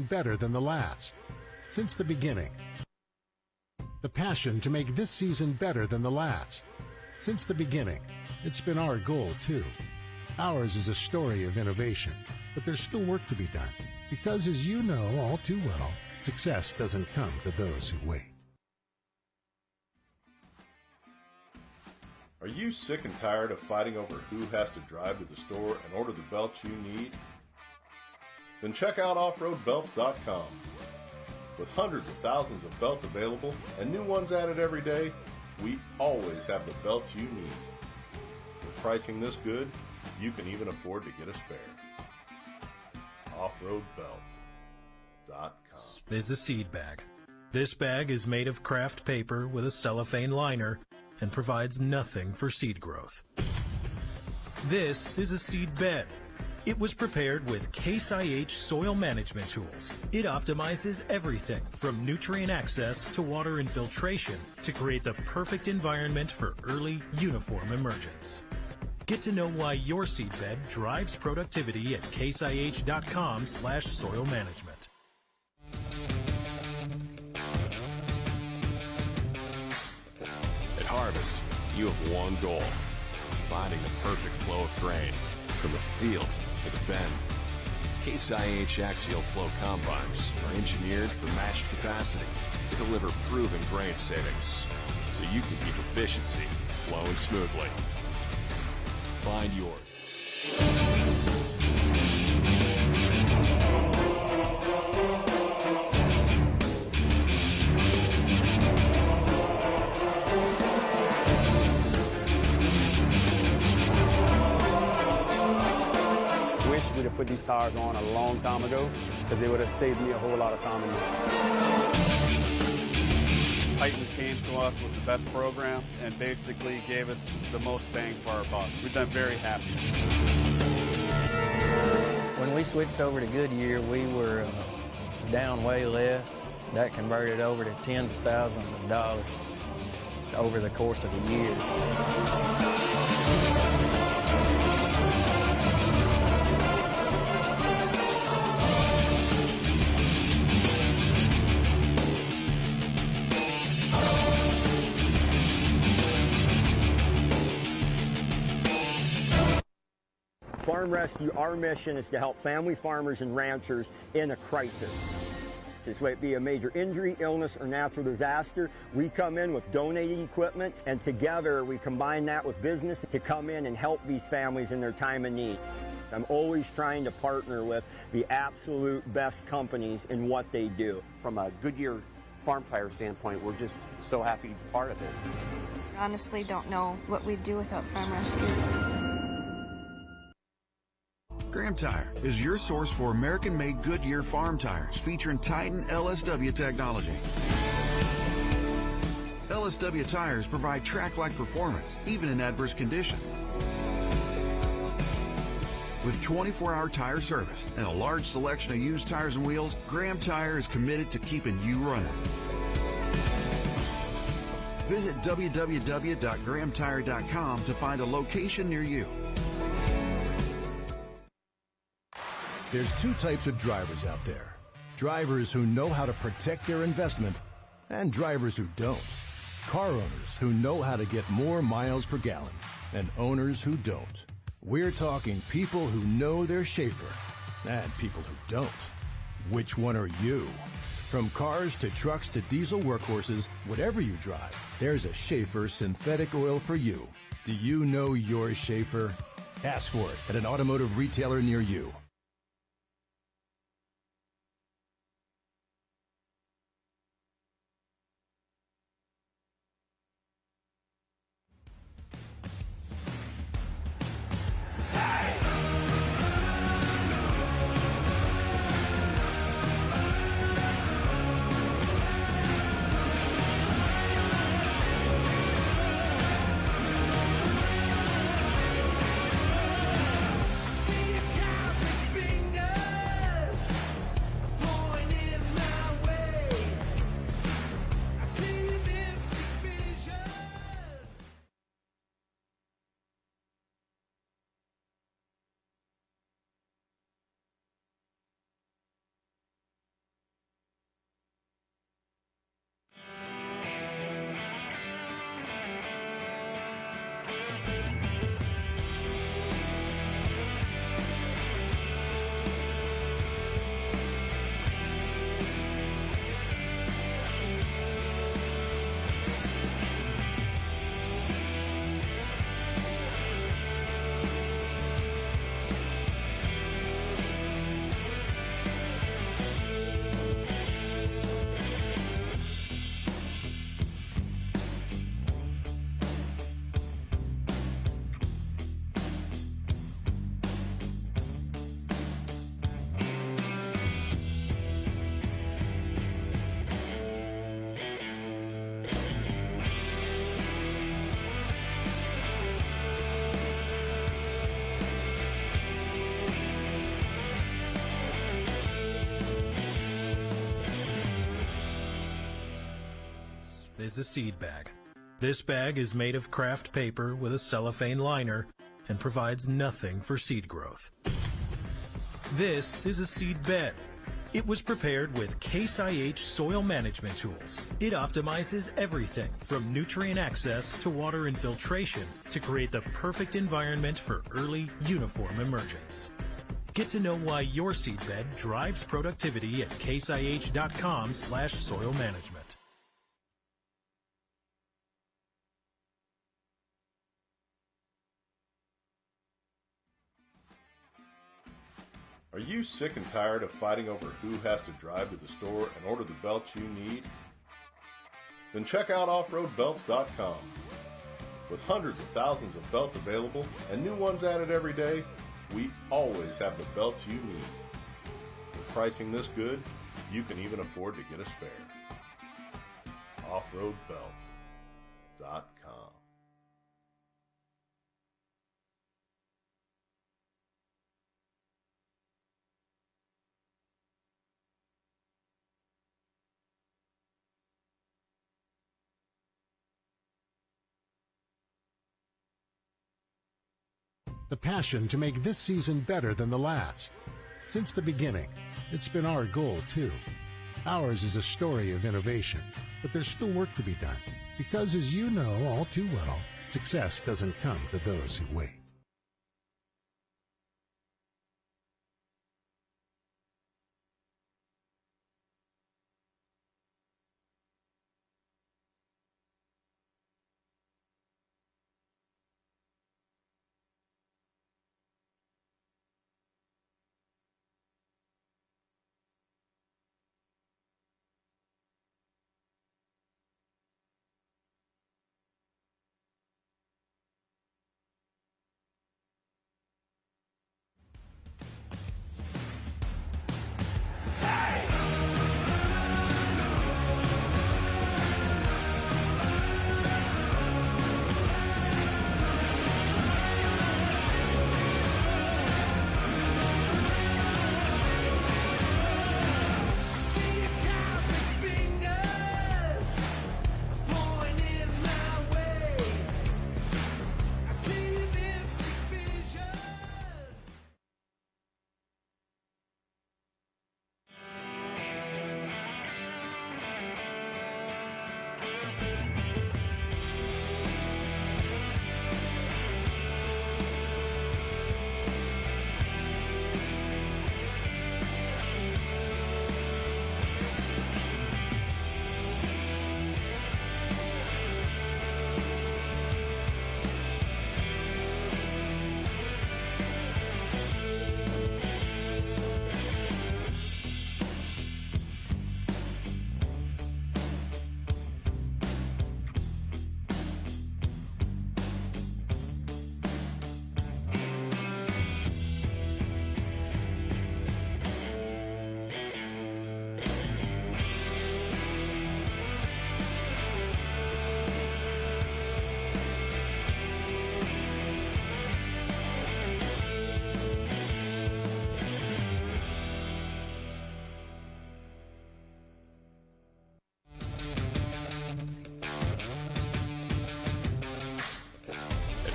better than the last. Since the beginning. The passion to make this season better than the last. Since the beginning. It's been our goal, too. Ours is a story of innovation, but there's still work to be done. Because, as you know all too well, success doesn't come to those who wait. Are you sick and tired of fighting over who has to drive to the store and order the belts you need? Then check out offroadbelts.com. With hundreds of thousands of belts available and new ones added every day, we always have the belts you need. With pricing this good, you can even afford to get a spare. offroadbelts.com is a seed bag. This bag is made of craft paper with a cellophane liner and provides nothing for seed growth. This is a seed bed. It was prepared with Case IH soil management tools. It optimizes everything from nutrient access to water infiltration to create the perfect environment for early, uniform emergence. Get to know why your seedbed drives productivity at caseih.com/soil management. At Harvest, you have one goal: finding the perfect flow of grain from the field to the bin. Case IH Axial Flow Combines are engineered for matched capacity to deliver proven grain savings, so you can keep efficiency flowing smoothly. Find yours. We'd have put these tires on a long time ago because they would have saved me a whole lot of time and money. Titan came to us with the best program and basically gave us the most bang for our buck. We've been very happy. When we switched over to Goodyear, we were down way less. That converted over to tens of thousands of dollars over the course of a year. Farm Rescue, our mission is to help family farmers and ranchers in a crisis. This might be a major injury, illness, or natural disaster. We come in with donated equipment, and together we combine that with business to come in and help these families in their time of need. I'm always trying to partner with the absolute best companies in what they do. From a Goodyear farm tire standpoint, we're just so happy to be part of it. I honestly don't know what we'd do without Farm Rescue. Graham Tire is your source for American-made Goodyear farm tires featuring Titan LSW technology. LSW tires provide track-like performance, even in adverse conditions. With 24-hour tire service and a large selection of used tires and wheels, Graham Tire is committed to keeping you running. Visit www.grahamtire.com to find a location near you. There's two types of drivers out there. Drivers who know how to protect their investment and drivers who don't. Car owners who know how to get more miles per gallon and owners who don't. We're talking people who know their Schaefer and people who don't. Which one are you? From cars to trucks to diesel workhorses, whatever you drive, there's a Schaefer synthetic oil for you. Do you know your Schaefer? Ask for it at an automotive retailer near you. is a seed bag. This bag is made of craft paper with a cellophane liner and provides nothing for seed growth. This is a seed bed. It was prepared with Case IH soil management tools. It optimizes everything from nutrient access to water infiltration to create the perfect environment for early, uniform emergence. Get to know why your seedbed drives productivity at caseih.com/soil management. Are you sick and tired of fighting over who has to drive to the store and order the belts you need? Then check out offroadbelts.com. With hundreds of thousands of belts available and new ones added every day, we always have the belts you need. With pricing this good, you can even afford to get a spare. offroadbelts.com. The passion to make this season better than the last. Since the beginning, it's been our goal too. Ours is a story of innovation, but there's still work to be done. Because as you know all too well, success doesn't come to those who wait.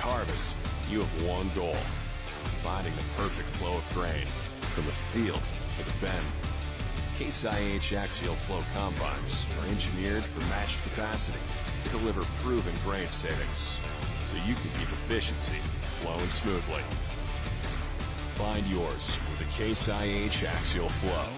Harvest, you have one goal: finding the perfect flow of grain from the field to the bin. Case IH axial flow combines are engineered for matched capacity to deliver proven grain savings, so you can keep efficiency flowing smoothly. Find yours with the Case IH axial flow.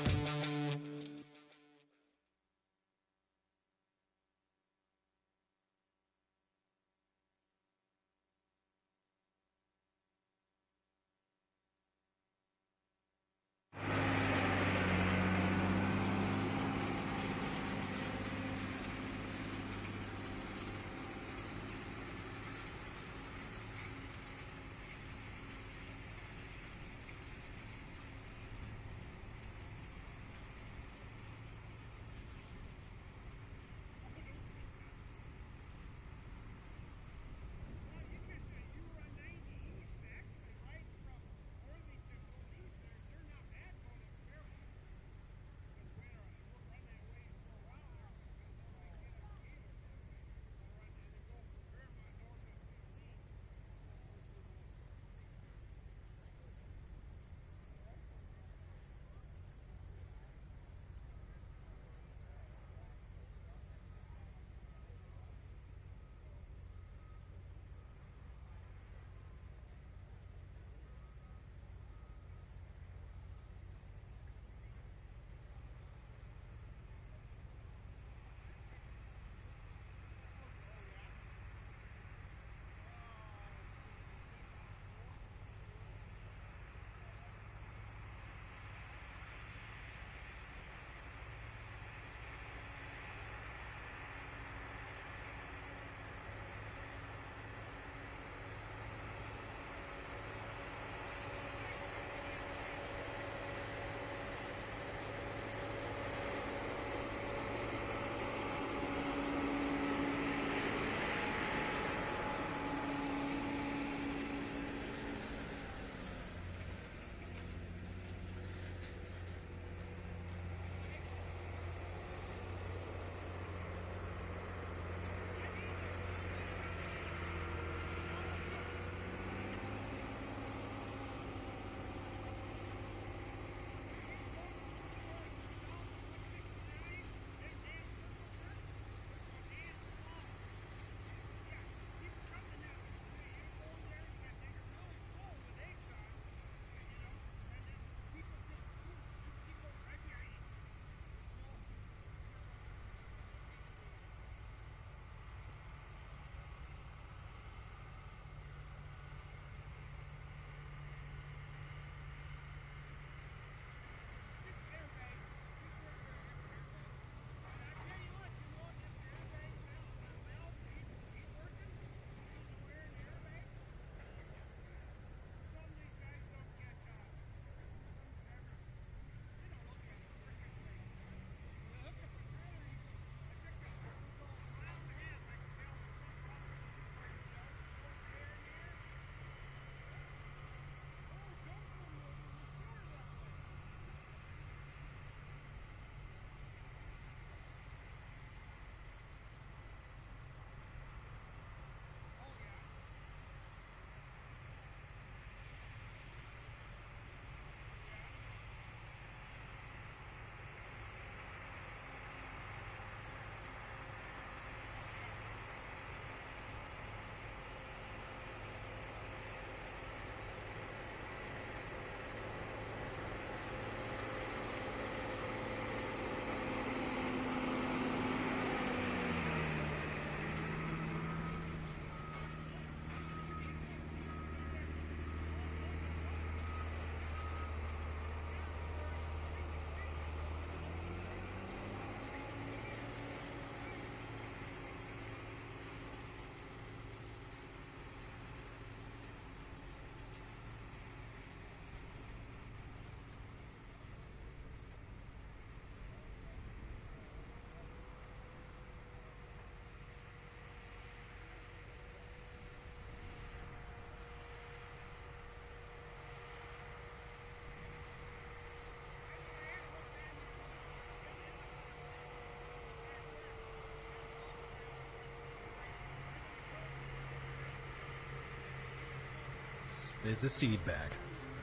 is a seed bag.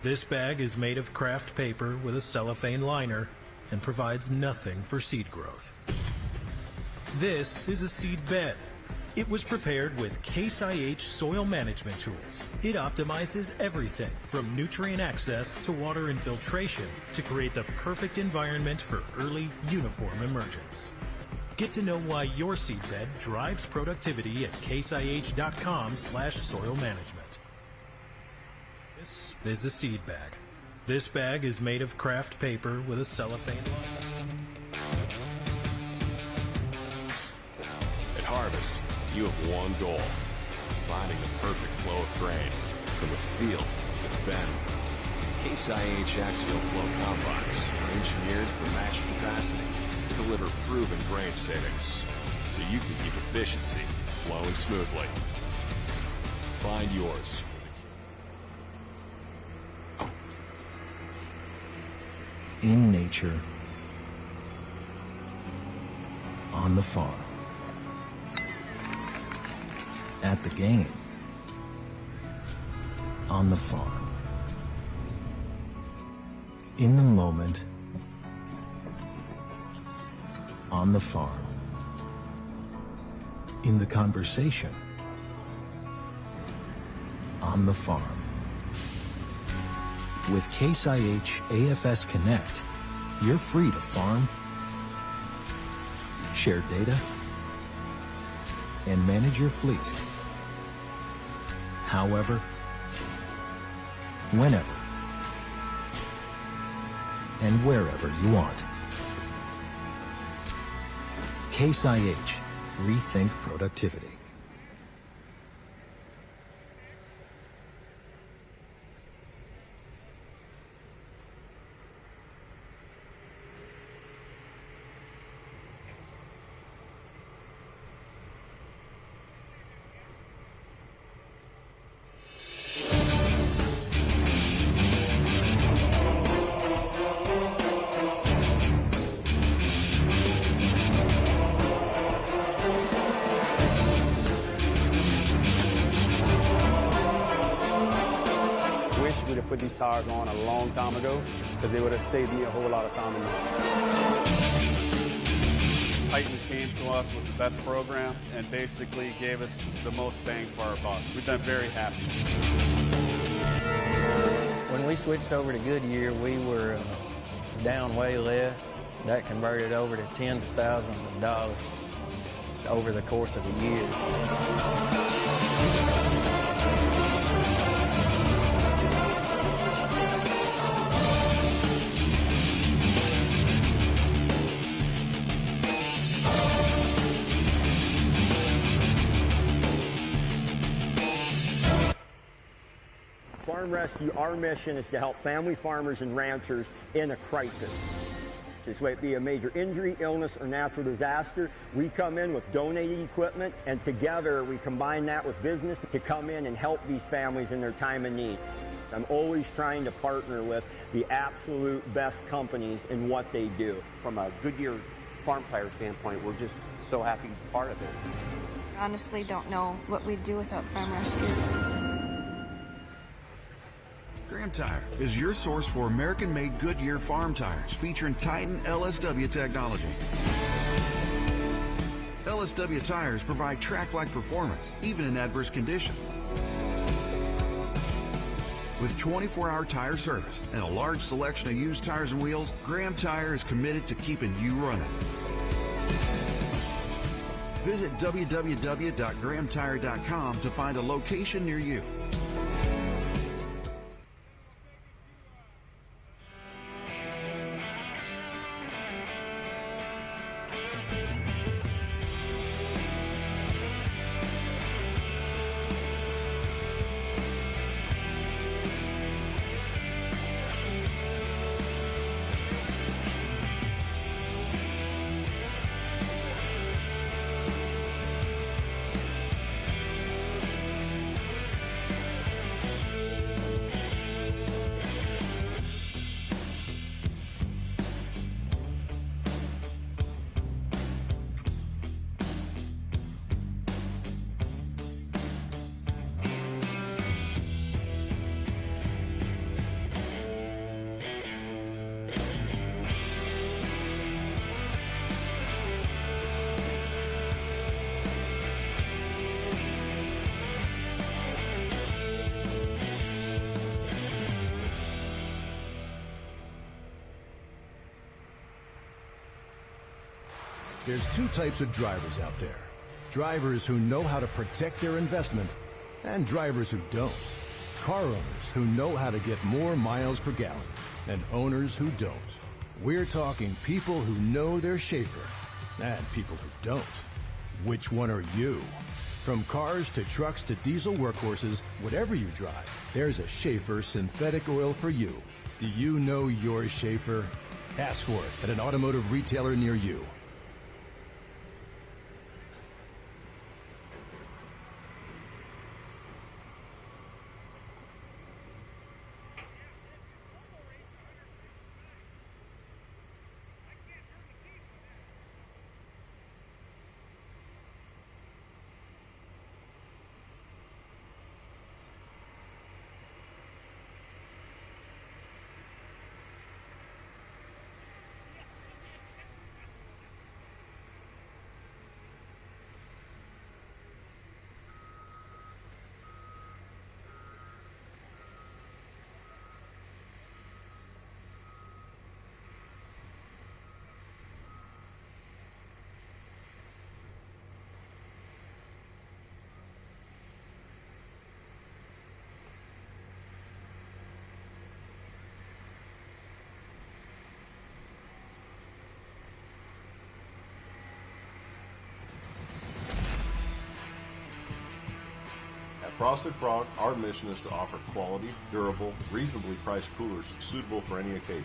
This bag is made of craft paper with a cellophane liner and provides nothing for seed growth. This is a seed bed. It was prepared with Case IH soil management tools. It optimizes everything from nutrient access to water infiltration to create the perfect environment for early uniform emergence. Get to know why your seed bed drives productivity at caseih.com/soil management. This is a seed bag. This bag is made of craft paper with a cellophane liner. At Harvest, you have one goal: finding the perfect flow of grain from the field to the bin. Case IH axial flow combines are engineered for match capacity to deliver proven grain savings, so you can keep efficiency flowing smoothly. Find yours. In nature, on the farm, at the game, on the farm, in the moment, on the farm, in the conversation, on the farm. With Case IH AFS Connect, you're free to farm, share data, and manage your fleet. However, whenever, and wherever you want. Case IH, rethink productivity. We'd have put these tires on a long time ago because they would have saved me a whole lot of time and money. Titan came to us with the best program and basically gave us the most bang for our buck. We've been very happy. When we switched over to Goodyear, we were down way less. That converted over to tens of thousands of dollars over the course of a year. Farm Rescue, our mission is to help family farmers and ranchers in a crisis. This might be a major injury, illness, or natural disaster. We come in with donated equipment, and together we combine that with business to come in and help these families in their time of need. I'm always trying to partner with the absolute best companies in what they do. From a Goodyear farm tire standpoint, we're just so happy to be part of it. Honestly, don't know what we'd do without Farm Rescue. Graham Tire is your source for American-made Goodyear farm tires featuring Titan LSW technology. LSW tires provide track-like performance, even in adverse conditions. With 24-hour tire service and a large selection of used tires and wheels, Graham Tire is committed to keeping you running. Visit www.grahamtire.com to find a location near you. There's two types of drivers out there. Drivers who know how to protect their investment and drivers who don't. Car owners who know how to get more miles per gallon and owners who don't. We're talking people who know their Schaefer and people who don't. Which one are you? From cars to trucks to diesel workhorses, whatever you drive, there's a Schaefer synthetic oil for you. Do you know your Schaefer? Ask for it at an automotive retailer near you. Frosted Frog, our mission is to offer quality, durable, reasonably priced coolers suitable for any occasion.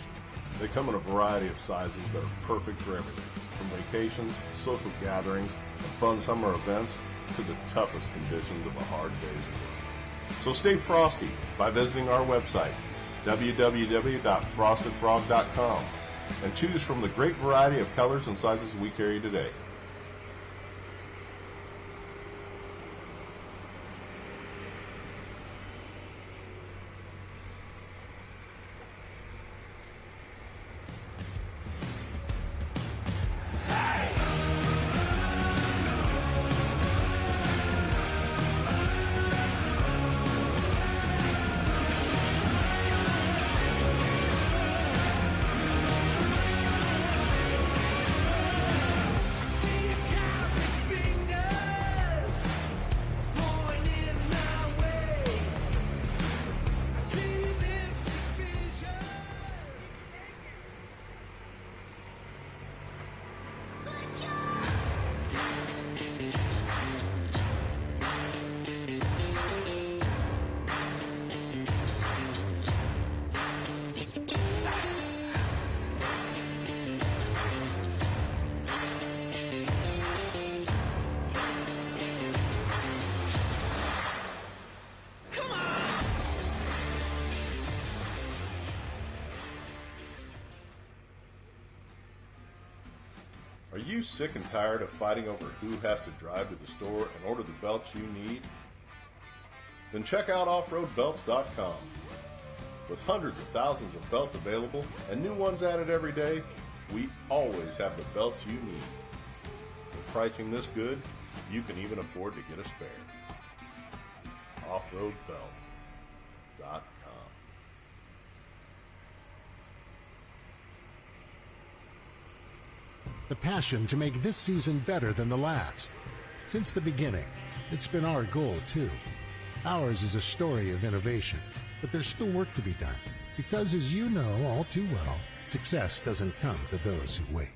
They come in a variety of sizes that are perfect for everything, from vacations, social gatherings, and fun summer events, to the toughest conditions of a hard day's work. So stay frosty by visiting our website, www.frostedfrog.com, and choose from the great variety of colors and sizes we carry today. Are you sick and tired of fighting over who has to drive to the store and order the belts you need? Then check out offroadbelts.com. With hundreds of thousands of belts available and new ones added every day, we always have the belts you need. With pricing this good, you can even afford to get a spare. offroadbelts.com. The passion to make this season better than the last. Since the beginning, it's been our goal too. Ours is a story of innovation, but there's still work to be done. Because as you know all too well, success doesn't come to those who wait.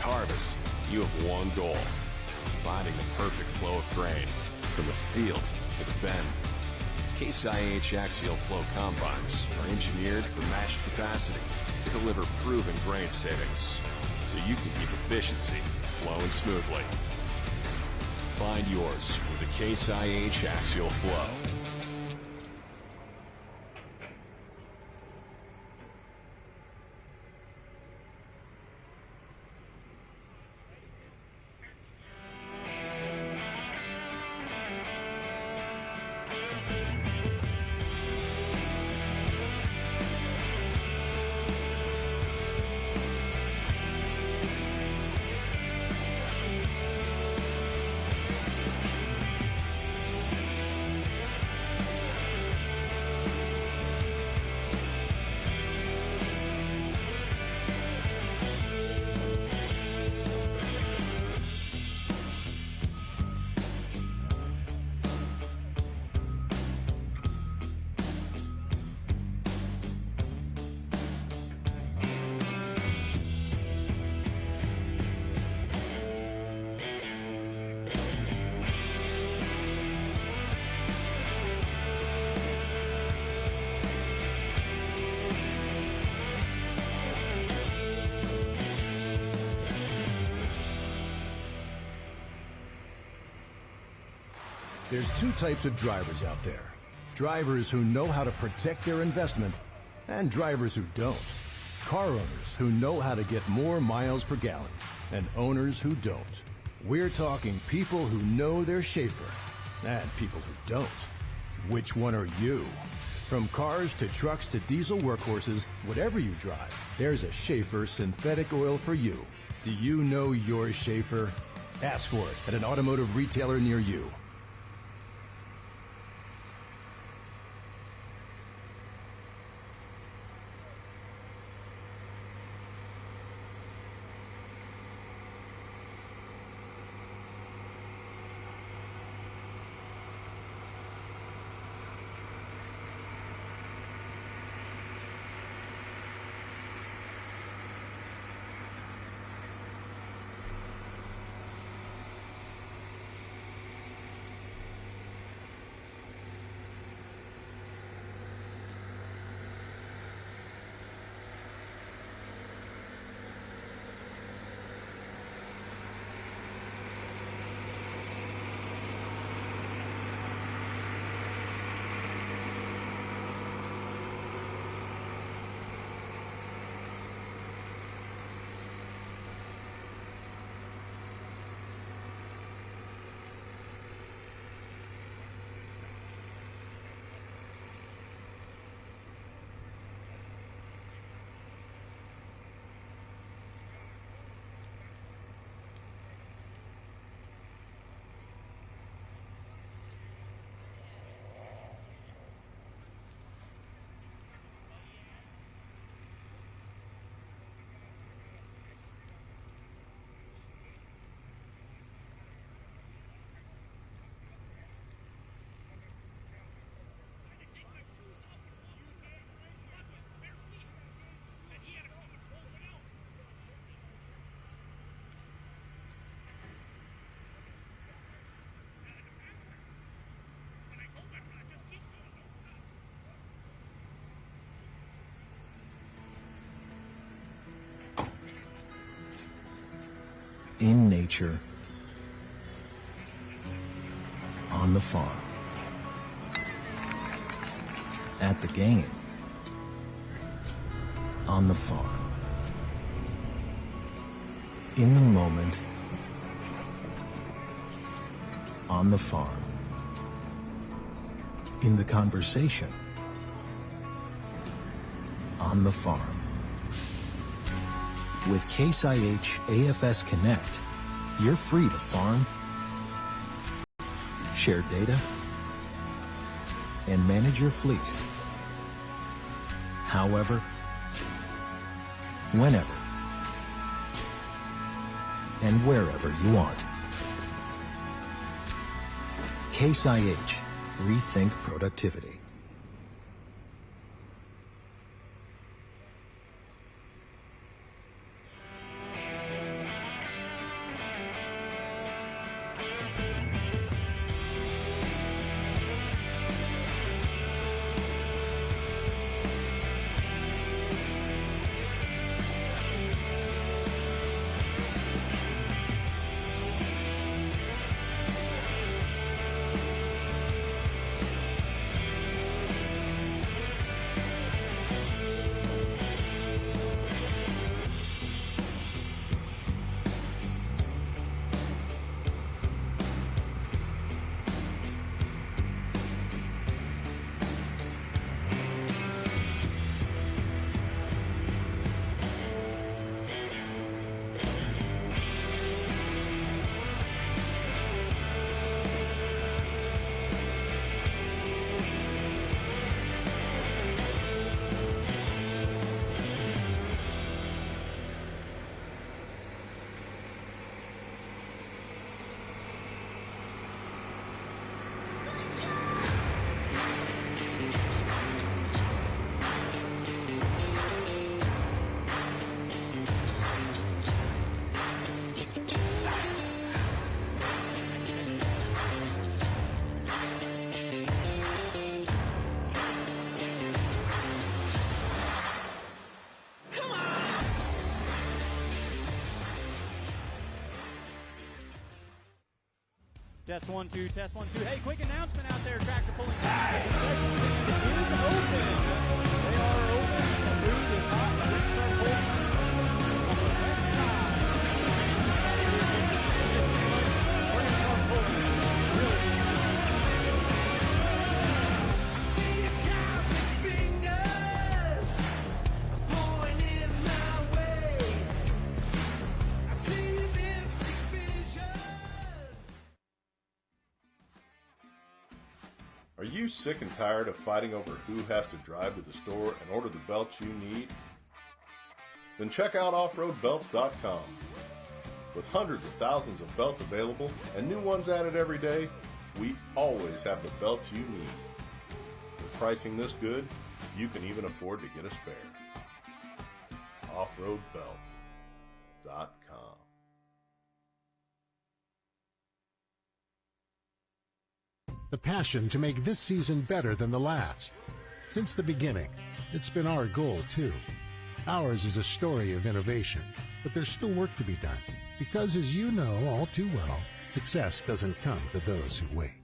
harvest, you have one goal: finding the perfect flow of grain from the field to the bin. Case IH axial flow combines are engineered for matched capacity to deliver proven grain savings, so you can keep efficiency flowing smoothly. Find yours with the Case IH axial flow. There's two types of drivers out there. Drivers who know how to protect their investment, and drivers who don't. Car owners who know how to get more miles per gallon, and owners who don't. We're talking people who know their Schaefer, and people who don't. Which one are you? From cars to trucks to diesel workhorses, whatever you drive, there's a Schaefer synthetic oil for you. Do you know your Schaefer? Ask for it at an automotive retailer near you. In nature, on the farm, at the game, on the farm, in the moment, on the farm, in the conversation, on the farm. With Case IH AFS Connect, you're free to farm, share data, and manage your fleet. However, whenever, and wherever you want. Case IH, rethink productivity. Test 1 2, test 1 2. Hey, quick announcement out there. Tractor pulling back. It is open. They are open. The booth is hot. The rings are holding on the west side. Rings are holding. Really. I see you count your fingers pointing my way. I see you mystic vision. Are you sick and tired of fighting over who has to drive to the store and order the belts you need? Then check out offroadbelts.com. With hundreds of thousands of belts available and new ones added every day, we always have the belts you need. With pricing this good, you can even afford to get a spare. offroadbelts.com. The passion to make this season better than the last. Since the beginning, it's been our goal too. Ours is a story of innovation, but there's still work to be done. Because as you know all too well, success doesn't come to those who wait.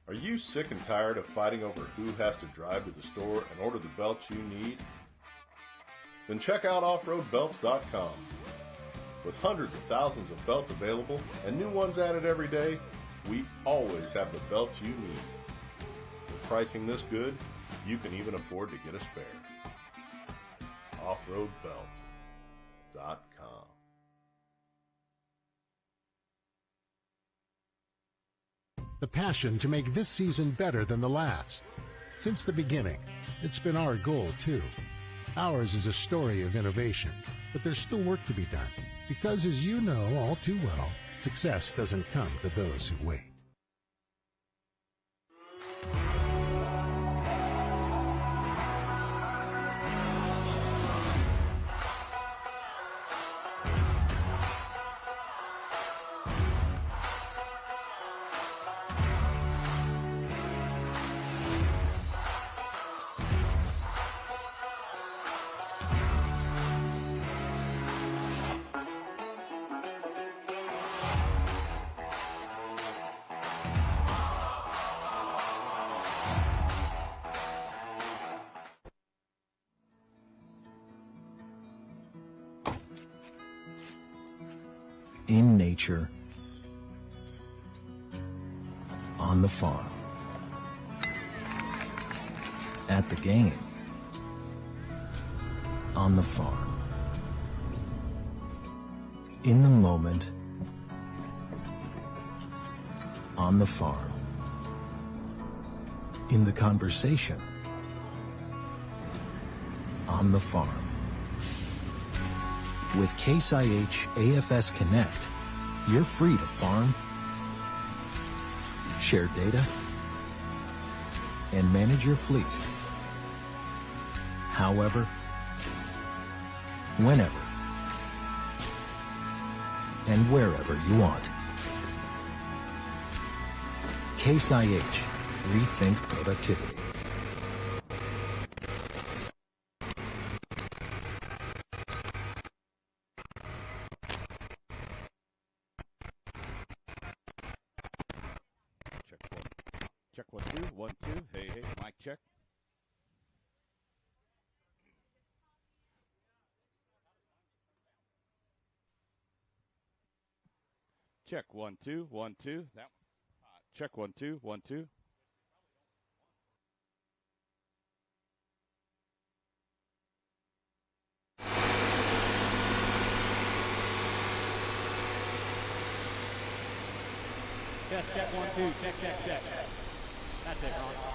Are you sick and tired of fighting over who has to drive to the store and order the belts you need? Then check out offroadbelts.com. With hundreds of thousands of belts available and new ones added every day, we always have the belts you need. With pricing this good, you can even afford to get a spare. offroadbelts.com. The passion to make this season better than the last. Since the beginning, it's been our goal too. Ours is a story of innovation, but there's still work to be done. Because as you know all too well, success doesn't come to those who wait. In nature, on the farm, at the game, on the farm, in the moment, on the farm, in the conversation, on the farm. With Case IH AFS Connect, you're free to farm, share data, and manage your fleet. However, whenever, and wherever you want. Case IH, rethink productivity. Check 1 2 1 2. Hey, mic check. Check 1 2 1 2. That check 1 2 1 2. Test check 1 2. Check. That's it, Ron.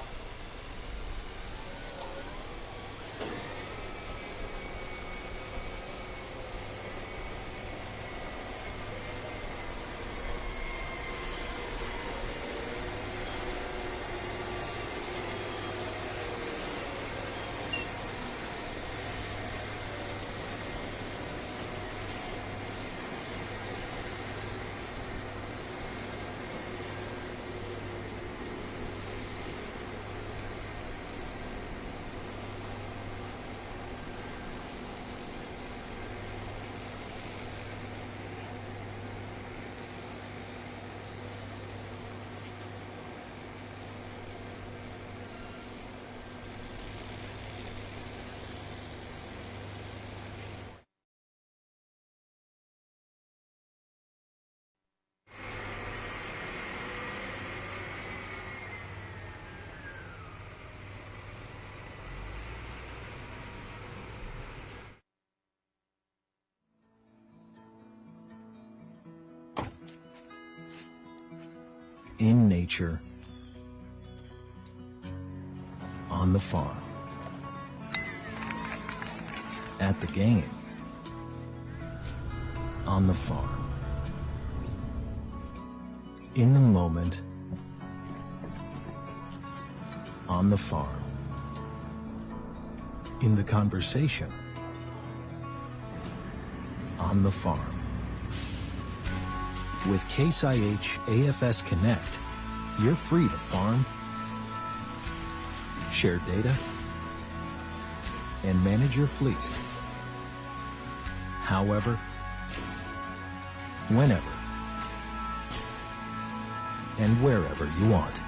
In nature, on the farm, at the game, on the farm, in the moment, on the farm, in the conversation, on the farm. With Case IH AFS Connect, you're free to farm, share data, and manage your fleet. However, whenever, and wherever you want.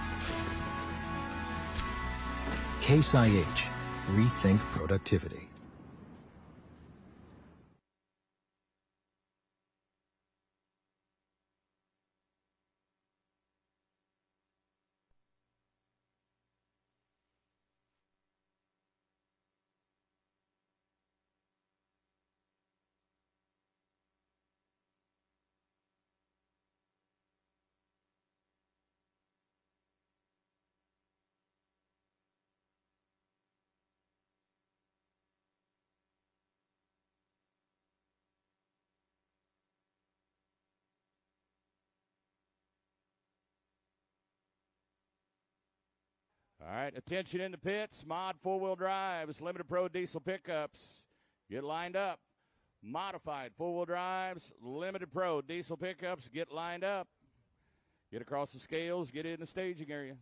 Case IH, rethink productivity. All right, attention in the pits. Mod 4-wheel drives, limited pro diesel pickups. Get lined up. Modified 4-wheel drives, limited pro diesel pickups. Get lined up. Get across the scales. Get in the staging area.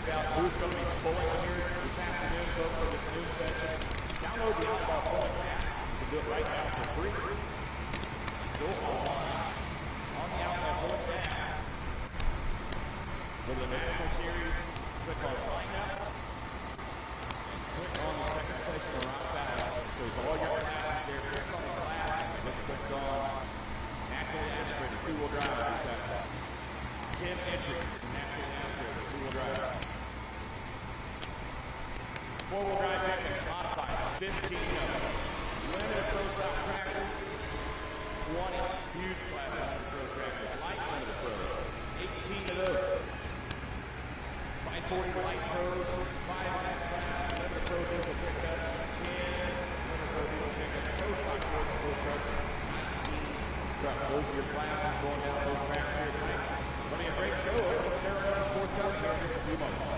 check out who's going to be pulling here this afternoon, folks, for this new session, download the Outlaw Pulling app. You can do it right now for free. Go on the Outlaw Pulling app. Go to the National Series, click on Lineup, and click on the second session of Rock Battle. It shows all your classes there. Click on the class, and just click on Natural Aspirated two-wheel drive. 10 entries in Natural Aspirated two-wheel drive. Four-wheel drive vehicles modified, 15 of them. Limited pro style tractors, 20 huge class limited pro tractors, light limited pro, 18 of those. 540 light pros, 5 class limited pro diesel pickups, 10 limited pro diesel pickups, pro stock pro trucks, 19 trucks. Those are your classes going down those tracks here tonight. It's going to be a great show. Opening ceremony, sports cars here in just a few moments.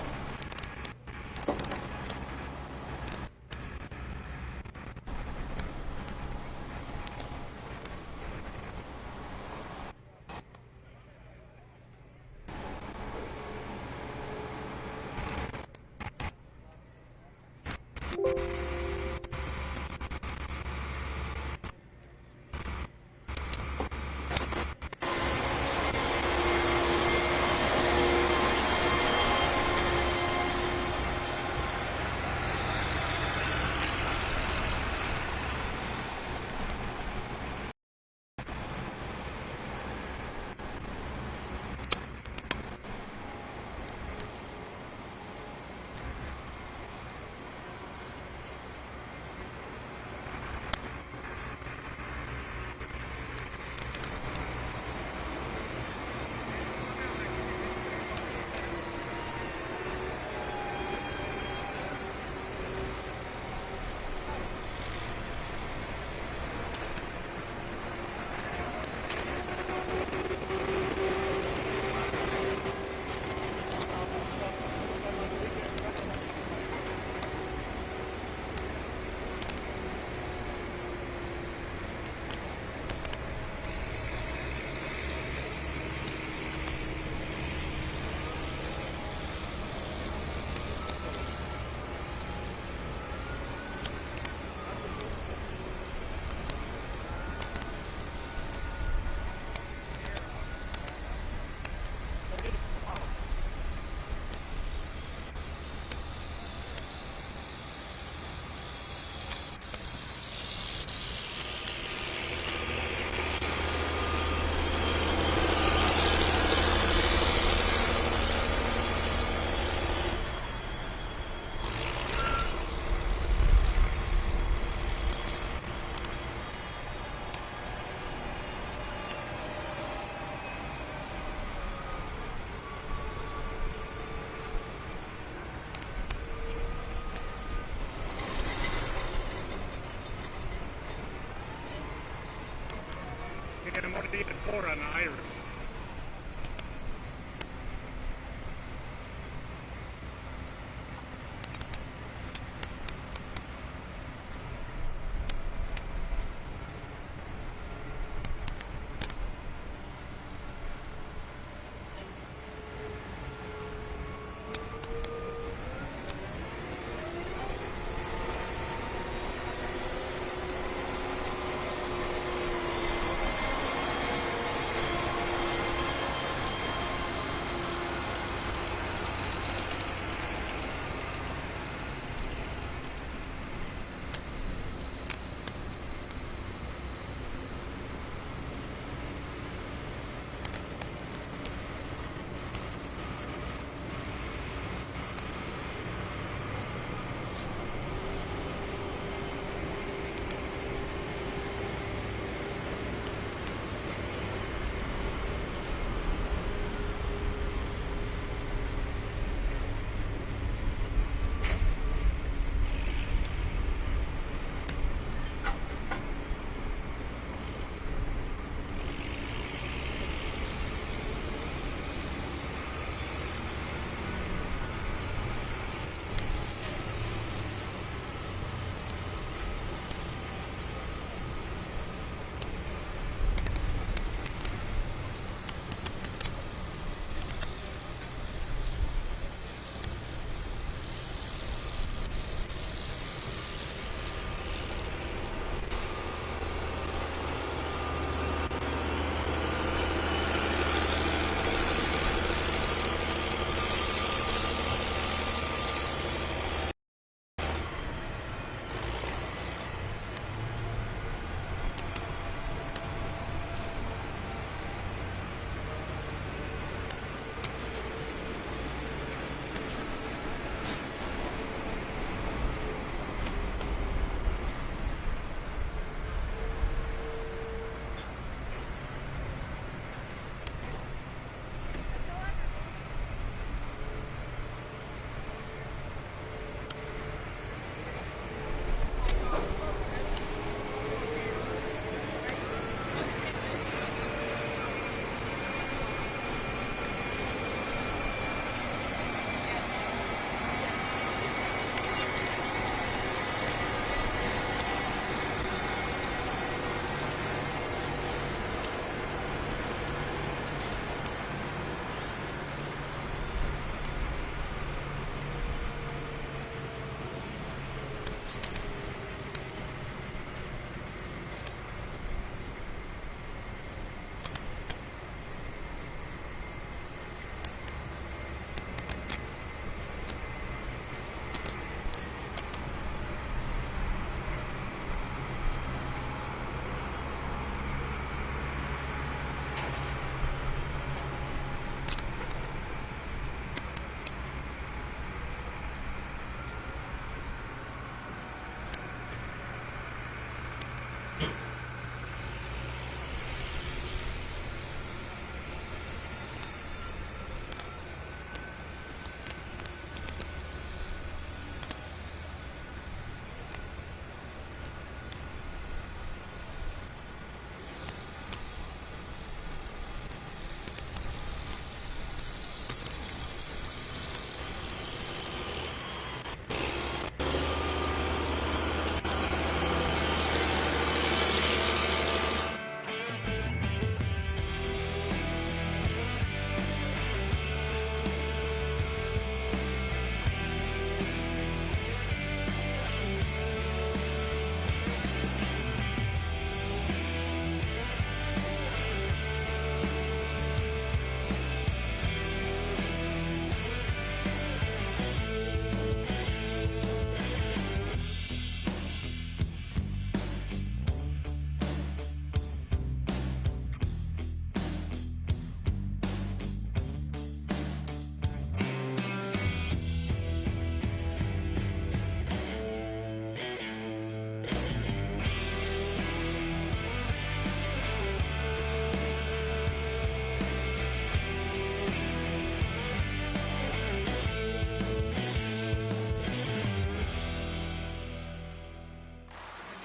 Four on Irish.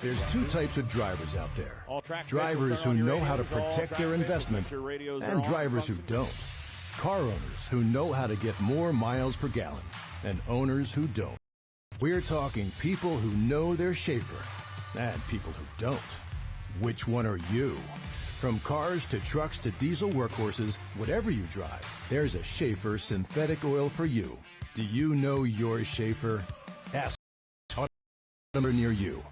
There's two types of drivers out there. All track Drivers who know how to protect their investment and drivers who don't. Car owners who know how to get more miles per gallon and owners who don't. We're talking people who know their Schaefer and people who don't. Which one are you? From cars to trucks to diesel workhorses, whatever you drive, there's a Schaefer synthetic oil for you. Do you know your Schaefer? Ask a number near you.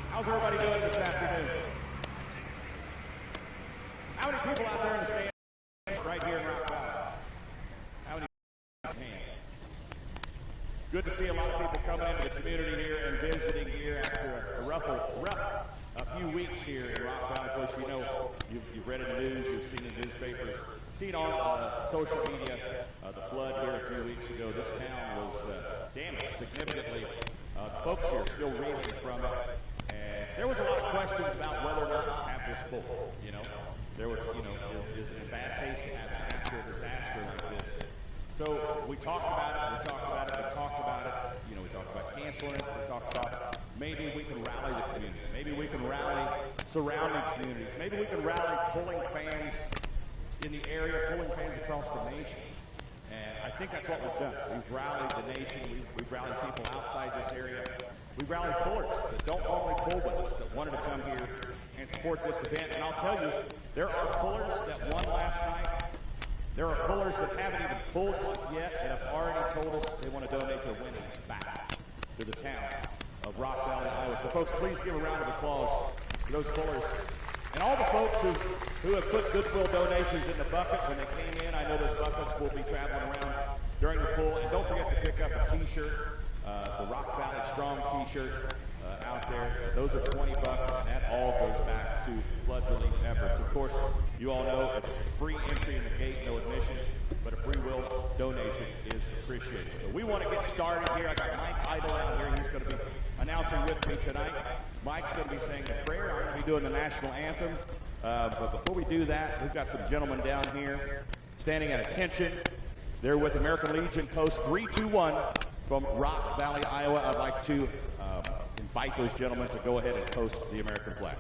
How's everybody doing this afternoon? How many people out there in the stands right here in Rock Valley? How many hands? Good to see a lot of people coming into the community here and visiting here after a rough few weeks here in Rock Valley. Of course, you know, you've read in the news, you've seen in the newspapers, seen on social media the flood here a few weeks ago. This town was damaged significantly. Folks here are still reeling from it. And there was a lot of questions about whether or not to have this pull. You know, there was, you know, is it a bad taste to have it after a disaster like this? So we talked about it, you know, we talked about canceling it, we talked about maybe we can rally the community. Maybe we can rally surrounding communities. Maybe we can rally pulling fans in the area, pulling fans across the nation. And I think that's what we've done. We've rallied the nation. We've rallied people outside this area. We've rallied pullers that don't normally pull with us, that wanted to come here and support this event. And I'll tell you, there are pullers that won last night. There are pullers that haven't even pulled one yet and have already told us they want to donate their winnings back to the town of Rock Valley, Iowa. So folks, please give a round of applause to those pullers. And all the folks who have put goodwill donations in the bucket when they came in. I know those buckets will be traveling around during the pull. And don't forget to pick up a T-shirt, the Rock Valley Strong T-shirts out there. Those are $20, and that all goes back to flood relief efforts. Of course, you all know it's free entry in the gate, no admission, but a free will donation is appreciated. So we want to get started here. I got Mike Idle out here. He's going to be announcing with me tonight. Mike's going to be saying the prayer. I'm going to be doing the national anthem. But before we do that, we've got some gentlemen down here standing at attention. They're with American Legion Post 321 from Rock Valley, Iowa. I'd like to invite those gentlemen to go ahead and post the American flag.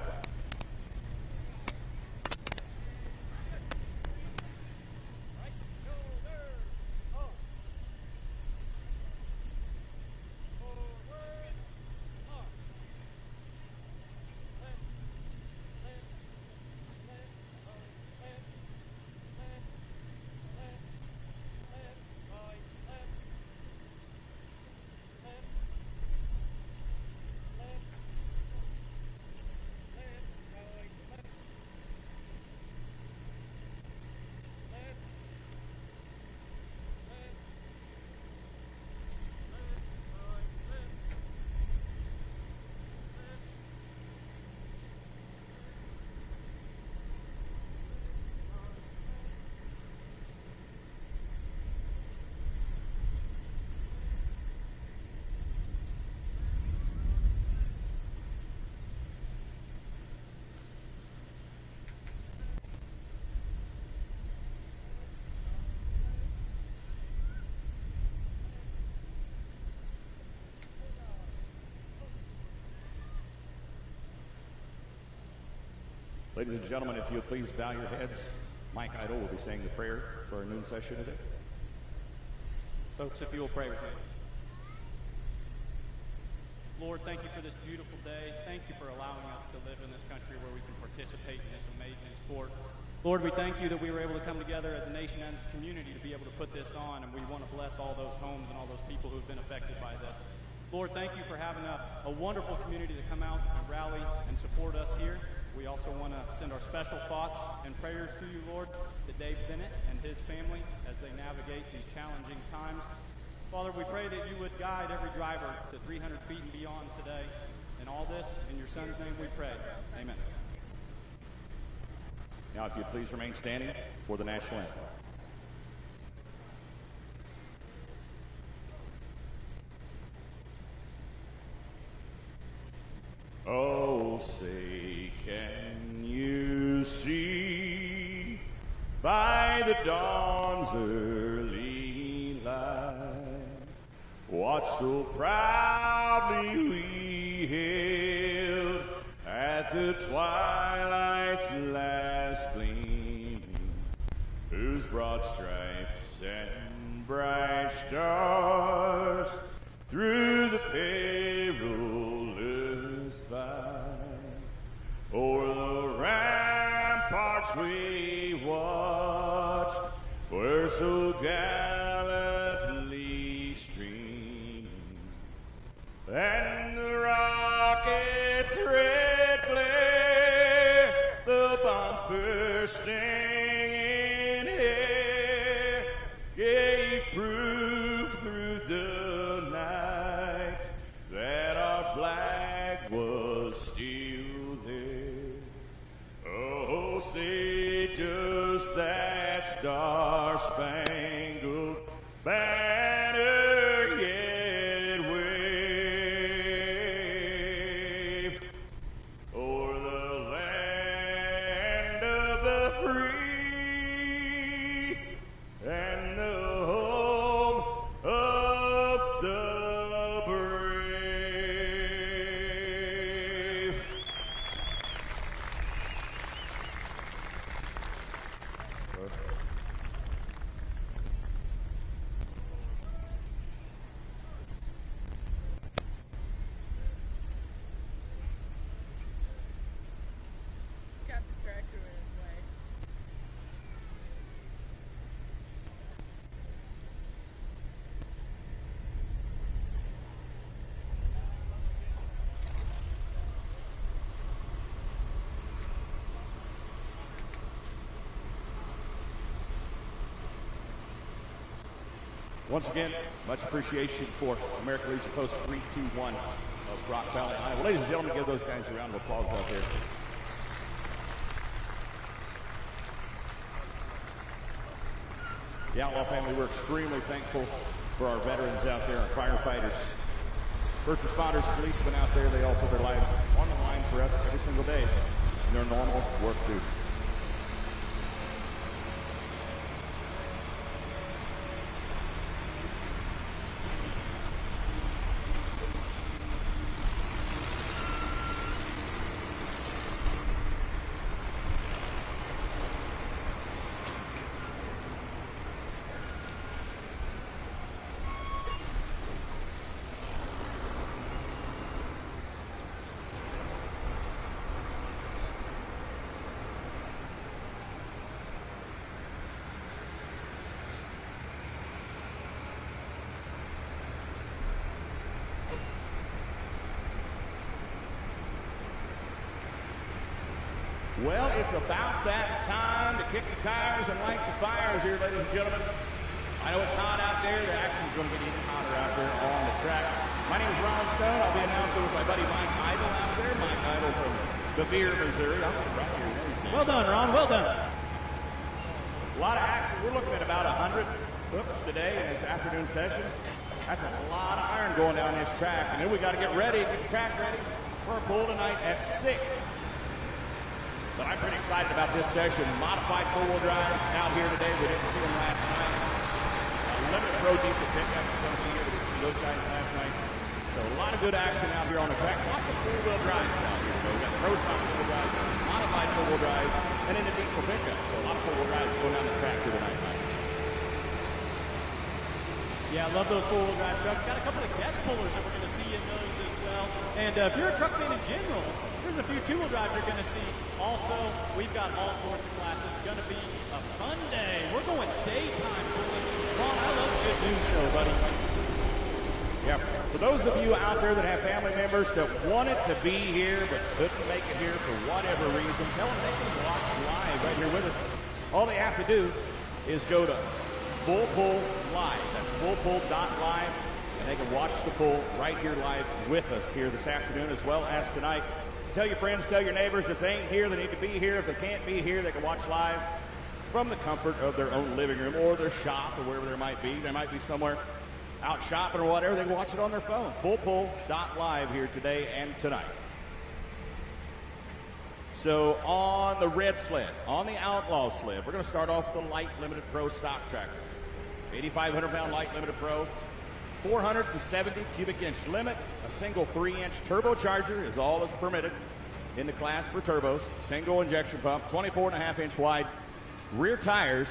Ladies and gentlemen, if you'll please bow your heads, Mike Idle will be saying the prayer for our noon session today. Folks, if you will pray with me. Lord, thank you for this beautiful day. Thank you for allowing us to live in this country where we can participate in this amazing sport. Lord, we thank you that we were able to come together as a nation and as a community to be able to put this on, and we want to bless all those homes and all those people who have been affected by this. Lord, thank you for having a wonderful community to come out and rally and support us here. We also want to send our special thoughts and prayers to you, Lord, to Dave Bennett and his family as they navigate these challenging times. Father, we pray that you would guide every driver to 300 feet and beyond today. And all this, in your Son's name we pray. Amen. Now, if you'd please remain standing for the national anthem. Oh, say, can you see by the dawn's early light what so proudly we hailed at the twilight's last gleaming, whose broad stripes and bright stars through the perilous fight o'er the ramparts we watched were so gallantly streaming, and the rocket's red glare, the bombs bursting in air, gave proof through the night that our flag was still there. Oh, say does that star-spangled banner yet wave o'er the land of the free and the home of the brave. Got the tractor in his way. Once again, much appreciation for American Legion Post 321 of Rock Valley, Iowa. Ladies and gentlemen, give those guys a round of applause out there. The Outlaw family, we're extremely thankful for our veterans out there, our firefighters, first responders, policemen out there. They all put their lives on the line for us every single day in their normal work duties. Well, it's about that time to kick the tires and light the fires here, ladies and gentlemen. I know it's hot out there. The action's going to get even hotter out there on the track. My name is Ron Stone. I'll be announcing with my buddy Mike Idle out there. Mike Idle from Bevier, Missouri. I'm right here. Well done, Ron. Well done. A lot of action. We're looking at about 100 hooks today in this afternoon session. That's a lot of iron going down this track. And then we got to get ready, get the track ready for a pull tonight at 6. But I'm pretty excited about this session. Modified four-wheel drives out here today. We didn't see them last night. Limited Pro diesel pickup is going to be here. We didn't see those guys last night. So a lot of good action out here on the track. Lots of four-wheel drives out here. We got Pro style four-wheel drives, modified four-wheel drives, and then the diesel pickup. So a lot of four-wheel drives going down the track here tonight, Mike. Yeah, I love those four-wheel drive trucks. Got a couple of guest pullers that we're going to see in those as well. And if you're a truck fan in general, there's a few two-wheel drives you're going to see. Also, we've got all sorts of classes. Going to be a fun day. We're going daytime pulling. Ron, I love a good news show, buddy. Yeah. For those of you out there that have family members that wanted to be here but couldn't make it here for whatever reason, tell them they can watch live right here with us. All they have to do is go to FullPull.live. That's FullPull.live, and they can watch the pull right here live with us here this afternoon as well as tonight. Tell your friends, tell your neighbors, if they ain't here, they need to be here. If they can't be here, they can watch live from the comfort of their own living room or their shop or wherever they might be. They might be somewhere out shopping or whatever. They can watch it on their phone. FullPull.live here today and tonight. So on the red sled, on the outlaw sled, we're going to start off with the light limited pro stock tractors. 8,500 pound light limited pro, 470 cubic inch limit, a single 3-inch turbocharger is all that's permitted in the class for turbos, single injection pump, 24.5 inch wide rear tires,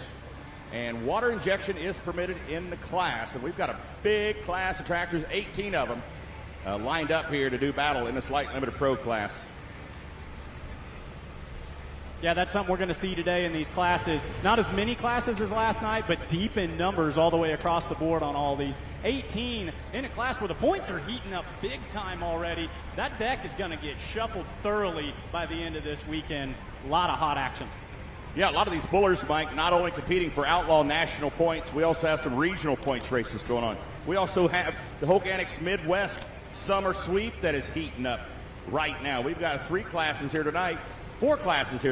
and water injection is permitted in the class. And we've got a big class of tractors, 18 of them, lined up here to do battle in this light limited pro class. Yeah, that's something we're going to see today in these classes. Not as many classes as last night, but deep in numbers all the way across the board on all these. 18 in a class where the points are heating up big time already. That deck is going to get shuffled thoroughly by the end of this weekend. A lot of hot action. Yeah, a lot of these bullers, Mike, not only competing for outlaw national points, we also have some regional points races going on. We also have the Hoganics Midwest Summer Sweep that is heating up right now. We've got 4 classes here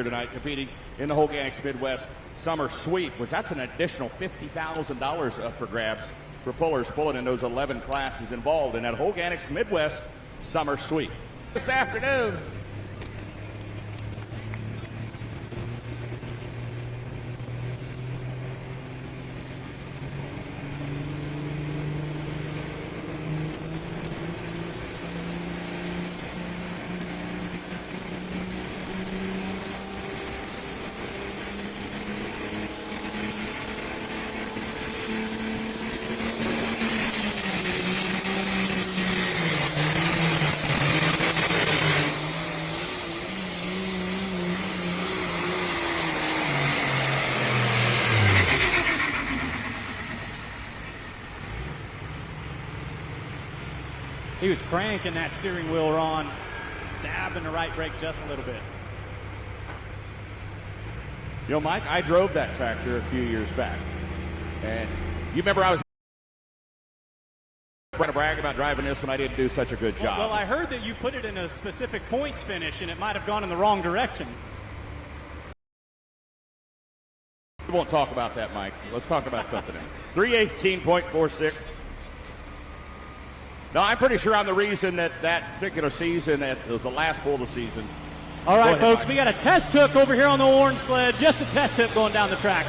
tonight competing in the Hoganics Midwest Summer Sweep, which that's an additional $50,000 up for grabs for pullers pulling in those 11 classes involved in that Hoganics Midwest Summer Sweep. This afternoon, he was cranking that steering wheel, Ron, stabbing the right brake just a little bit. You know, Mike, I drove that tractor a few years back. And you remember I was trying to brag about driving this when I didn't do such a good job. Well, I heard that you put it in a specific points finish, and it might have gone in the wrong direction. We won't talk about that, Mike. Let's talk about something else. 318.46. No, I'm pretty sure I'm the reason that particular season, that it was the last pull of the season. All right, folks, we got a test hook over here on the orange sled. Just a test hook going down the track.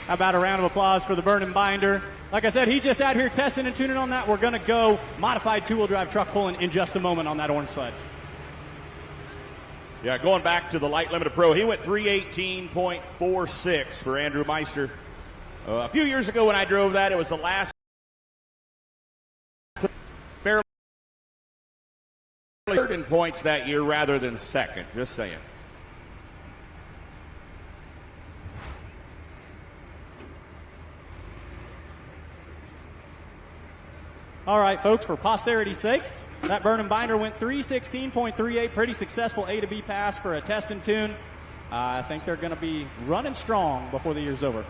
How about a round of applause for the Burning Binder? Like I said, he's just out here testing and tuning on that. We're going to go modified two-wheel drive truck pulling in just a moment on that orange sled. Yeah, going back to the light limited pro, he went 318.46 for Andrew Meister. A few years ago when I drove that, it was the last fairly third in points that year rather than second. Just saying. All right, folks, for posterity's sake, that Burning Binder went 316.38, pretty successful A to B pass for a test and tune. I think they're going to be running strong before the year's over.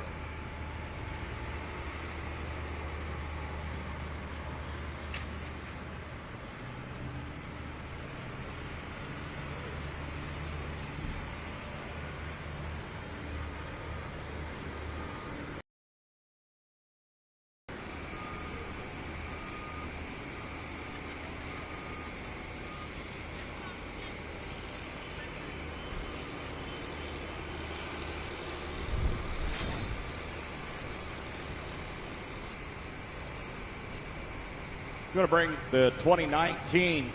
Going to bring the 2019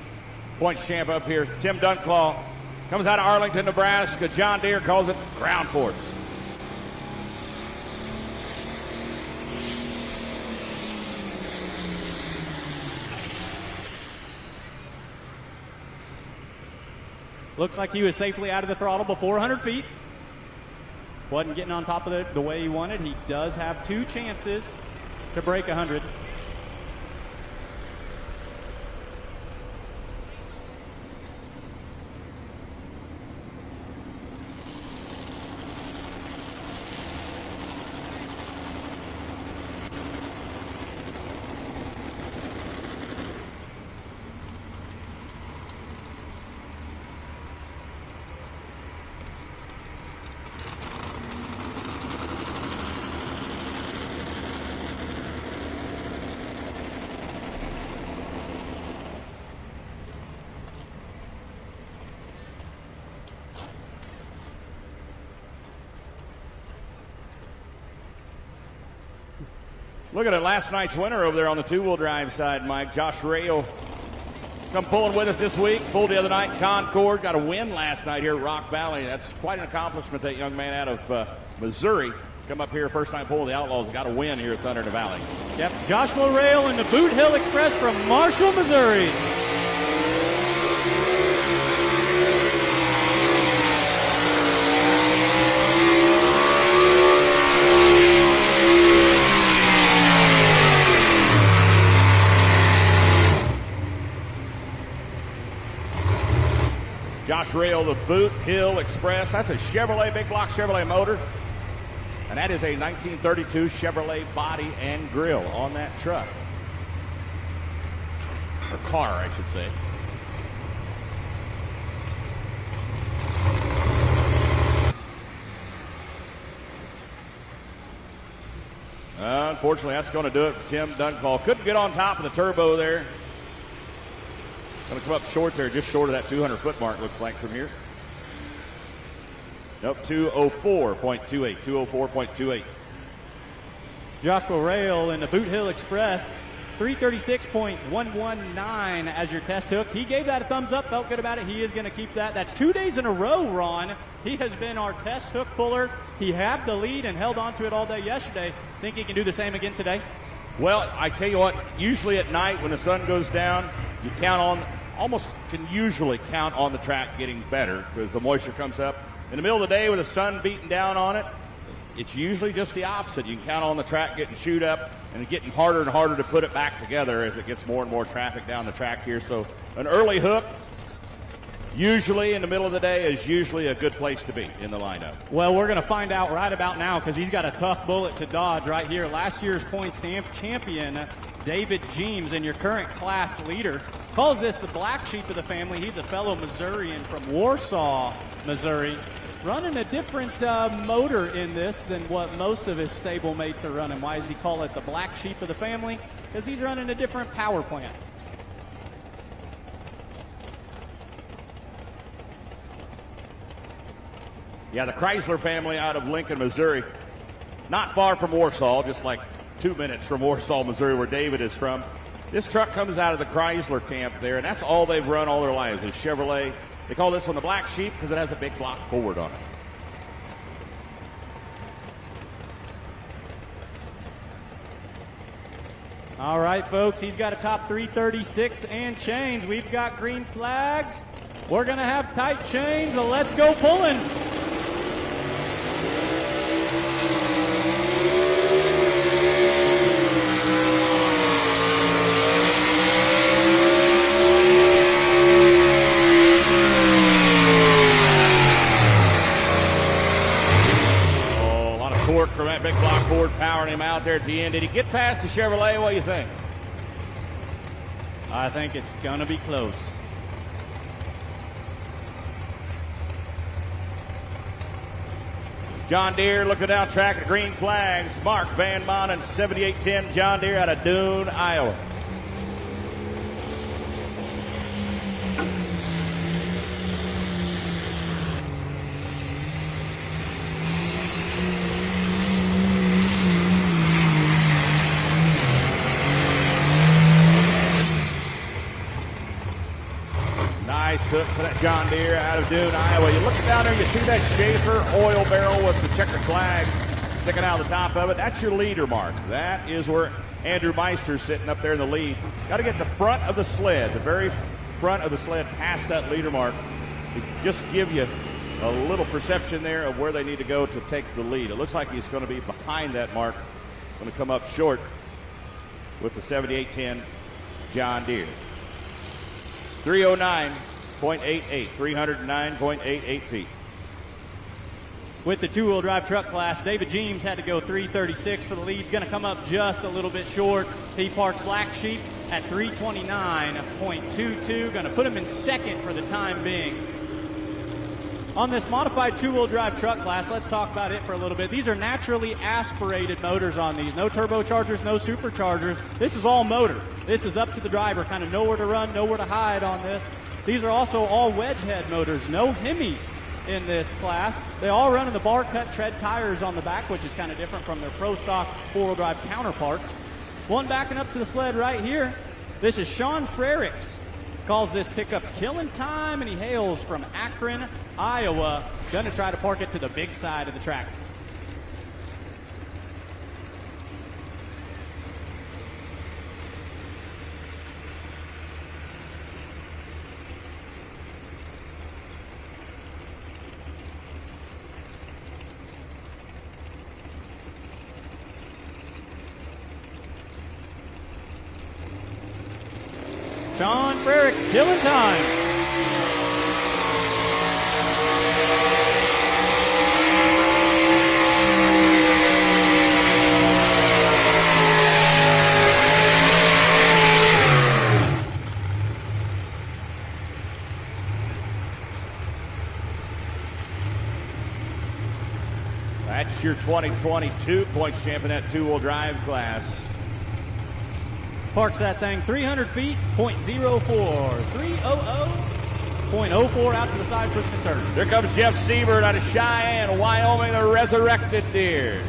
points champ up here. Tim Dunclaw comes out of Arlington, Nebraska. John Deere calls it ground force. Looks like he was safely out of the throttle before 100 feet. Wasn't getting on top of it the way he wanted. He does have 2 chances to break 100. Looking at last night's winner over there on the two-wheel drive side, Mike. Josh Rail come pulling with us this week. Pulled the other night in Concord. Got a win last night here at Rock Valley. That's quite an accomplishment, that young man out of Missouri. Come up here, first time pulling the Outlaws. Got a win here at Thunder in the Valley. Yep, Joshua Rail in the Boot Hill Express from Marshall, Missouri. Josh Rail, the Boot Hill Express. That's a Chevrolet, big block Chevrolet motor. And that is a 1932 Chevrolet body and grill on that truck. Or car, I should say. Unfortunately, that's going to do it for Tim Duncall. Couldn't get on top of the turbo there. Going to come up short there, just short of that 200-foot mark, looks like, from here. Nope, 204.28, 204.28. Joshua Rail in the Boot Hill Express, 336.119 as your test hook. He gave that a thumbs up, felt good about it. He is going to keep that. That's 2 days in a row, Ron. He has been our test hook puller. He had the lead and held on to it all day yesterday. Think he can do the same again today? Well, I tell you what, usually at night when the sun goes down, you can usually count on the track getting better because the moisture comes up. In the middle of the day with the sun beating down on it, it's usually just the opposite. You can count on the track getting chewed up and getting harder and harder to put it back together as it gets more and more traffic down the track here. So an early hook, usually in the middle of the day, is usually a good place to be in the lineup. Well, we're going to find out right about now because he's got a tough bullet to dodge right here. Last year's points champion, David Jeems, and your current class leader, calls this the black sheep of the family. He's a fellow Missourian from Warsaw, Missouri, running a different motor in this than what most of his stable mates are running. Why does he call it the black sheep of the family? Because he's running a different power plant. Yeah, the Chrysler family out of Lincoln, Missouri. Not far from Warsaw, just like 2 minutes from Warsaw, Missouri, where David is from. This truck comes out of the Chrysler camp there, and that's all they've run all their lives is Chevrolet. They call this one the Black Sheep because it has a big block forward on it. All right, folks, he's got a top 336 and chains. We've got green flags. We're going to have tight chains, so let's go pulling. From that big block forward, powering him out there at the end. Did he get past the Chevrolet? What do you think? I think it's going to be close. John Deere looking down track at green flags. Mark Van Manen, 7810 John Deere out of Dune, Iowa. Hook for that John Deere out of Dune, Iowa. You look down there, you see that Schaefer oil barrel with the checkered flag sticking out of the top of it. That's your leader mark. That is where Andrew Meister's sitting up there in the lead. Got to get the front of the sled, the very front of the sled past that leader mark to just give you a little perception there of where they need to go to take the lead. It looks like he's going to be behind that mark, going to come up short with the 7810 John Deere. 309.88, 309.88 feet. With the two-wheel drive truck class, David Jeems had to go 336 for the lead. He's going to come up just a little bit short. He parks Black Sheep at 329.22. Going to put him in second for the time being. On this modified two-wheel drive truck class, let's talk about it for a little bit. These are naturally aspirated motors on these. No turbochargers, no superchargers. This is all motor. This is up to the driver, kind of nowhere to run, nowhere to hide on this. These are also all wedge head motors, no Hemis in this class. They all run in the bar cut tread tires on the back, which is kind of different from their pro stock four-wheel drive counterparts. One backing up to the sled right here. This is Sean Frericks. Calls this pickup Killing Time, and he hails from Akron, Iowa. Going to try to park it to the big side of the track. Sean Frericks, Killing Time. That's your 2022 points champion at two-wheel drive class. Parks that thing 300 feet, 0.04. 300.04 out to the side, push and turn. Here comes Jeff Siebert out of Cheyenne, Wyoming, the resurrected deer.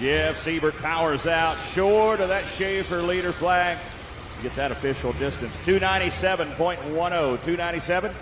Jeff Siebert powers out short of that Schaefer leader flag. Get that official distance. 297.10. 297.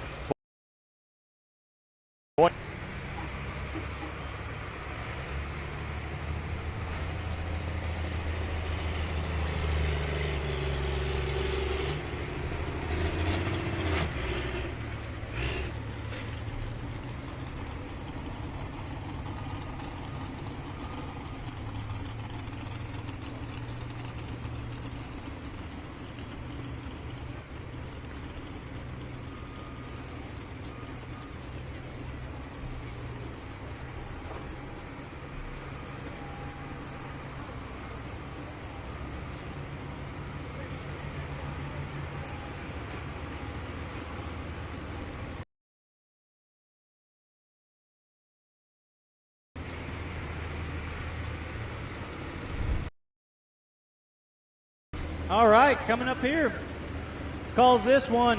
All right, coming up here. Calls this one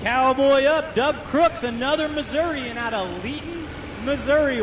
Cowboy Up. Dub Crooks, another Missourian out of Leeton, Missouri.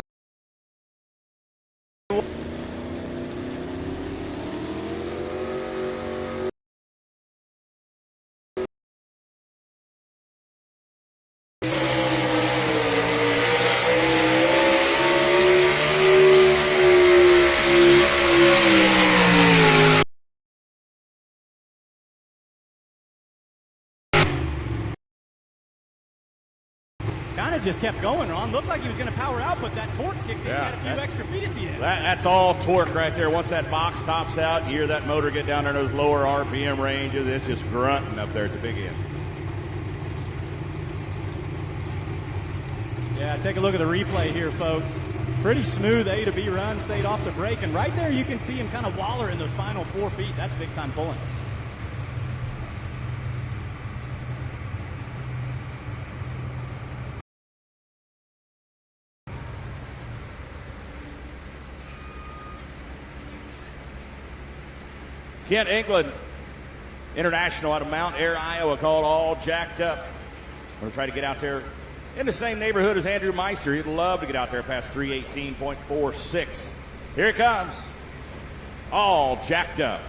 Just kept going, Ron. Looked like he was going to power out, but that torque kicked in. He had a few extra feet at the end. That's all torque right there. Once that box tops out, you hear that motor get down in those lower RPM ranges. It's just grunting up there at the big end. Yeah, take a look at the replay here, folks. Pretty smooth A to B run, stayed off the brake, and right there you can see him kind of waller in those final 4 feet. That's big time pulling. Kent England, international out of Mount Air, Iowa, called All Jacked Up. I'm going to try to get out there in the same neighborhood as Andrew Meister. He'd love to get out there past 318.46. Here it comes. All Jacked Up.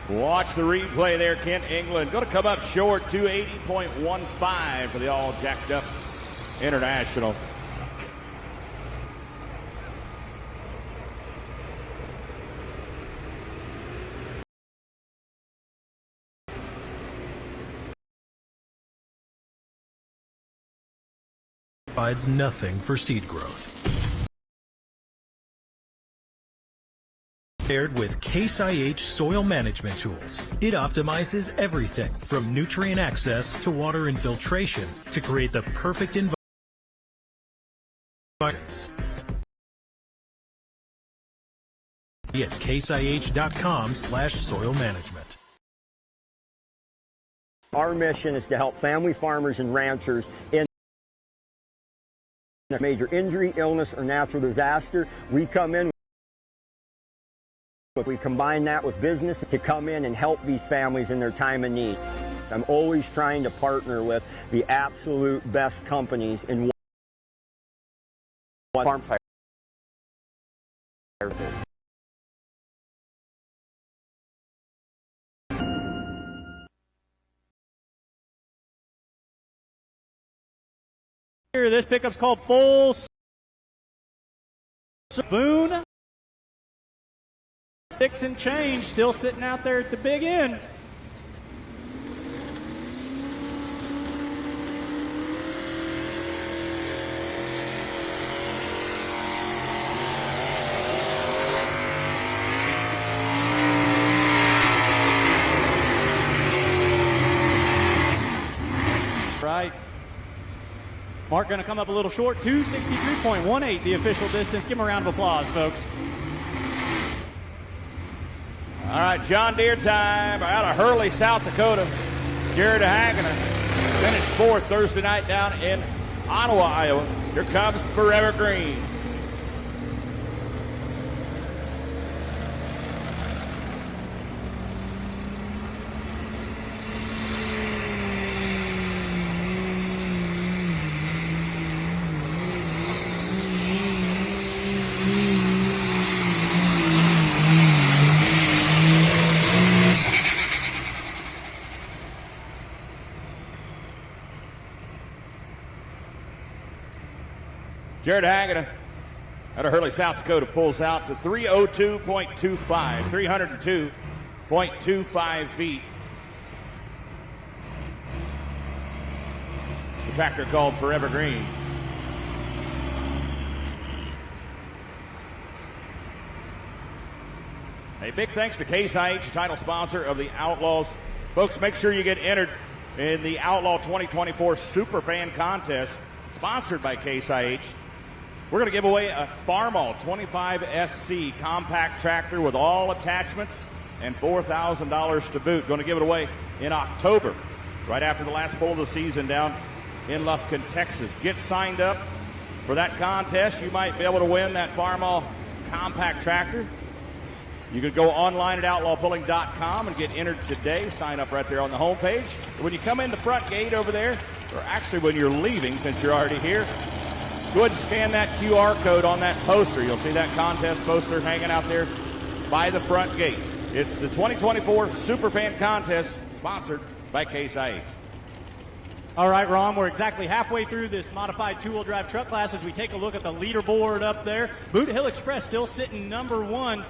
Watch the replay there. Kent England going to come up short, 280.15 for the All Jacked Up International. provides nothing for seed growth. Paired with Case IH soil management tools, it optimizes everything from nutrient access to water infiltration to create the perfect environment. At caseih.com/soil management. Our mission is to help family farmers and ranchers in a major injury, illness, or natural disaster. We come in, if we combine that with business to come in and help these families in their time of need. I'm always trying to partner with the absolute best companies in farm tire. This pickup's called Full Boone. 6 and change, still sitting out there at the big end. Right. Mark going to come up a little short, 263.18, the official distance. Give him a round of applause, folks. All right, John Deere time out of Hurley, South Dakota. Jared Hagner finished 4th Thursday night down in Ottawa, Iowa. Here comes Forever Green. Jared Hagner out of Hurley, South Dakota pulls out to 302.25, 302.25 feet. The tractor called Forever Green. A big thanks to Case IH, title sponsor of the Outlaws. Folks, make sure you get entered in the Outlaw 2024 Superfan Contest, sponsored by Case IH. We're going to give away a Farmall 25SC compact tractor with all attachments and $4,000 to boot. Going to give it away in October, right after the last pull of the season down in Lufkin, Texas. Get signed up for that contest. You might be able to win that Farmall compact tractor. You could go online at outlawpulling.com and get entered today. Sign up right there on the homepage. When you come in the front gate over there, or actually when you're leaving since you're already here, go ahead and scan that QR code on that poster. You'll see that contest poster hanging out there by the front gate. It's the 2024 Superfan Contest, sponsored by Case IH. All right, Ron, we're exactly halfway through this modified two-wheel drive truck class as we take a look at the leaderboard up there. Boot Hill Express still sitting number 1.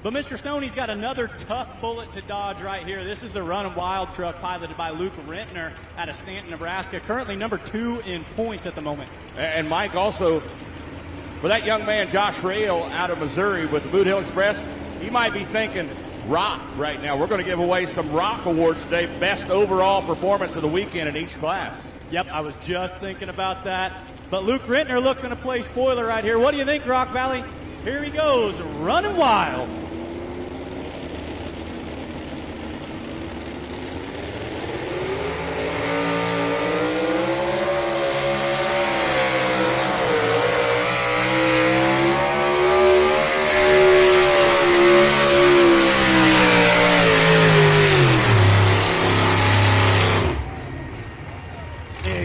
But Mr. Stoney's got another tough bullet to dodge right here. This is the Runnin' Wild truck piloted by Luke Rentner out of Stanton, Nebraska. Currently number 2 in points at the moment. And Mike also, for that young man, Josh Rail out of Missouri with the Boot Hill Express, he might be thinking rock right now. We're going to give away some rock awards today. Best overall performance of the weekend in each class. Yep, I was just thinking about that. But Luke Rentner looking to play spoiler right here. What do you think, Rock Valley? Here he goes, Runnin' Wild.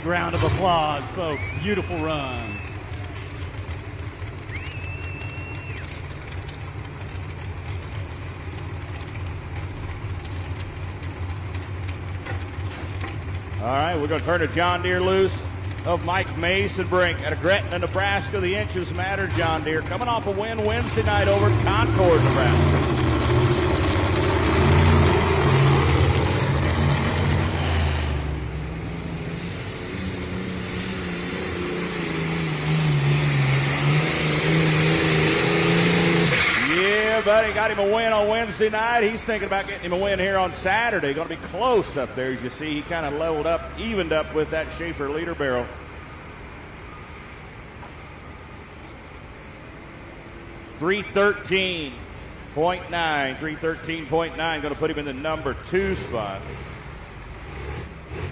Round of applause, folks. Beautiful run. All right, we're going to turn to John Deere loose of Mike Mason Brink out of Gretna, Nebraska. The inches matter, John Deere. Coming off a win Wednesday night over Concord, Nebraska. buddy got him a win on Wednesday night. He's thinking about getting him a win here on Saturday. Going to be close up there. As you see, he kind of leveled up, evened up with that Schaefer leader barrel. .313.9. 313.9. Going to put him in the number 2 spot.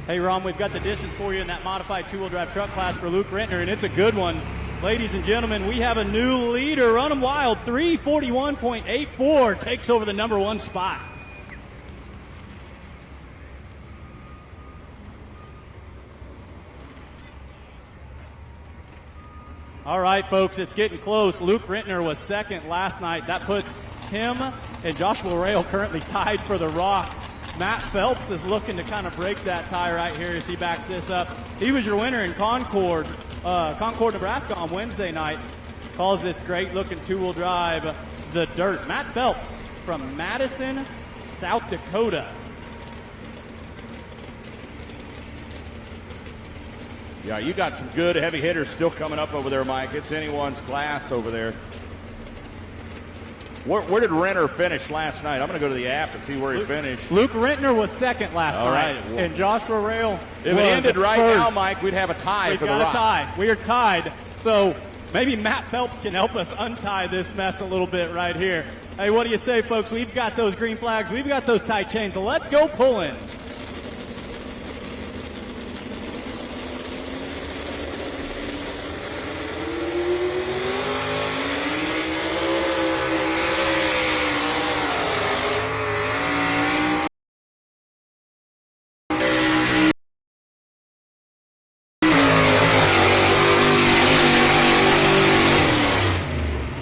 Hey, Ron, we've got the distance for you in that modified two-wheel drive truck class for Luke Rentner, and it's a good one. Ladies and gentlemen, we have a new leader. Run 'em wild. 341.84 takes over the number 1 spot. All right, folks, it's getting close. Luke Rentner was second last night. That puts him and Joshua Rail currently tied for the Rock. Matt Phelps is looking to kind of break that tie right here as he backs this up. He was your winner in Concord, Nebraska on Wednesday night. Calls this great-looking two-wheel drive the Dirt. Matt Phelps from Madison, South Dakota. Yeah, you got some good heavy hitters still coming up over there, Mike. It's anyone's class over there. Where did Rentner finish last night? I'm going to go to the app and see where he finished. Luke Rentner was second last night, well, and Joshua Rail if was it ended right first. now, Mike, we'd have a tie for the Rock. We've got a tie. We are tied. So maybe Matt Phelps can help us untie this mess a little bit right here. Hey, what do you say, folks? We've got those green flags. We've got those tie chains. So let's go pulling.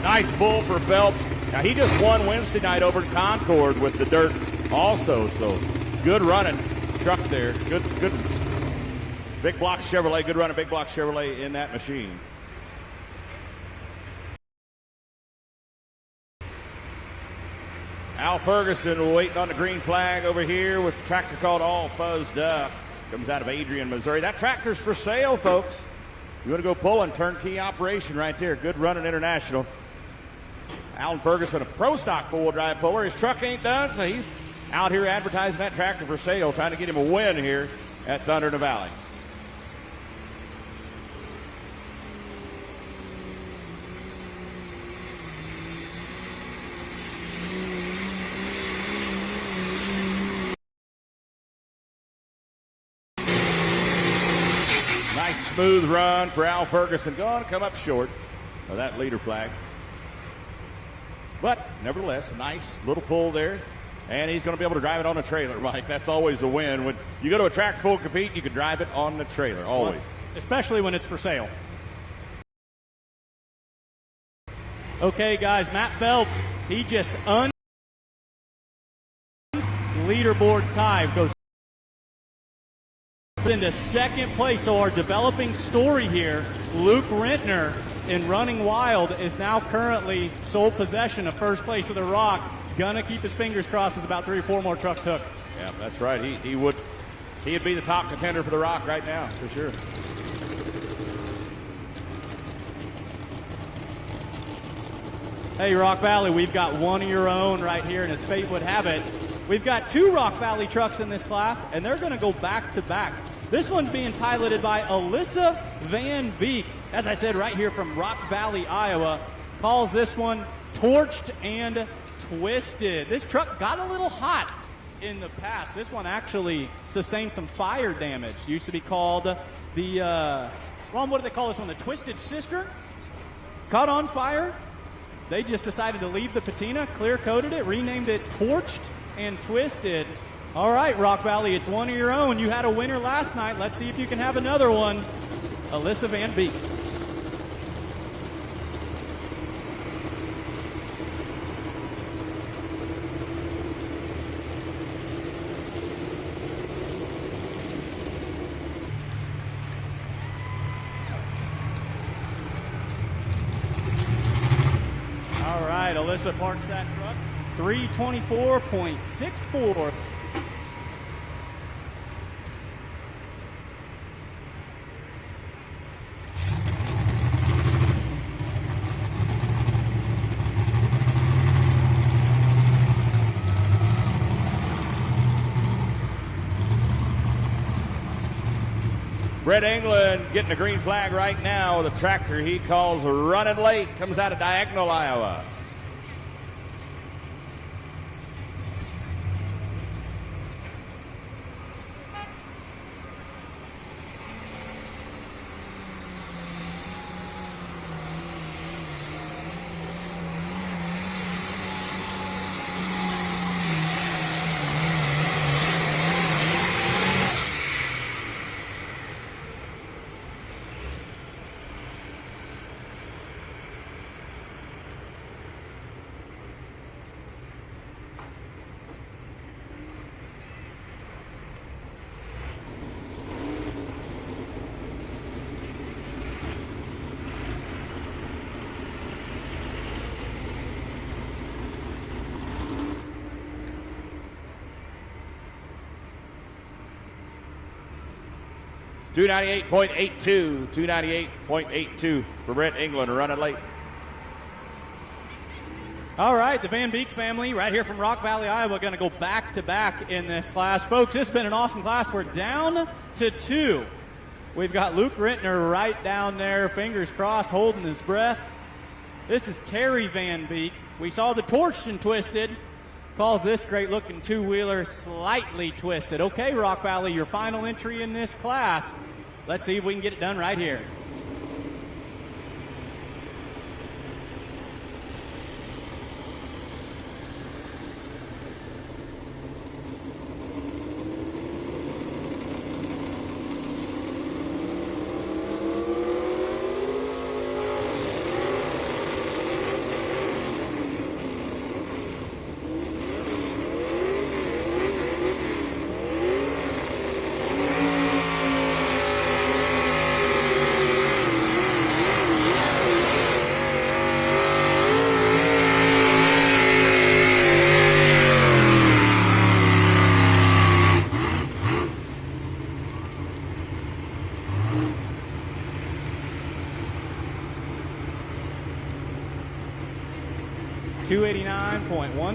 Nice pull for Phelps. Now, he just won Wednesday night over in Concord with the Dirt also, so good running truck there. Good. Big Block Chevrolet, good running Big Block Chevrolet in that machine. Al Ferguson waiting on the green flag over here with the tractor called All Fuzzed Up. Comes out of Adrian, Missouri. That tractor's for sale, folks. You want to go pulling, turnkey operation right there. Good running international. Alan Ferguson, a pro stock four-wheel drive puller. His truck ain't done, so he's out here advertising that tractor for sale, trying to get him a win here at Thunder in the Valley. Nice smooth run for Al Ferguson. Going to come up short of that leader flag. But nevertheless, a nice little pull there. And he's going to be able to drive it on a trailer, Mike. That's always a win. When you go to a track pull compete, you can drive it on the trailer, always. Especially when it's for sale. Okay, guys, Matt Phelps, he just leaderboard tie goes into second place. So our developing story here, Luke Rentner in Running Wild is now currently sole possession of first place of the Rock. Gonna keep his fingers crossed as about 3 or 4 more trucks hook. Yeah, that's right. He'd be the top contender for the Rock right now, for sure. Hey, Rock Valley, we've got one of your own right here, and as fate would have it, we've got 2 Rock Valley trucks in this class, and they're going to go back to back. This one's being piloted by Alyssa Van Beek, as I said, right here from Rock Valley, Iowa. Calls this one Torched and Twisted. This truck got a little hot in the past. This one actually sustained some fire damage. Used to be called the, Ron, what do they call this one? The Twisted Cistern? Caught on fire. They just decided to leave the patina, clear-coated it, renamed it Torched and Twisted. All right, Rock Valley, it's one of your own. You had a winner last night. Let's see if you can have another one. Alyssa Van Beek. All right, Alyssa parks that truck. 324.64. Brett England getting a green flag right now with a tractor he calls running late. Comes out of Diagonal, Iowa. $298.82 for Brett England running late. All right, the Van Beek family right here from Rock Valley, Iowa, going to go back-to-back in this class. Folks, this has been an awesome class. We're down to 2. We've got Luke Rentner right down there, fingers crossed, holding his breath. This is Terry Van Beek. We saw the torsion twisted. Calls this great-looking two-wheeler slightly twisted. Okay, Rock Valley, your final entry in this class. Let's see if we can get it done right here.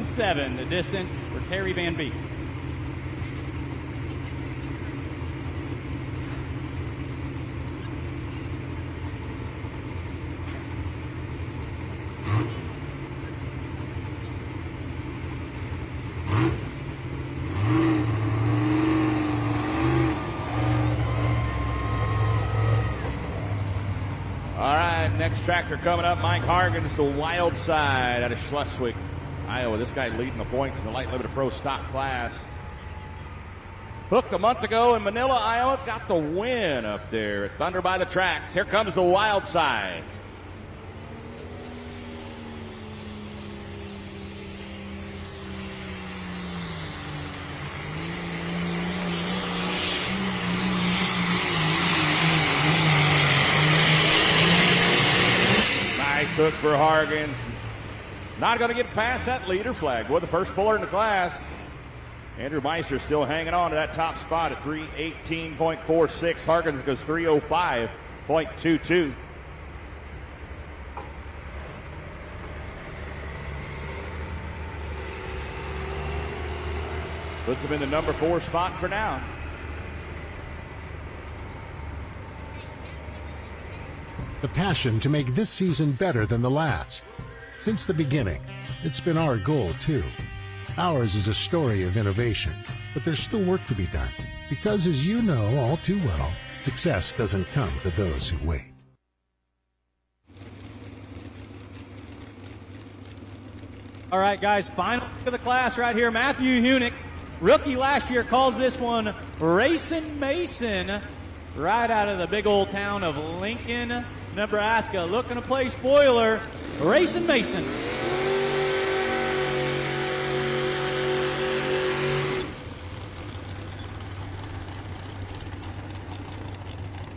.17, the distance for Terry Van Beek. All right, next tractor coming up, Mike Hargan's the Wild Side out of Schleswig, Iowa. This guy leading the points in the light limited pro stock class. Hooked a month ago in Manila, Iowa. Got the win up there at Thunder by the Tracks. Here comes the Wild Side. Nice hook for Hargans. Not going to get past that leader flag. Boy, the first puller in the class. Andrew Meister still hanging on to that top spot at 318.46. Harkins goes 305.22. Puts him in the number 4 spot for now. The passion to make this season better than the last. Since the beginning, it's been our goal too. Ours is a story of innovation, but there's still work to be done. Because as you know all too well, success doesn't come to those who wait. All right, guys, final look of the class right here. Matthew Hunick, rookie last year, calls this one Racing Mason, right out of the big old town of Lincoln, Nebraska. Looking to play spoiler, Racing Mason.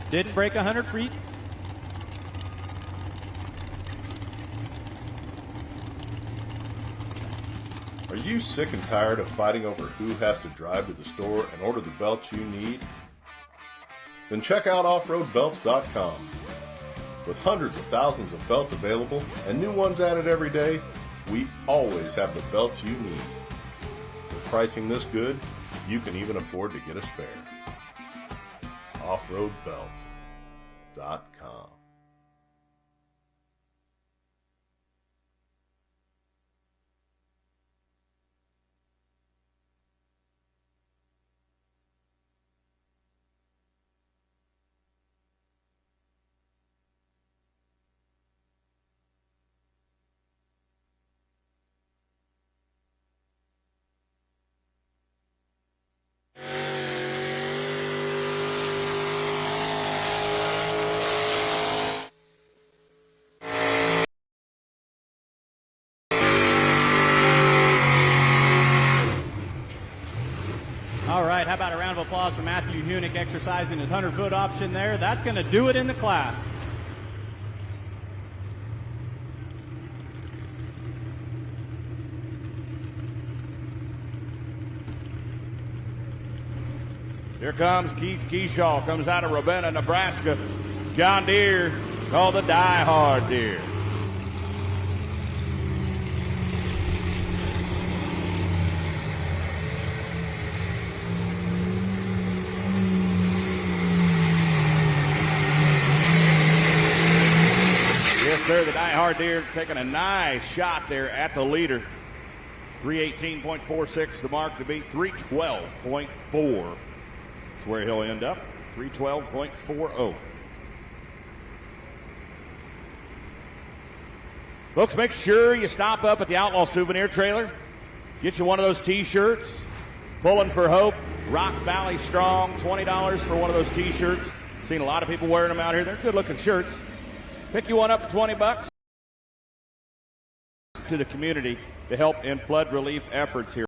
Didn't break 100 feet. Are you sick and tired of fighting over who has to drive to the store and order the belts you need? Then check out offroadbelts.com. With hundreds of thousands of belts available and new ones added every day, we always have the belts you need. With pricing this good, you can even afford to get a spare. offroadbelts.com. All right, how about a round of applause for Matthew Hunick exercising his 100-foot option there. That's going to do it in the class. Here comes Keith Keyshaw, comes out of Ravenna, Nebraska. John Deere, called the Die Hard Deere. Yes, sir, the Die Hard Deere taking a nice shot there at the leader. 318.46 the mark to beat. 312.4. That's where he'll end up. 312.40. Folks, make sure you stop up at the Outlaw Souvenir Trailer. Get you one of those T-shirts. Pulling for Hope. Rock Valley Strong. $20 for one of those T-shirts. Seen a lot of people wearing them out here. They're good-looking shirts. Pick you one up for $20 to the community to help in flood relief efforts here.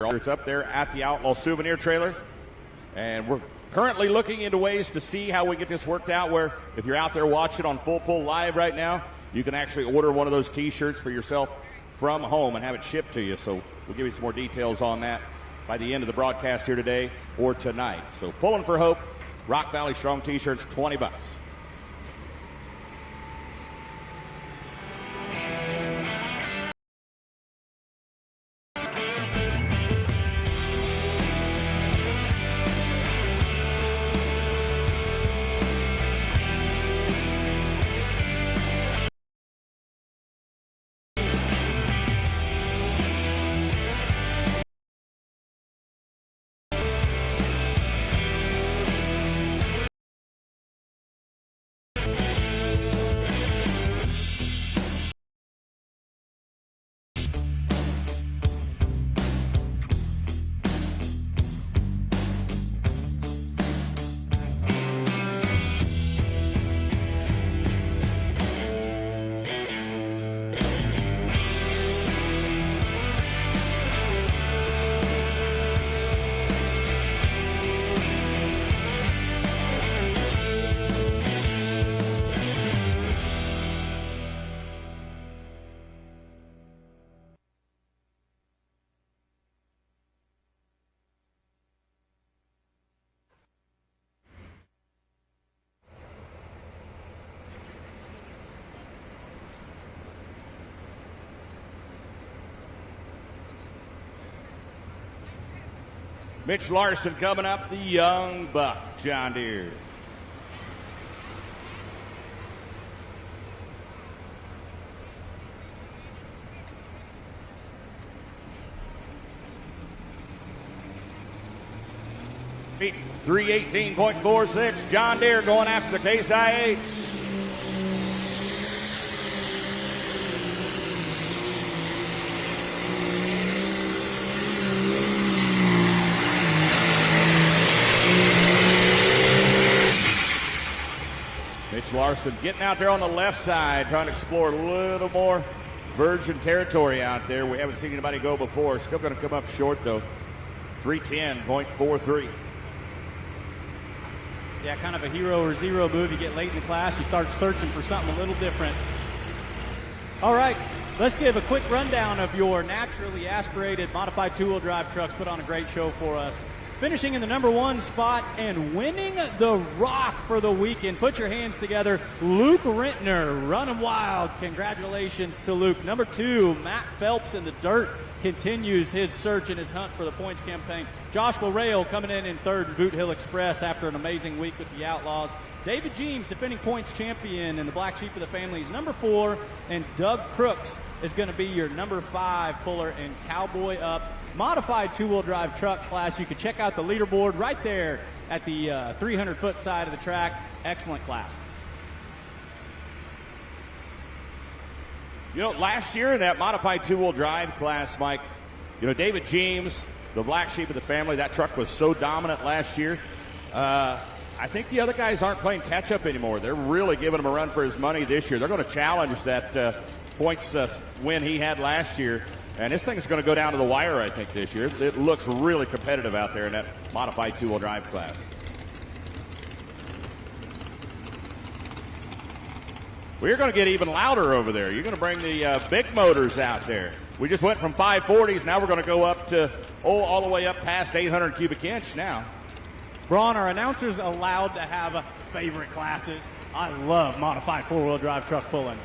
It's up there at the Outlaw Souvenir Trailer. And we're currently looking into ways to see how we get this worked out, where if you're out there watching on FullPull.live right now, you can actually order one of those T-shirts for yourself from home and have it shipped to you. So we'll give you some more details on that by the end of the broadcast here today or tonight. So Pulling for Hope, Rock Valley Strong T-shirts, $20. Mitch Larson coming up, the young buck, John Deere. Beat 318.46. John Deere going after the Case IH. Mitch Larson getting out there on the left side, trying to explore a little more virgin territory out there. We haven't seen anybody go before. Still going to come up short, though. 310.43. Yeah, kind of a hero or zero move. You get late in the class, you start searching for something a little different. All right, let's give a quick rundown of your naturally aspirated modified two-wheel drive trucks. Put on a great show for us. Finishing in the number 1 spot and winning the rock for the weekend. Put your hands together. Luke Rentner, running wild. Congratulations to Luke. Number 2, Matt Phelps in the dirt, continues his search and his hunt for the points campaign. Joshua Rail coming in 3rd in Boot Hill Express after an amazing week with the Outlaws. David Jeems, defending points champion, and the black sheep of the family is number 4. And Doug Crooks is going to be your number 5 puller in Cowboy Up modified 2-wheel drive truck class. You can check out the leaderboard right there at the 300-foot side of the track. Excellent class. You know, last year in that modified 2-wheel drive class, Mike, you know, David Jeems, the black sheep of the family, that truck was so dominant last year. I think the other guys aren't playing catch-up anymore. They're really giving him a run for his money this year. They're going to challenge that points win he had last year. And this thing is going to go down to the wire, I think, this year. It looks really competitive out there in that modified 2-wheel drive class. We're going to get even louder over there. You're going to bring the big motors out there. We just went from 540s. Now we're going to go up to, all the way up past 800 cubic inch now. Braun, are announcers allowed to have favorite classes? I love modified 4-wheel drive truck pulling.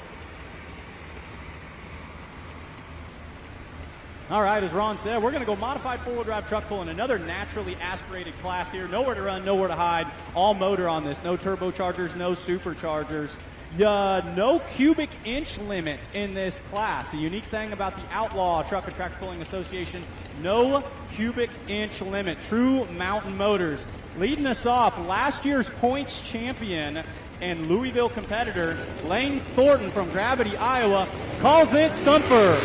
All right, as Ron said, we're going to go modified 4-wheel drive truck pulling, another naturally aspirated class here. Nowhere to run, nowhere to hide. All motor on this. No turbochargers, no superchargers. No cubic inch limit in this class. A unique thing about the Outlaw Truck and Tractor Pulling Association, no cubic inch limit. True mountain motors. Leading us off, last year's points champion and Louisville competitor, Lane Thornton from Gravity, Iowa, calls it thumper.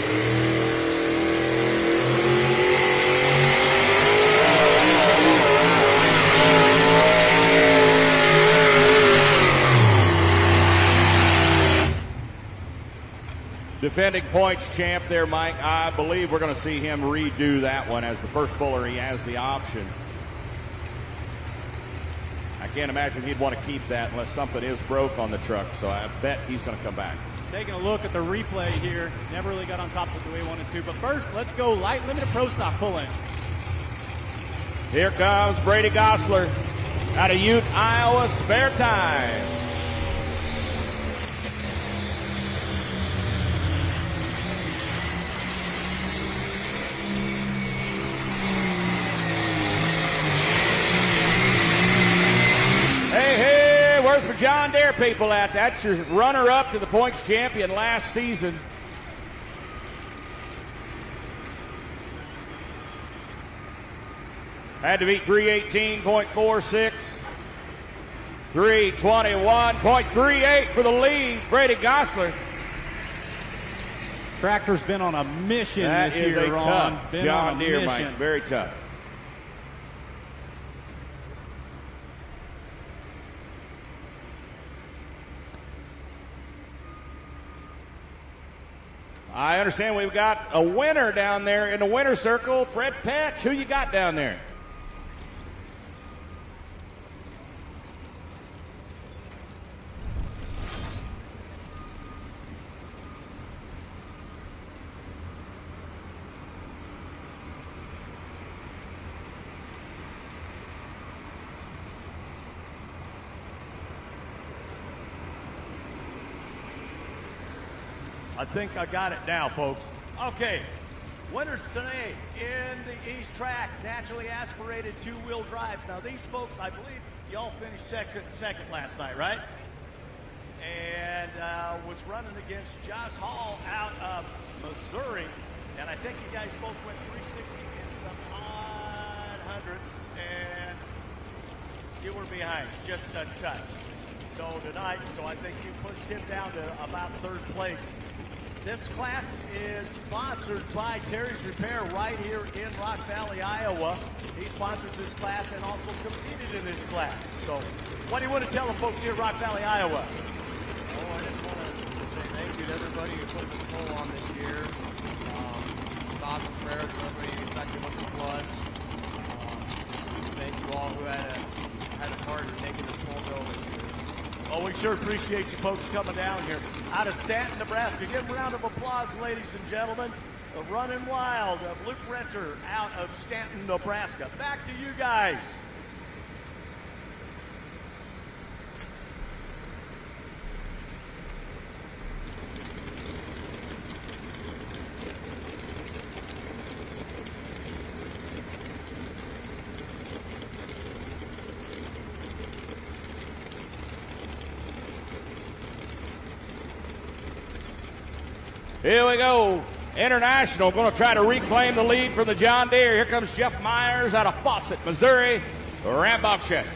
Defending points champ there, Mike. I believe we're going to see him redo that one as the first puller. He has the option. I can't imagine he'd want to keep that unless something is broke on the truck, so I bet he's going to come back. Taking a look at the replay here. Never really got on top of the way he wanted to. But first, let's go light limited pro stock pulling. Here comes Brady Gosler out of Ute, Iowa. Spare time. Hey, where's the John Deere people at? That's your runner-up to the points champion last season. Had to beat 318.46. 321.38 for the lead. Brady Gosler. Tractor's been on a mission this year, That is a Ron. tough Been John on a Deere, mission. Mike. Very tough. I understand we've got a winner down there in the winner's circle. Fred Petch, who you got down there? I think I got it now, folks. Okay, winners today in the East Track, naturally aspirated 2-wheel drives. Now, these folks, I believe y'all finished second last night, right? And was running against Josh Hall out of Missouri. And I think you guys both went 360 in some odd hundreds, and you were behind just a touch. So tonight, I think you pushed him down to about third place. This class is sponsored by Terry's Repair right here in Rock Valley, Iowa. He sponsored this class and also competed in this class. So what do you want to tell the folks here in Rock Valley, Iowa? Oh, I just want to say thank you to everybody who put this poll on this year. Thoughts and prayers for everybody affected with the floods. Thank you all who had a part in making this poll go this year. Oh, we sure appreciate you folks coming down here. Out of Stanton, Nebraska. Give them a round of applause, ladies and gentlemen. Running Wild of Luke Renter out of Stanton, Nebraska. Back to you guys. Here we go. International going to try to reclaim the lead from the John Deere. Here comes Jeff Myers out of Fawcett, Missouri. Rambock check.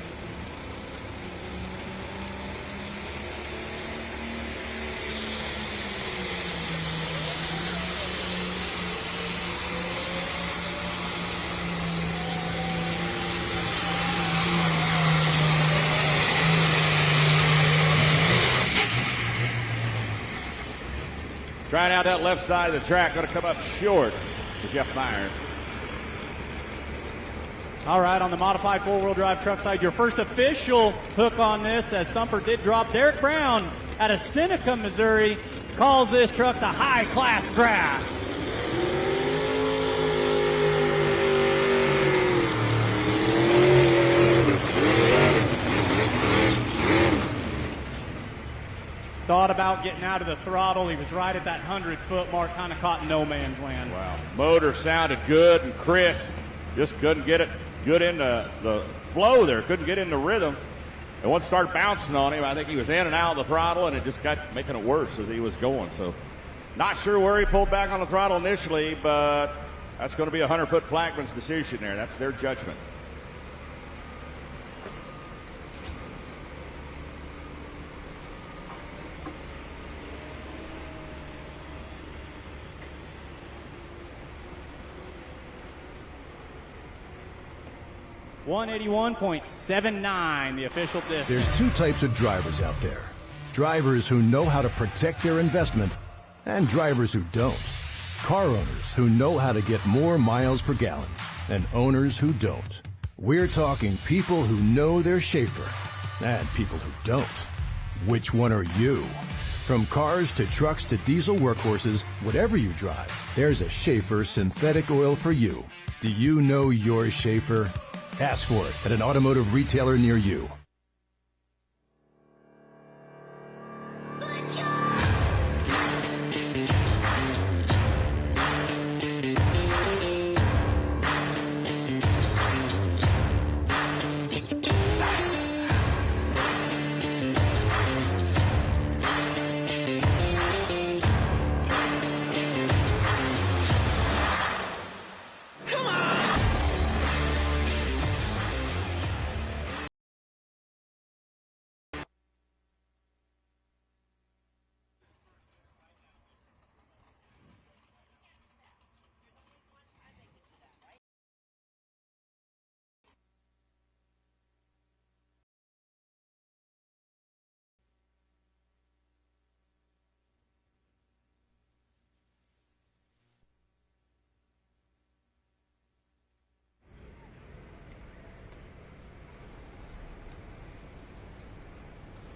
Trying out that left side of the track, going to come up short for Jeff Myers. All right, on the modified four-wheel drive truck side, your first official hook on this, as Thumper did drop. Derek Brown out of Seneca, Missouri, calls this truck the high-class grass. Thought about getting out of the throttle. He was right at that 100-foot mark, kind of caught in no man's land. Wow. Motor sounded good and crisp. Just couldn't get it good in the flow there. Couldn't get in the rhythm. And once it started bouncing on him, I think he was in and out of the throttle, and it just got making it worse as he was going. So not sure where he pulled back on the throttle initially, but that's going to be a 100-foot flagman's decision there. That's their judgment. .181.79, the official distance. There's two types of drivers out there. Drivers who know how to protect their investment and drivers who don't. Car owners who know how to get more miles per gallon and owners who don't. We're talking people who know their Schaefer and people who don't. Which one are you? From cars to trucks to diesel workhorses, whatever you drive, there's a Schaefer synthetic oil for you. Do you know your Schaefer? Ask for it at an automotive retailer near you.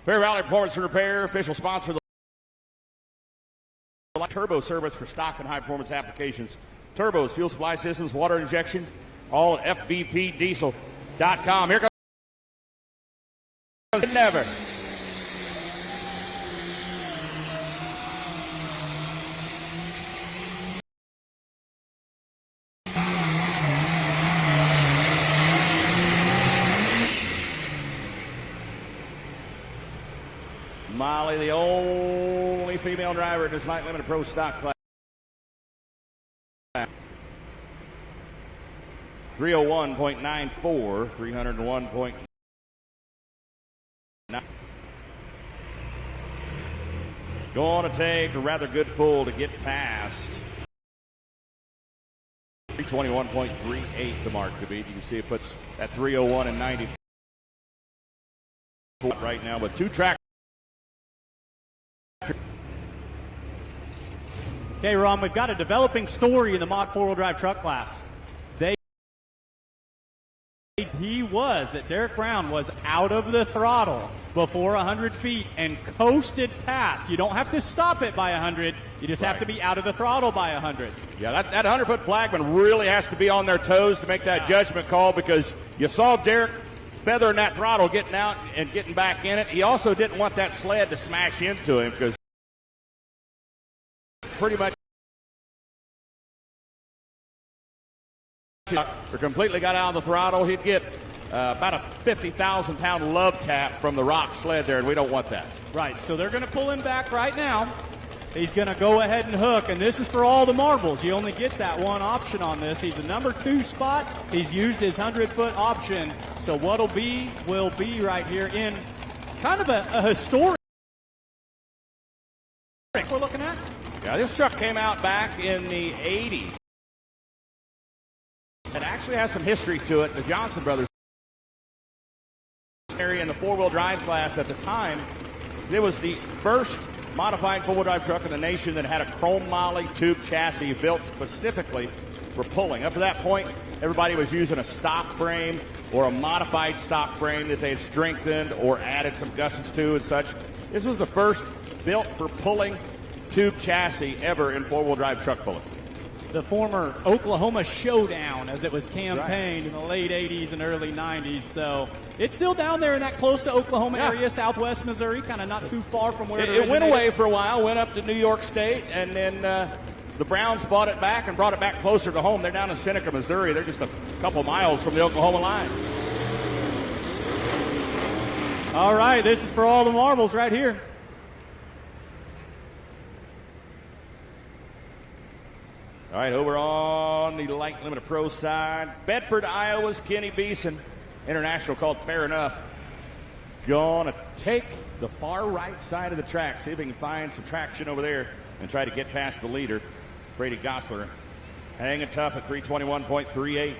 Fair Valley Performance and Repair, official sponsor of the turbo service for stock and high performance applications. Turbos, fuel supply systems, water injection, all at FVPDiesel.com. Here comes Never. Molly, the only female driver in this Light Limited Pro Stock class. 301.94, 301.9. Going to take a rather good pull to get past 321.38 the mark to beat. You can see it puts at 301 and 90 right now with two track. Okay, Ron, we've got a developing story in the mod four-wheel drive truck class. He was, that Derek Brown was out of the throttle before 100 feet and coasted past. You don't have to stop it by 100. You just have to be out of the throttle by 100. Yeah, that 100-foot flagman really has to be on their toes to make that judgment call, because you saw Derek feathering that throttle, getting out and getting back in it. He also didn't want that sled to smash into him, because pretty much or completely got out of the throttle, he'd get about a 50,000-pound love tap from the rock sled there, and we don't want that. Right, so they're going to pull him back right now. He's going to go ahead and hook, and this is for all the marbles. You only get that one option on this. He's a number 2 spot. He's used his 100-foot option, so what'll be will be right here in kind of a historic we're looking at. Yeah, this truck came out back in the 80s. It actually has some history to it. The Johnson brothers area in the 4-wheel drive class at the time, it was the first modified 4-wheel drive truck in the nation that had a chrome moly tube chassis built specifically for pulling. Up to that point, everybody was using a stock frame or a modified stock frame that they had strengthened or added some gussets to and such. This was the first built for pulling tube chassis ever in 4-wheel drive truck pulling. The former Oklahoma Showdown, as it was campaigned in the late 80s and early 90s. So it's still down there in that close to Oklahoma area, southwest Missouri, kind of not too far from where it went away for a while, went up to New York State, and then the Browns bought it back and brought it back closer to home. They're down in Seneca, Missouri. They're just a couple miles from the Oklahoma line. All right, this is for all the marbles right here. All right, over on the light limited pro side, Bedford, Iowa's Kenny Beeson, international called Fair Enough. Gonna take the far right side of the track, see if he can find some traction over there and try to get past the leader, Brady Gosler. Hanging tough at 321.38.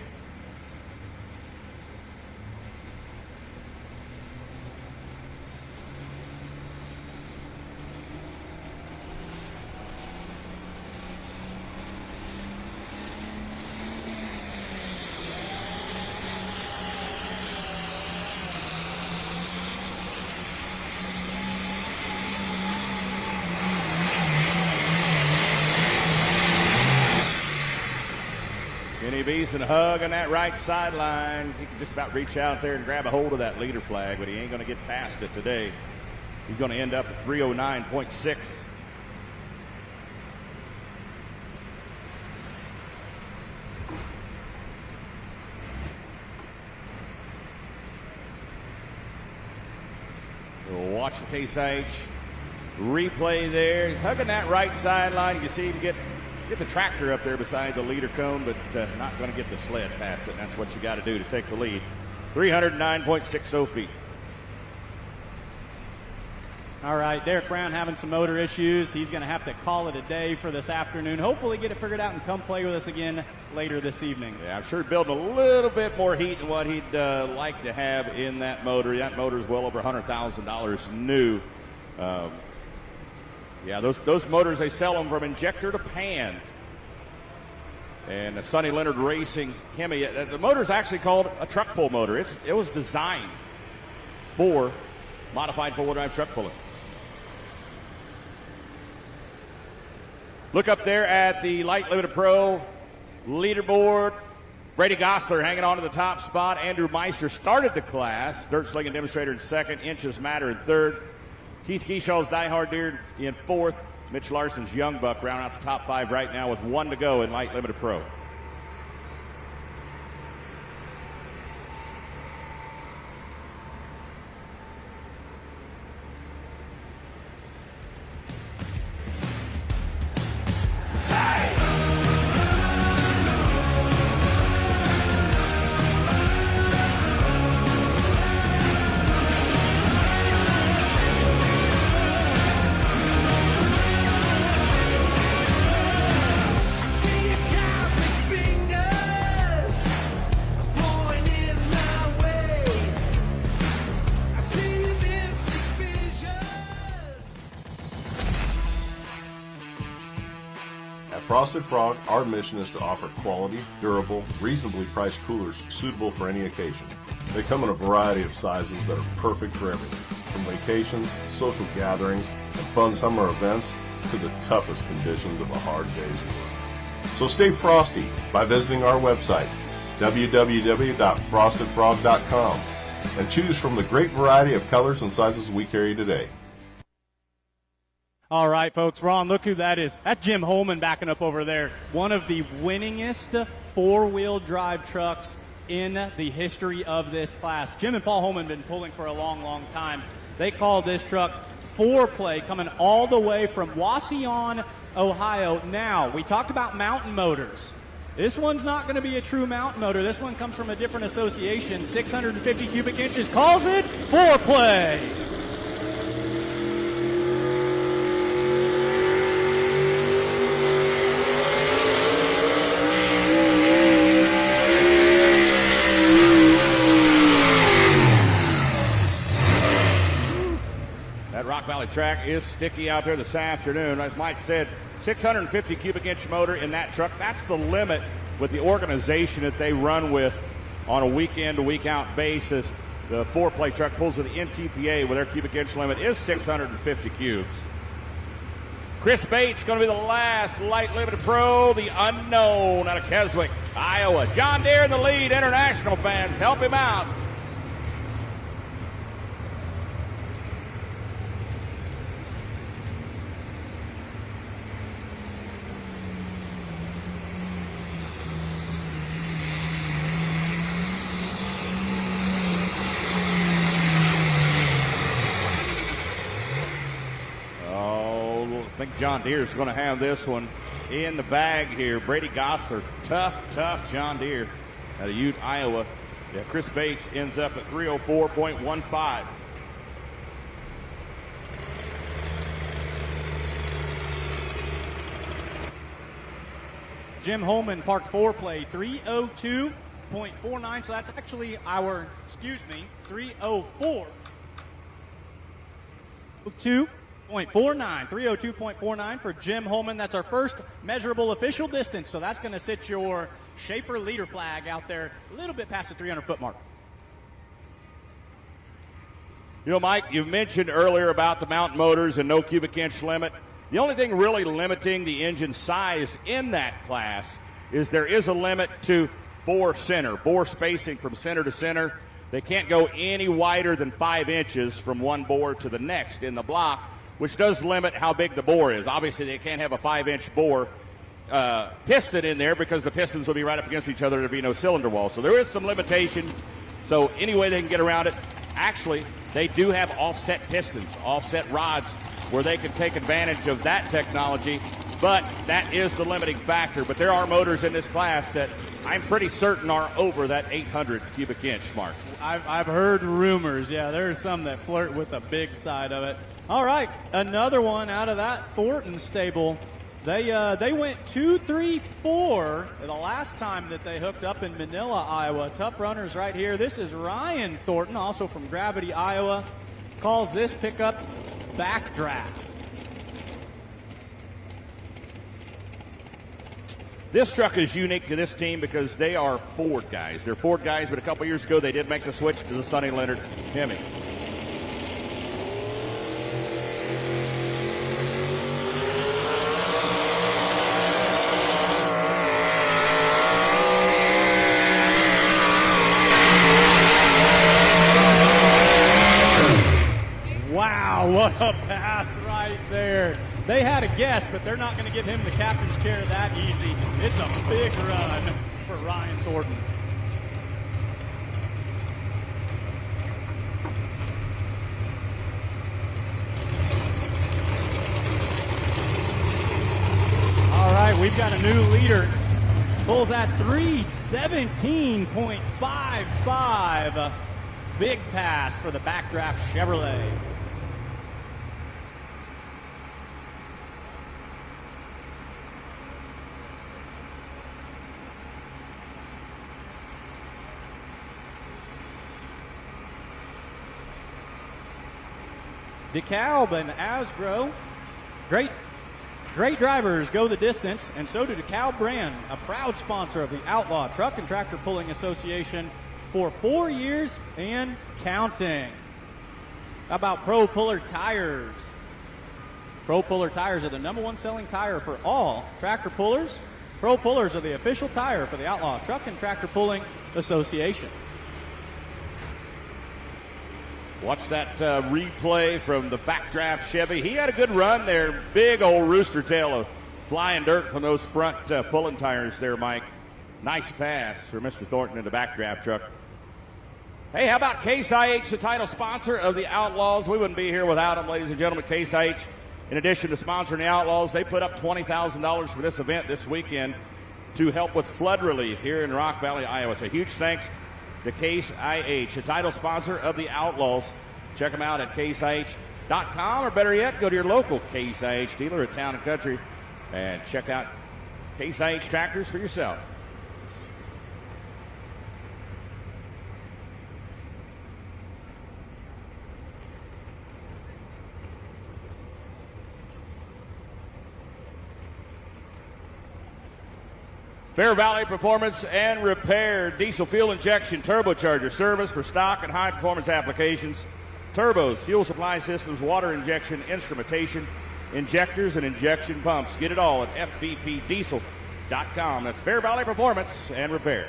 Kenny Beeson hugging that right sideline. He can just about reach out there and grab a hold of that leader flag, but he ain't going to get past it today. He's going to end up at 309.6. We'll watch the Case IH replay there. He's hugging that right sideline. You can see him get the tractor up there beside the leader cone, but not going to get the sled past it. And that's what you got to do to take the lead. 309.60 feet. All right, Derek Brown having some motor issues. He's going to have to call it a day for this afternoon. Hopefully get it figured out and come play with us again later this evening. Yeah, I'm sure building a little bit more heat than what he'd like to have in that motor. That motor is well over $100,000 new. Yeah, those motors, they sell them from injector to pan. And the Sonny Leonard Racing Hemi, the motor is actually called a truck pull motor. It was designed for modified 4-wheel drive truck pulling. Look up there at the Light Limited Pro leaderboard. Brady Gosler hanging on to the top spot. Andrew Meister started the class. Dirt Slinging Demonstrator in second. Inches Matter in third. Keith Keeshaw's Die Hard Deer in fourth. Mitch Larson's Young Buck round out the top 5 right now with 1 to go in Light Limited Pro. Frosted Frog, our mission is to offer quality, durable, reasonably priced coolers suitable for any occasion. They come in a variety of sizes that are perfect for everything, from vacations, social gatherings, and fun summer events to the toughest conditions of a hard day's work. So stay frosty by visiting our website, www.frostedfrog.com, and choose from the great variety of colors and sizes we carry today. All right, folks, Ron, look who that is. That's Jim Holman backing up over there. One of the winningest four-wheel drive trucks in the history of this class. Jim and Paul Holman have been pulling for a long, long time. They call this truck Foreplay, coming all the way from Wauseon, Ohio. Now, we talked about mountain motors. This one's not going to be a true mountain motor. This one comes from a different association. 650 cubic inches, calls it Foreplay. Rock Valley track is sticky out there this afternoon. As Mike said, 650 cubic inch motor in that truck. That's the limit with the organization that they run with on a week in to week out basis. The Foreplay truck pulls with the NTPA where their cubic inch limit is 650 cubes. Chris Bates going to be the last light limited pro, the unknown out of Keswick, Iowa. John Deere in the lead. International fans, help him out. I think John Deere's going to have this one in the bag here. Brady Gosler, tough John Deere out of Ute, Iowa. Yeah, Chris Bates ends up at 304.15. Jim Holman parked Foreplay 302.49, so that's actually our, 304. 302.49 for Jim Holman. That's our first measurable official distance, so that's going to sit your Schaefer leader flag out there a little bit past the 300-foot mark. You know, Mike, you mentioned earlier about the mountain motors and no cubic inch limit. The only thing really limiting the engine size in that class is there is a limit to bore spacing from center to center. They can't go any wider than 5 inches from one bore to the next in the block, which does limit how big the bore is. Obviously, they can't have a 5-inch bore piston in there because the pistons will be right up against each other. There'd be no cylinder wall. So there is some limitation. So any way they can get around it. Actually, they do have offset pistons, offset rods, where they can take advantage of that technology. But that is the limiting factor. But there are motors in this class that I'm pretty certain are over that 800 cubic inch mark. I've heard rumors. Yeah, there's some that flirt with the big side of it. All right, another one out of that Thornton stable. They went 2-3-4 the last time that they hooked up in Manila, Iowa. Tough runners right here. This is Ryan Thornton, also from Gravity, Iowa. Calls this pickup Backdraft. This truck is unique to this team because they are Ford guys. They're Ford guys, but a couple years ago they did make the switch to the Sonny Leonard Hemi. Wow, what a pass right there. They had a guess, but they're not going to give him the captain's chair that easy. It's a big run for Ryan Thornton. All right, we've got a new leader. Pulls at 317.55. Big pass for the Backdraft Chevrolet. DeKalb and Asgrow. Great Great drivers go the distance, and so do DeKalb brand, a proud sponsor of the Outlaw Truck and Tractor Pulling Association for 4 years and counting. How about Pro Puller tires? Pro Puller tires are the #1 selling tire for all tractor pullers. Pro Pullers are the official tire for the Outlaw Truck and Tractor Pulling Association. Watch that replay from the backdraft Chevy. He had a good run there. Big old rooster tail of flying dirt from those front pulling tires there, Mike. Nice pass for Mr. Thornton in the backdraft truck. Hey, how about Case IH, the title sponsor of the Outlaws? We wouldn't be here without them, ladies and gentlemen. Case IH, in addition to sponsoring the Outlaws, they put up $20,000 for this event this weekend to help with flood relief here in Rock Valley, Iowa. So huge thanks to Case IH, the title sponsor of the Outlaws. Check them out at caseih.com, or better yet, go to your local Case IH dealer at Town & Country and check out Case IH tractors for yourself. Fair Valley Performance and Repair, diesel fuel injection turbocharger service for stock and high performance applications, turbos, fuel supply systems, water injection, instrumentation, injectors, and injection pumps. Get it all at fvpdiesel.com. That's Fair Valley Performance and Repair.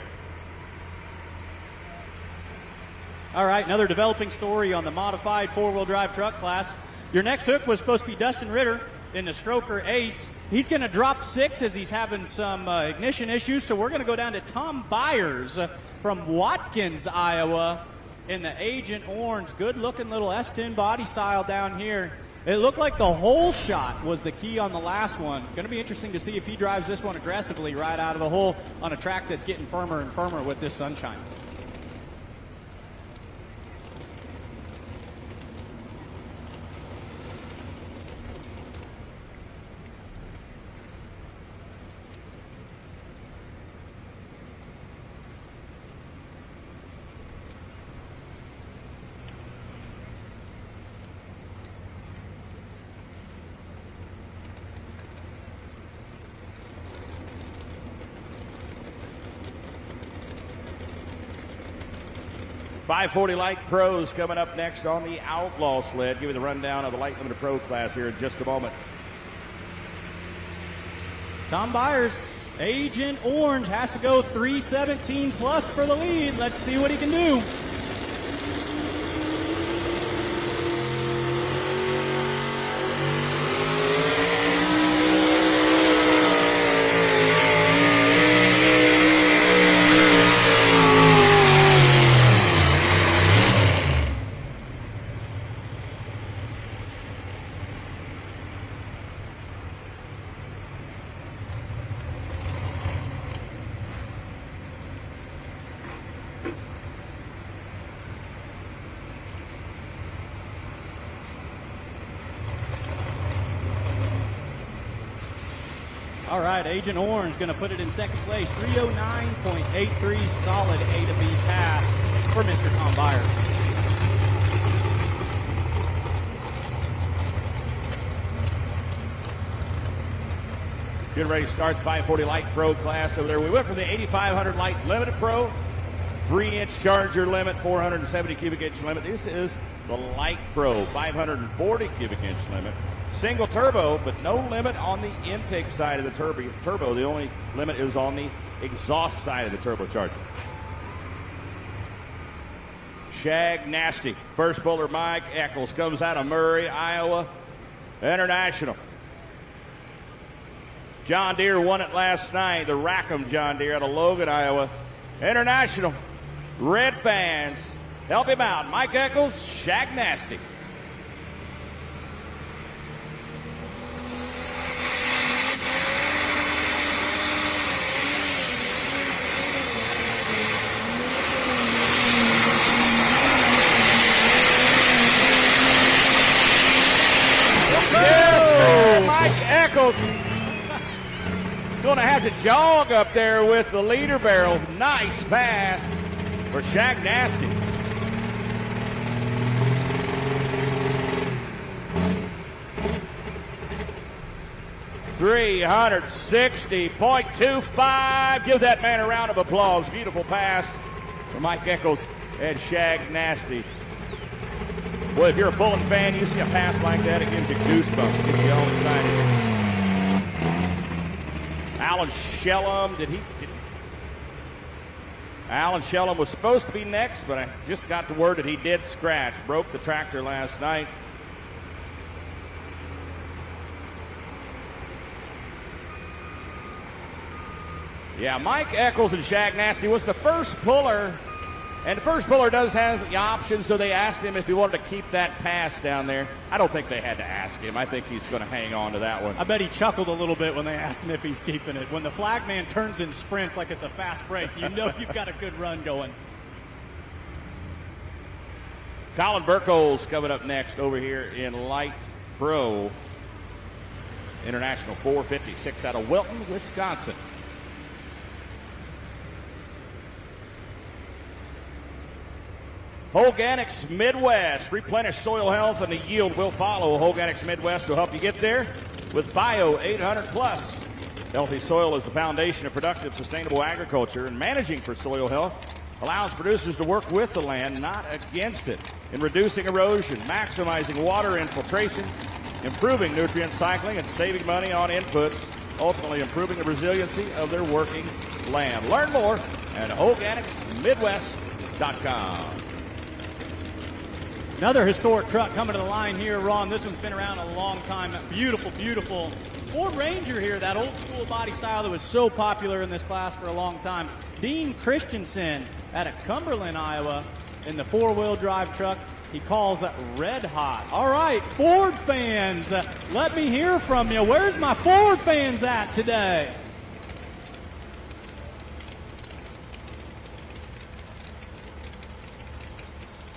All right, another developing story on the modified four-wheel drive truck class. Your next hook was supposed to be Dustin Ritter in the Stroker Ace. He's going to drop 6 as he's having some ignition issues, so we're going to go down to Tom Byers from Watkins, Iowa, in the Agent Orange. Good-looking little S10 body style down here. It looked like the hole shot was the key on the last one. Going to be interesting to see if he drives this one aggressively right out of the hole on a track that's getting firmer and firmer with this sunshine. .540 Light Pros coming up next on the Outlaw sled. Give you the rundown of the Light Limited Pro class here in just a moment. Tom Byers, Agent Orange, has to go 317 plus for the lead. Let's see what he can do. All right, Agent Orange going to put it in second place. 309.83, solid A to B pass for Mr. Tom Byers. Getting ready to start the 540 Light Pro class over there. We went from the 8500 Light Limited Pro, 3-inch charger limit, 470 cubic inch limit. This is the Light Pro, 540 cubic inch limit. Single turbo, but no limit on the intake side of the turbo. The only limit is on the exhaust side of the turbocharger. Shag Nasty. First puller Mike Eccles comes out of Murray, Iowa International. John Deere won it last night. The Rackham John Deere out of Logan, Iowa International. Red fans, help him out. Mike Eccles, Shag Nasty. Going to have to jog up there with the leader barrel. Nice pass for Shag Nasty. 360.25. Give that man a round of applause. Beautiful pass from Mike Eccles and Shag Nasty. Boy, if you're a Pulling fan, you see a pass like that, it gives you goosebumps, gets you all excited. Alan Shellum, Alan Shellum was supposed to be next, but I just got the word that he did scratch. Broke the tractor last night. Yeah, Mike Eccles and Shag Nasty was the first puller. And the first puller does have the option, so they asked him if he wanted to keep that pass down there. I don't think they had to ask him. I think he's going to hang on to that one. I bet he chuckled a little bit when they asked him if he's keeping it. When the flag man turns and sprints like it's a fast break, you know you've got a good run going. Colin Burkholz coming up next over here in Light Pro. International 456 out of Wilton, Wisconsin. Hoganics Midwest. Replenish soil health and the yield will follow. Hoganics Midwest will help you get there with Bio 800 Plus. Healthy soil is the foundation of productive, sustainable agriculture, and managing for soil health allows producers to work with the land, not against it, in reducing erosion, maximizing water infiltration, improving nutrient cycling, and saving money on inputs, ultimately improving the resiliency of their working land. Learn more at HoganicsMidwest.com. Another historic truck coming to the line here, Ron. This one's been around a long time. Beautiful, beautiful Ford Ranger here, that old school body style that was so popular in this class for a long time. Dean Christensen out of Cumberland, Iowa, in the four-wheel drive truck. He calls it red hot. All right, Ford fans, let me hear from you. Where's my Ford fans at today?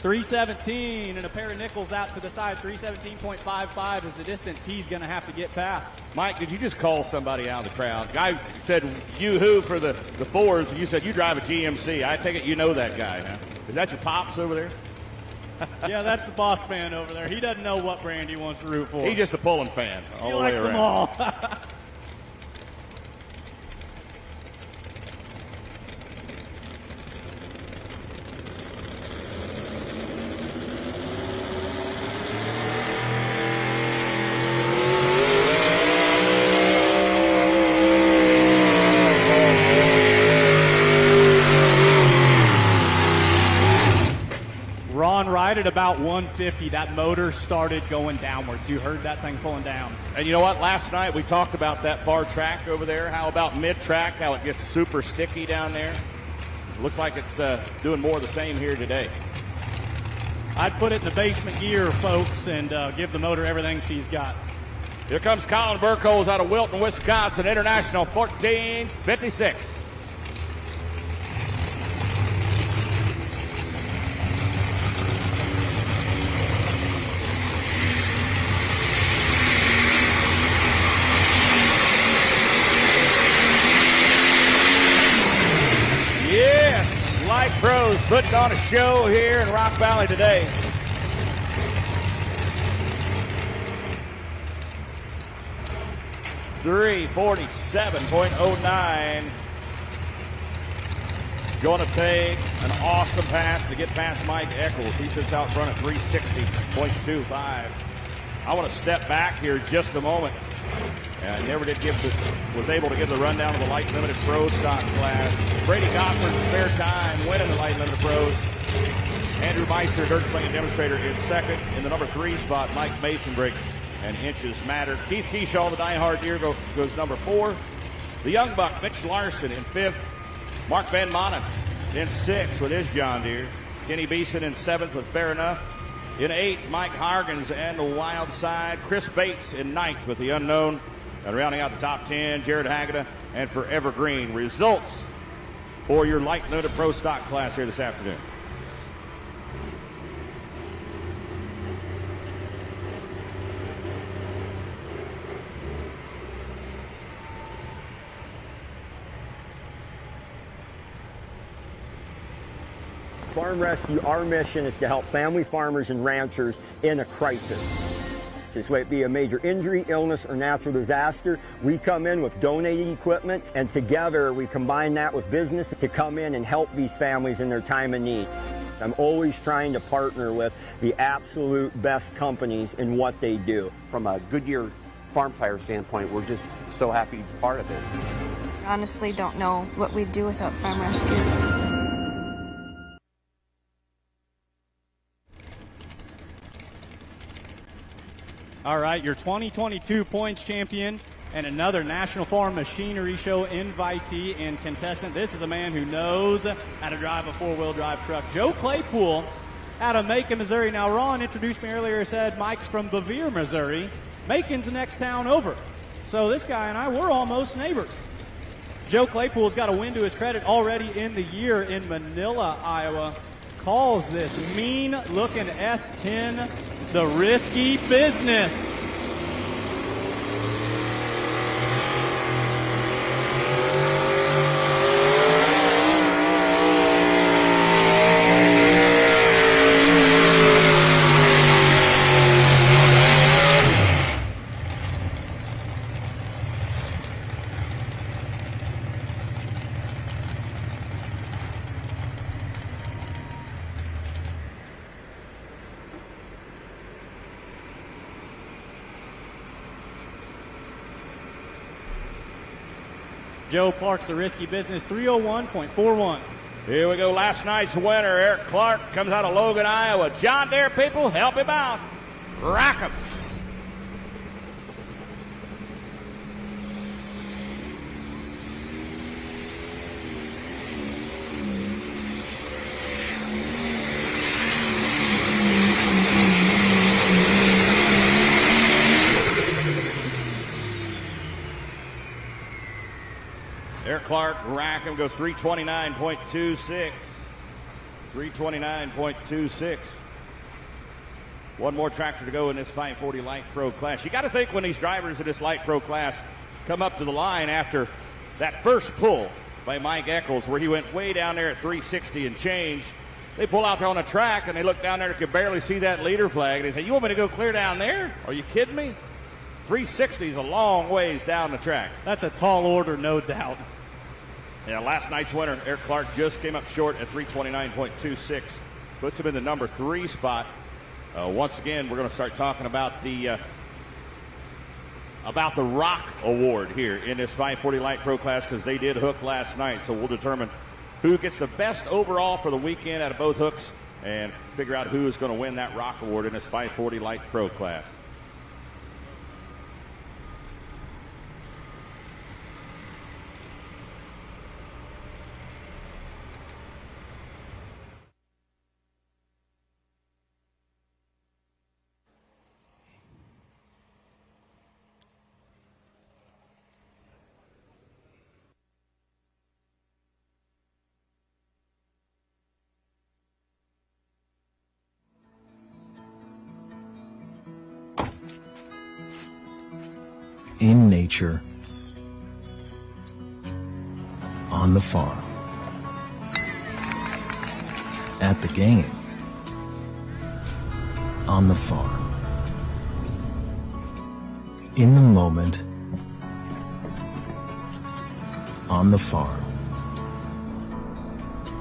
.317 and a pair of nickels out to the side. 317.55 is the distance he's going to have to get past. Mike, did you just call somebody out of the crowd? Guy said yoo-hoo for the Fords, and you said you drive a GMC. I take it you know that guy, huh? Is that your pops over there? Yeah, that's the boss man over there. He doesn't know what brand he wants to root for. He's just a Pulling fan all he the way likes around. them all. Right at about 150, that motor started going downwards. You heard that thing pulling down. And you know what? Last night we talked about that far track over there. How about mid-track, how it gets super sticky down there? Looks like it's doing more of the same here today. I'd put it in the basement gear, folks, and give the motor everything she's got. Here comes Colin Burkholz out of Wilton, Wisconsin, International 1456. Light Pros putting on a show here in Rock Valley today. .347.09. Going to take an awesome pass to get past Mike Eccles. He sits out front at 360.25. I want to step back here just a moment. And never did was able to give the rundown of the Light Limited Pro stock class. Brady Gofford, spare time, winning the Light Limited Pros. Andrew Meister, dirt slinging demonstrator, in second. In the number 3 spot, Mike Masonbrick and Inches Matter. Keith Keyshaw, the diehard deer, goes number 4. The young buck, Mitch Larson, in 5th. Mark Van Manen in 6th with his John Deere. Kenny Beeson in 7th with Fair Enough. In 8th, Mike Hargens and the Wild Side. Chris Bates in 9th with the Unknown. And rounding out the top 10, Jared Haggerty and Forever Green. Results for your Light Limited Pro stock class here this afternoon. Farm Rescue, our mission is to help family farmers and ranchers in a crisis. This might be a major injury, illness, or natural disaster. We come in with donated equipment, and together we combine that with business to come in and help these families in their time of need. I'm always trying to partner with the absolute best companies in what they do. From a Goodyear farm tire standpoint, we're just so happy to be part of it. I honestly don't know what we'd do without Farm Rescue. All right, your 2022 points champion and another National Farm Machinery Show invitee and contestant. This is a man who knows how to drive a four-wheel drive truck. Joe Claypool out of Macon, Missouri. Now, Ron introduced me earlier, said Mike's from Bevier, Missouri. Macon's the next town over. So this guy and I, we're almost neighbors. Joe Claypool's got a win to his credit already in the year in Manila, Iowa. Calls this mean-looking S10 the risky business. Joe parks the risky business, 301.41. Here we go. Last night's winner, Eric Clark, comes out of Logan, Iowa. John Deere people, help him out. Rock him. Eric Clark, Rackham goes 329.26. 329.26. One more tractor to go in this 540 Light Pro class. You got to think when these drivers in this Light Pro class come up to the line after that first pull by Mike Eccles where he went way down there at 360 and change. They pull out there on the track and they look down there and could barely see that leader flag. And they say, you want me to go clear down there? Are you kidding me? 360 is a long ways down the track. That's a tall order, no doubt. Yeah, last night's winner, Eric Clark, just came up short at 329.26. Puts him in the number 3 spot. Once again, we're going to start talking about the Rock Award here in this 540 Light Pro class because they did hook last night. So we'll determine who gets the best overall for the weekend out of both hooks and figure out who is going to win that Rock Award in this 540 Light Pro class. In nature, on the farm, at the game, on the farm, in the moment, on the farm,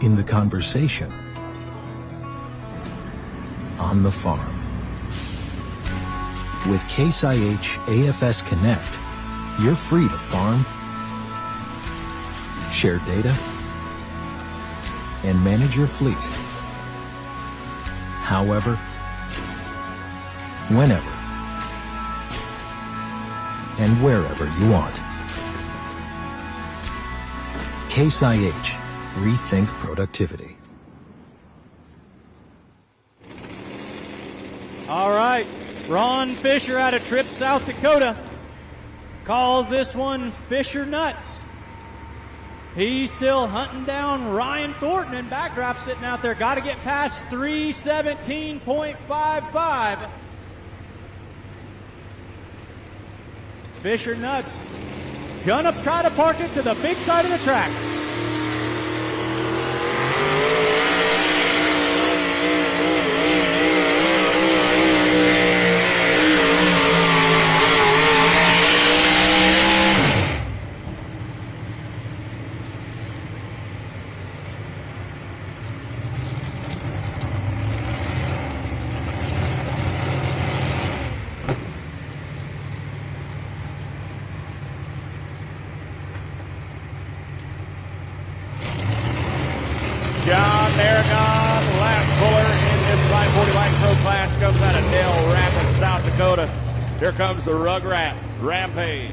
in the conversation, on the farm. With Case IH AFS Connect, you're free to farm, share data, and manage your fleet. However, whenever, and wherever you want. Case IH, rethink productivity. All right. Ron Fisher out of Tripp, South Dakota, calls this one Fisher Nuts. He's still hunting down Ryan Thornton in backdraft sitting out there. Got to get past 317.55. Fisher Nuts gonna try to park it to the big side of the track. Minnesota. Here comes the Rugrat Rampage.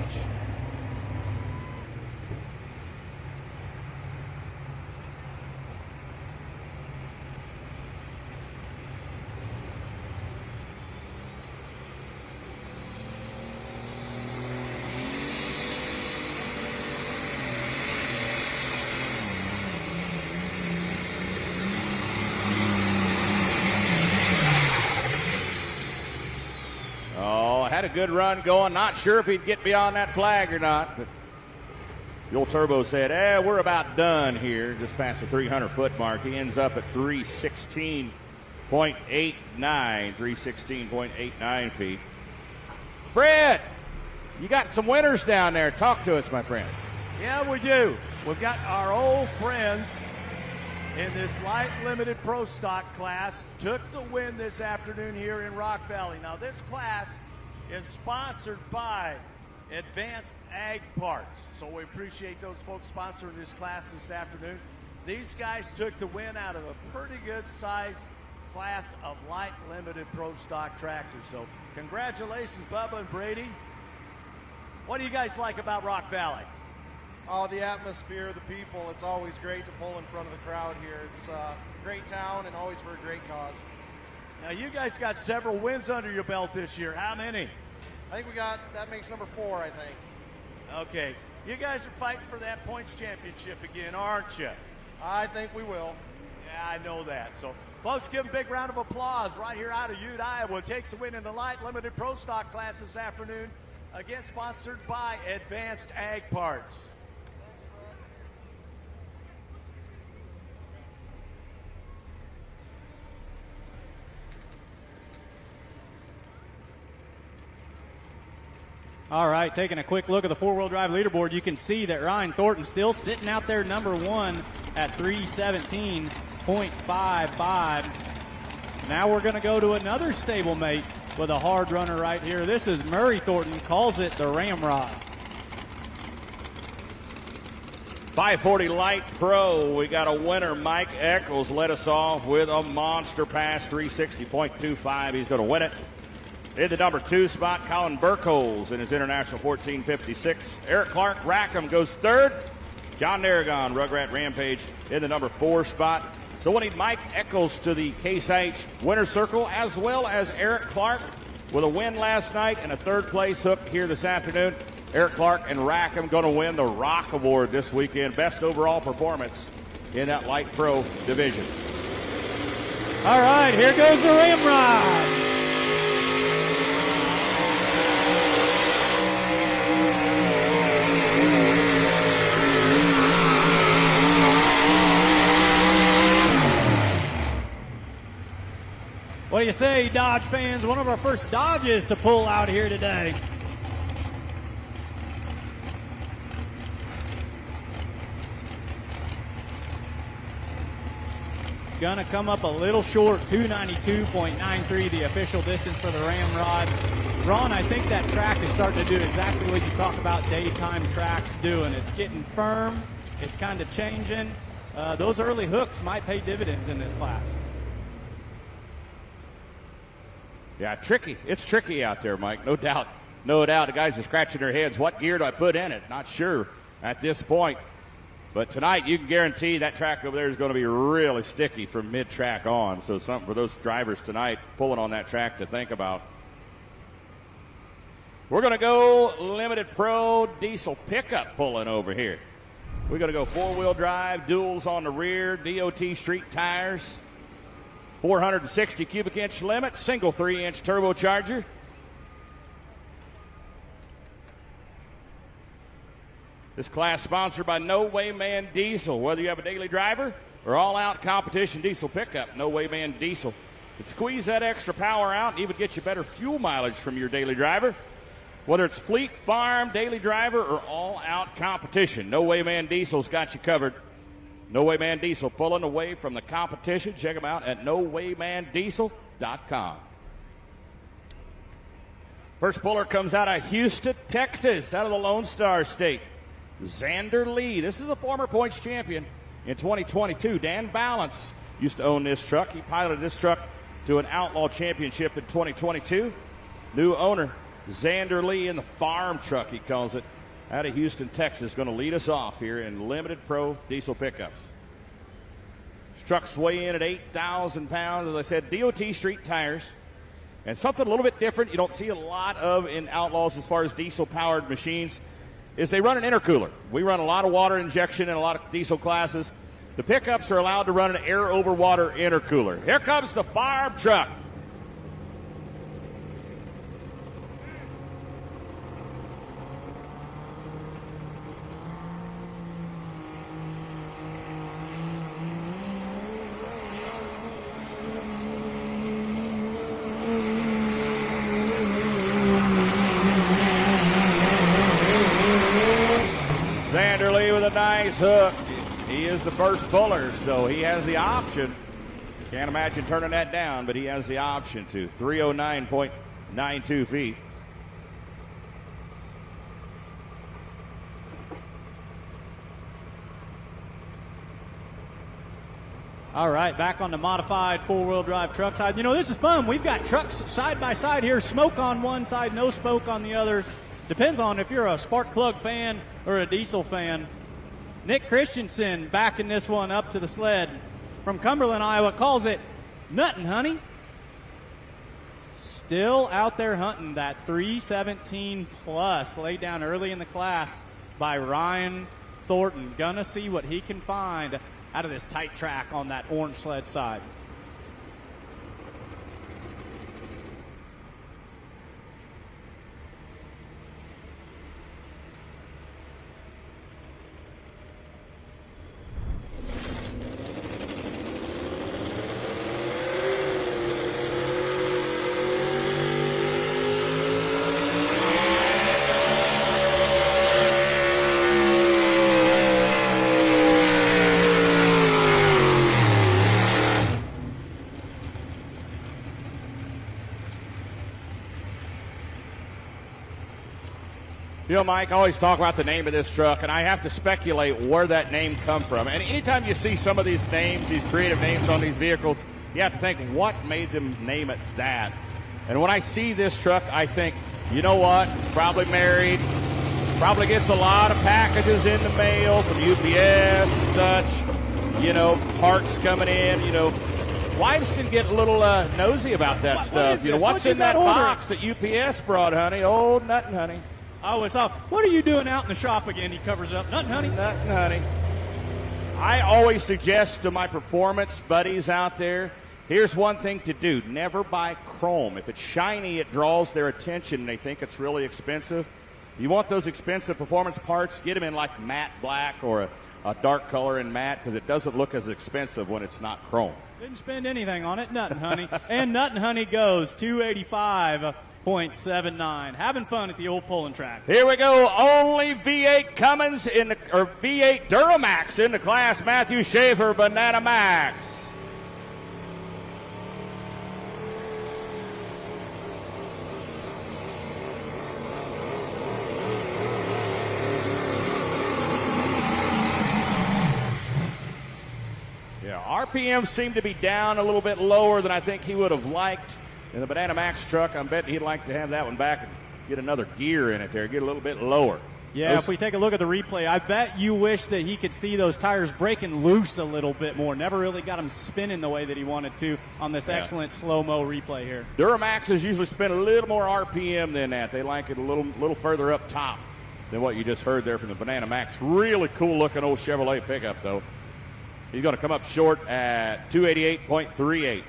Had a good run going. Not sure if he'd get beyond that flag or not. But the old Turbo said, we're about done here. Just past the 300-foot mark. He ends up at 316.89. 316.89 feet. Fred, you got some winners down there. Talk to us, my friend. Yeah, we do. We've got our old friends in this light limited pro stock class. Took the win this afternoon here in Rock Valley. Now, this class is sponsored by Advanced Ag Parts. So we appreciate those folks sponsoring this class this afternoon. These guys took the win out of a pretty good size class of light limited pro stock tractors. So congratulations, Bubba and Brady. What do you guys like about Rock Valley? Oh, the atmosphere, the people. It's always great to pull in front of the crowd here. It's a great town and always for a great cause. Now, you guys got several wins under your belt this year. How many? I think that makes number 4, I think. Okay. You guys are fighting for that points championship again, aren't you? I think we will. Yeah, I know that. So, folks, give them a big round of applause right here out of Ute, Iowa. Takes the win in the light limited pro stock class this afternoon. Again, sponsored by Advanced Ag Parts. All right, taking a quick look at the four-wheel drive leaderboard, you can see that Ryan Thornton still sitting out there number 1 at 317.55. Now we're going to go to another stablemate with a hard runner right here. This is Murray Thornton, calls it the Ramrod. 540 Light Pro, we got a winner. Mike Eccles led us off with a monster pass, 360.25. He's going to win it. In the number 2 spot, Colin Burkholz in his International 1456. Eric Clark Rackham goes 3rd. John Narragon, Rugrat Rampage, in the number 4 spot. So we need Mike Eccles to the Case IH winner circle, as well as Eric Clark with a win last night and a 3rd place hook here this afternoon. Eric Clark and Rackham going to win the Rock Award this weekend. Best overall performance in that Light Pro division. All right, here goes the Ramrod. What do you say, Dodge fans? One of our first Dodges to pull out here today. Gonna come up a little short, 292.93, the official distance for the Ramrod. Ron, I think that track is starting to do exactly what you talk about daytime tracks doing. It's getting firm. It's kind of changing. Those early hooks might pay dividends in this class. Yeah, tricky. It's tricky out there, Mike. No doubt. No doubt. The guys are scratching their heads. What gear do I put in it? Not sure at this point. But tonight, you can guarantee that track over there is going to be really sticky from mid-track on. So something for those drivers tonight pulling on that track to think about. We're going to go limited pro diesel pickup pulling over here. We're going to go 4-wheel drive, duals on the rear, DOT street tires. 460 cubic inch limit, single 3-inch turbocharger. This class sponsored by No Way Man Diesel. Whether you have a daily driver or all-out competition diesel pickup, No Way Man Diesel. It squeeze that extra power out and even get you better fuel mileage from your daily driver. Whether it's fleet, farm, daily driver, or all-out competition, No Way Man Diesel's got you covered. No Way Man Diesel, pulling away from the competition. Check them out at nowaymandiesel.com. First puller comes out of Houston, Texas, out of the Lone Star State. Xander Lee. This is a former points champion in 2022. Dan Balance used to own this truck. He piloted this truck to an Outlaw Championship in 2022. New owner, Xander Lee, in the farm truck, he calls it, out of Houston, Texas, going to lead us off here in Limited Pro Diesel Pickups. This trucks weigh in at 8,000 pounds. As I said, DOT street tires. And something a little bit different you don't see a lot of in Outlaws as far as diesel-powered machines is they run an intercooler. We run a lot of water injection in a lot of diesel classes. The pickups are allowed to run an air-over-water intercooler. Here comes the farm truck. Xander Lee with a nice hook. He is the first puller, so he has the option. Can't imagine turning that down, but he has the option to. 309.92 feet. All right, back on the modified four-wheel drive truck side. You know, this is fun. We've got trucks side by side here, smoke on one side, no smoke on the others. Depends on if you're a spark plug fan or a diesel fan. Nick Christensen backing this one up to the sled from Cumberland, Iowa, calls it nuttin', honey. Still out there hunting that 317 plus laid down early in the class by Ryan Thornton. Gonna see what he can find out of this tight track on that orange sled side. You know, Mike, I always talk about the name of this truck, and I have to speculate where that name come from. And anytime you see some of these names, these creative names on these vehicles, you have to think, what made them name it that? And when I see this truck, I think, you know what? Probably married, probably gets a lot of packages in the mail from UPS and such, you know, parts coming in, you know. Wives can get a little nosy about that stuff. You know, what's in that box that UPS brought, honey? Oh, nothing, honey. Oh, it's off. What are you doing out in the shop again? He covers up. Nothing, honey. Nothing, honey. I always suggest to my performance buddies out there, here's one thing to do. Never buy chrome. If it's shiny, it draws their attention and they think it's really expensive. You want those expensive performance parts, get them in like matte black or a dark color in matte because it doesn't look as expensive when it's not chrome. Didn't spend anything on it. Nothing, honey. And nothing, honey goes 285.79. Having fun at the old pulling track. Here we go. Only V8 Cummins or V8 Duramax in the class. Matthew Schaefer, Banana Max. Yeah, RPM seemed to be down a little bit lower than I think he would have liked. In the Banana Max truck, I'm betting he'd like to have that one back and get another gear in it there, get a little bit lower. Yeah, if we take a look at the replay, I bet you wish that he could see those tires breaking loose a little bit more. Never really got them spinning the way that he wanted to on this excellent slow-mo replay here. Duramaxes usually spin a little more RPM than that. They like it a little further up top than what you just heard there from the Banana Max. Really cool-looking old Chevrolet pickup, though. He's going to come up short at 288.38.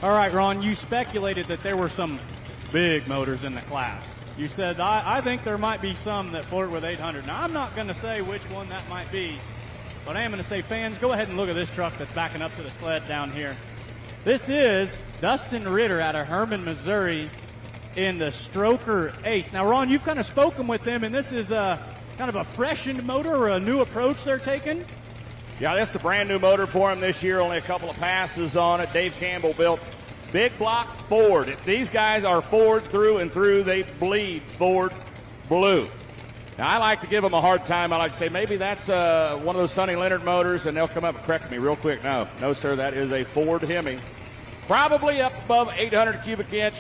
All right, Ron, you speculated that there were some big motors in the class. You said, I think there might be some that flirt with 800. Now, I'm not going to say which one that might be, but I am going to say, fans, go ahead and look at this truck that's backing up to the sled down here. This is Dustin Ritter out of Herman, Missouri in the Stroker Ace. Now, Ron, you've kind of spoken with them, and this is kind of a freshened motor or a new approach they're taking? Yeah, that's a brand new motor for him this year. Only a couple of passes on it. Dave Campbell built big block Ford. If these guys are Ford through and through, they bleed Ford blue. Now, I like to give them a hard time. I like to say maybe that's one of those Sonny Leonard motors, and they'll come up and correct me real quick. No, sir, that is a Ford Hemi. Probably up above 800 cubic inch,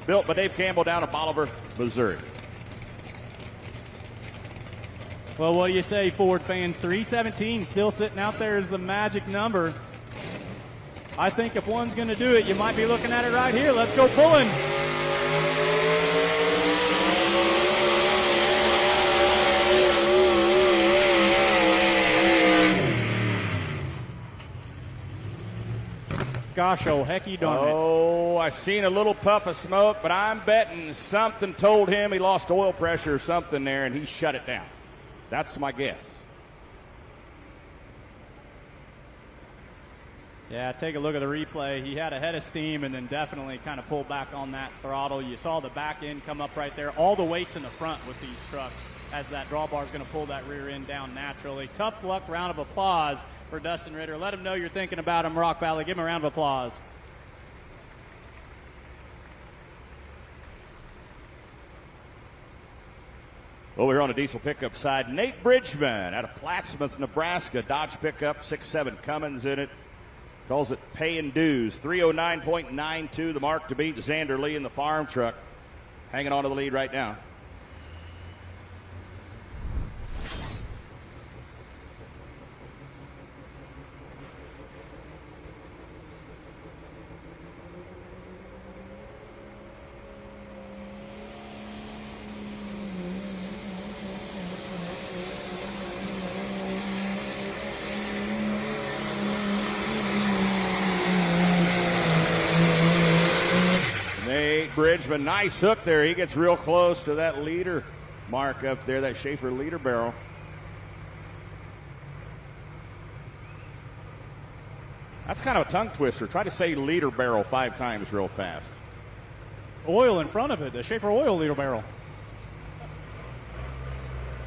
built by Dave Campbell down in Bolivar, Missouri. Well, what do you say, Ford fans? 317 still sitting out there as the magic number. I think if one's going to do it, you might be looking at it right here. Let's go pulling. Gosh, oh, hecky darn it. Oh, I've seen a little puff of smoke, but I'm betting something told him he lost oil pressure or something there, and he shut it down. That's my guess. Yeah, take a look at the replay. He had a head of steam and then definitely kind of pulled back on that throttle. You saw the back end come up right there. All the weight's in the front with these trucks as that drawbar is going to pull that rear end down naturally. Tough luck. Round of applause for Dustin Ritter. Let him know you're thinking about him, Rock Valley. Give him a round of applause. Over here on the diesel pickup side, Nate Bridgman out of Plattsmouth, Nebraska. Dodge pickup, 6.7 Cummins in it. Calls it paying dues. 309.92, the mark to beat. Xander Lee in the farm truck. Hanging on to the lead right now. Bridgman, nice hook there. He gets real close to that leader mark up there, that Schaefer leader barrel. That's kind of a tongue twister. Try to say leader barrel 5 times real fast. Oil in front of it, the Schaefer oil leader barrel.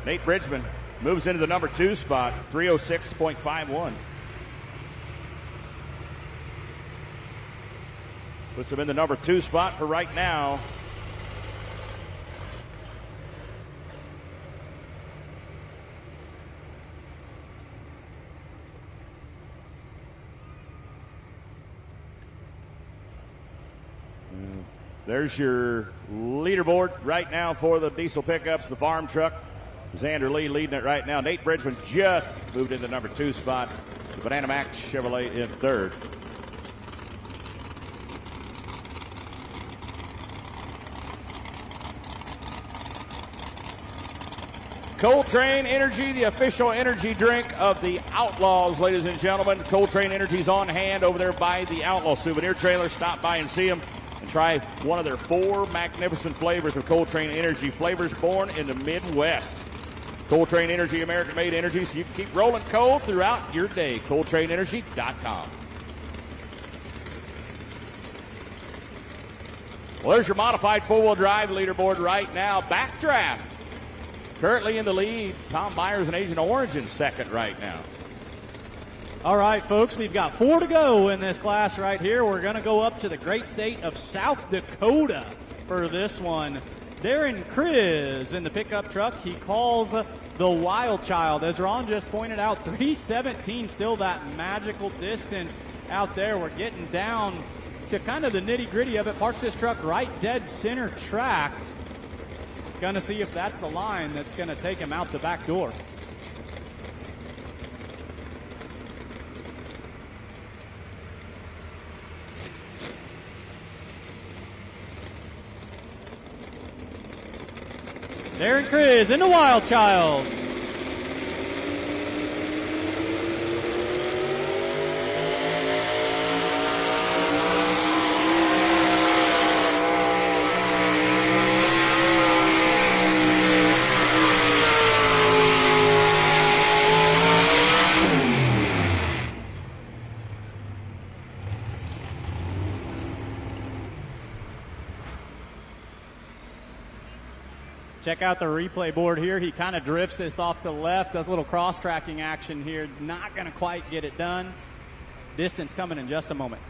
Nate Bridgman moves into the number 2 spot, 306.51. Puts him in the number 2 spot for right now. There's your leaderboard right now for the diesel pickups, the farm truck. Xander Lee leading it right now. Nate Bridgman just moved into the number 2 spot. The Banana Max Chevrolet in 3rd. Coltrane Energy, the official energy drink of the Outlaws, ladies and gentlemen. Coltrane Energy's on hand over there by the Outlaw Souvenir Trailer. Stop by and see them and try one of their 4 magnificent flavors of Coltrane Energy. Flavors born in the Midwest. Coltrane Energy, American-made energy, so you can keep rolling cold throughout your day. ColtraneEnergy.com. Well, there's your modified four-wheel drive leaderboard right now. Backdraft. Currently in the lead, Tom Myers and Agent Orange in 2nd right now. All right, folks, we've got 4 to go in this class right here. We're going to go up to the great state of South Dakota for this one. Darren Kriz in the pickup truck. He calls the Wild Child. As Ron just pointed out, 317, still that magical distance out there. We're getting down to kind of the nitty-gritty of it. Parks this truck right dead center track. Going to see if that's the line that's going to take him out the back door. Darren Kriz in the Wild Child. Check out the replay board here. He kind of drifts this off to the left, does a little cross-tracking action here. Not going to quite get it done. Distance coming in just a moment.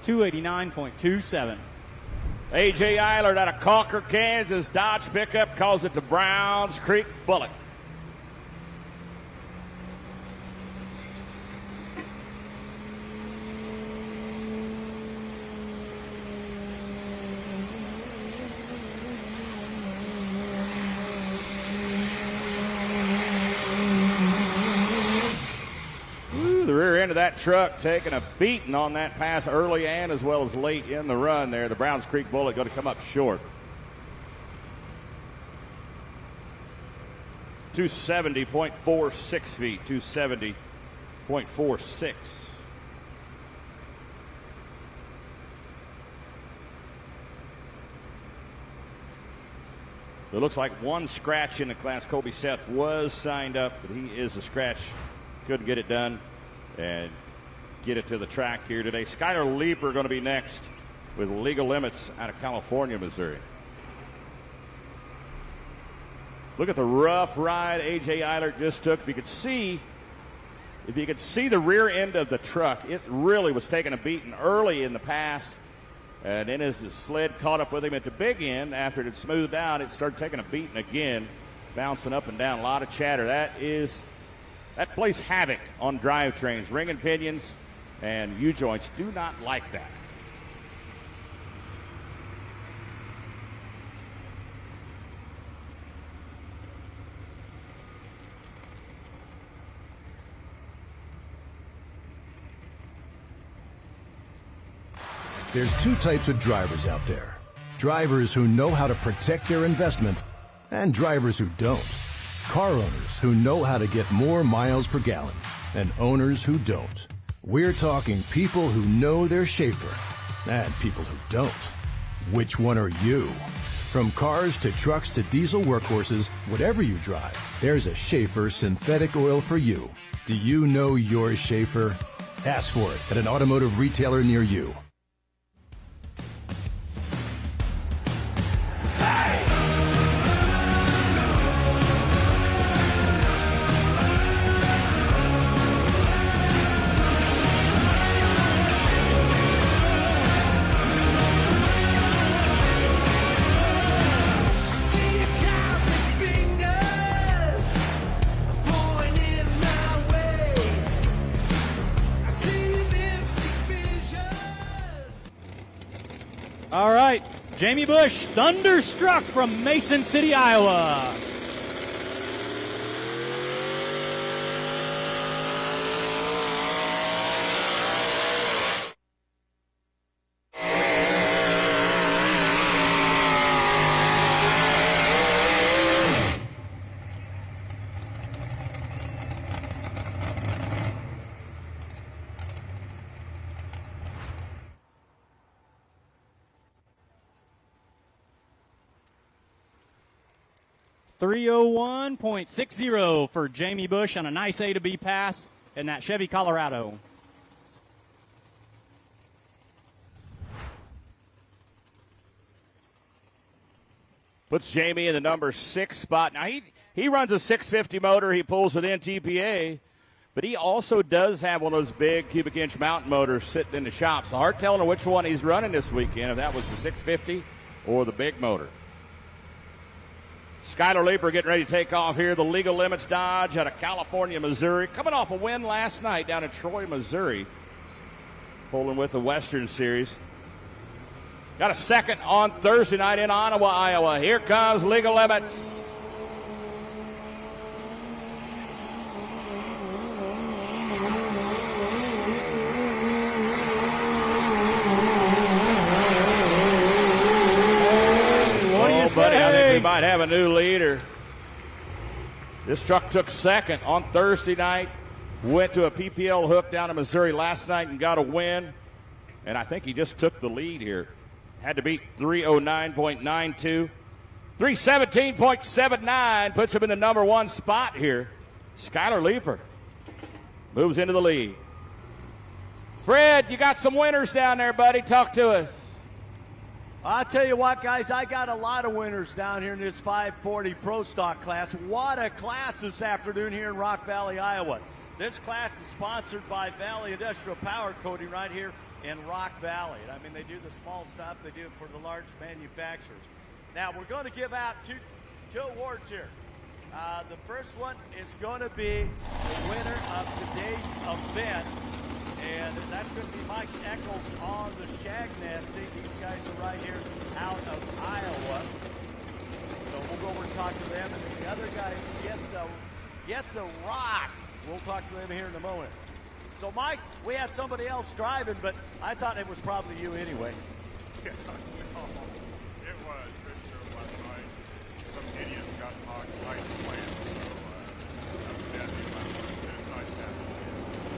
289.27. A.J. Eilert out of Concord, Kansas. Dodge pickup calls it the Browns Creek Bullet. The rear end of that truck taking a beating on that pass early and as well as late in the run there. The Browns Creek Bullet going to come up short. 270.46 feet, 270.46. It looks like one scratch in the class. Kobe Seth was signed up, but he is a scratch. Couldn't get it done and get it to the track here today. Skylar Leeper going to be next with Legal Limits out of California, Missouri. Look at the rough ride A.J. Eilert just took. If you could see the rear end of the truck, it really was taking a beating early in the pass. And then as the sled caught up with him at the big end, after it had smoothed out, it started taking a beating again, bouncing up and down. A lot of chatter. That plays havoc on drivetrains. Ring and pinions and U-joints do not like that. There's two types of drivers out there. Drivers who know how to protect their investment and drivers who don't. Car owners who know how to get more miles per gallon and owners who don't. We're talking people who know their Schaefer and people who don't. Which one are you? From cars to trucks to diesel workhorses, whatever you drive, there's a Schaefer synthetic oil for you. Do you know your Schaefer? Ask for it at an automotive retailer near you. All right, Jamie Bush, Thunderstruck from Mason City, Iowa. .301.60 for Jamie Bush on a nice A to B pass in that Chevy Colorado. Puts Jamie in the number 6 spot. Now, he runs a 650 motor. He pulls with NTPA, but he also does have one of those big cubic inch mountain motors sitting in the shop. So hard telling which one he's running this weekend, if that was the 650 or the big motor. Skylar Leeper getting ready to take off here. The Legal Limits Dodge out of California, Missouri. Coming off a win last night down in Troy, Missouri. Pulling with the Western Series. Got a second on Thursday night in Ottawa, Iowa. Here comes Legal Limits. Buddy, I think we might have a new leader. This truck took second on Thursday night. Went to a PPL hook down in Missouri last night and got a win. And I think he just took the lead here. Had to beat 309.92. 317.79 puts him in the number 1 spot here. Skylar Leeper moves into the lead. Fred, you got some winners down there, buddy. Talk to us. I'll tell you what, guys, I got a lot of winners down here in this 540 Pro Stock class. What a class this afternoon here in Rock Valley, Iowa. This class is sponsored by Valley Industrial Power Coating right here in Rock Valley. I mean, they do the small stuff. They do it for the large manufacturers. Now, we're going to give out two awards here. The first one is going to be the winner of today's event, and that's going to be Mike Eccles on the Shag Nasty. These guys are right here out of Iowa. So we'll go over and talk to them, and then the other guys get the rock. We'll talk to them here in a moment. So, Mike, we had somebody else driving, but I thought it was probably you anyway. Yeah, no, it was. Good show last night. Some idiot got right in the plan.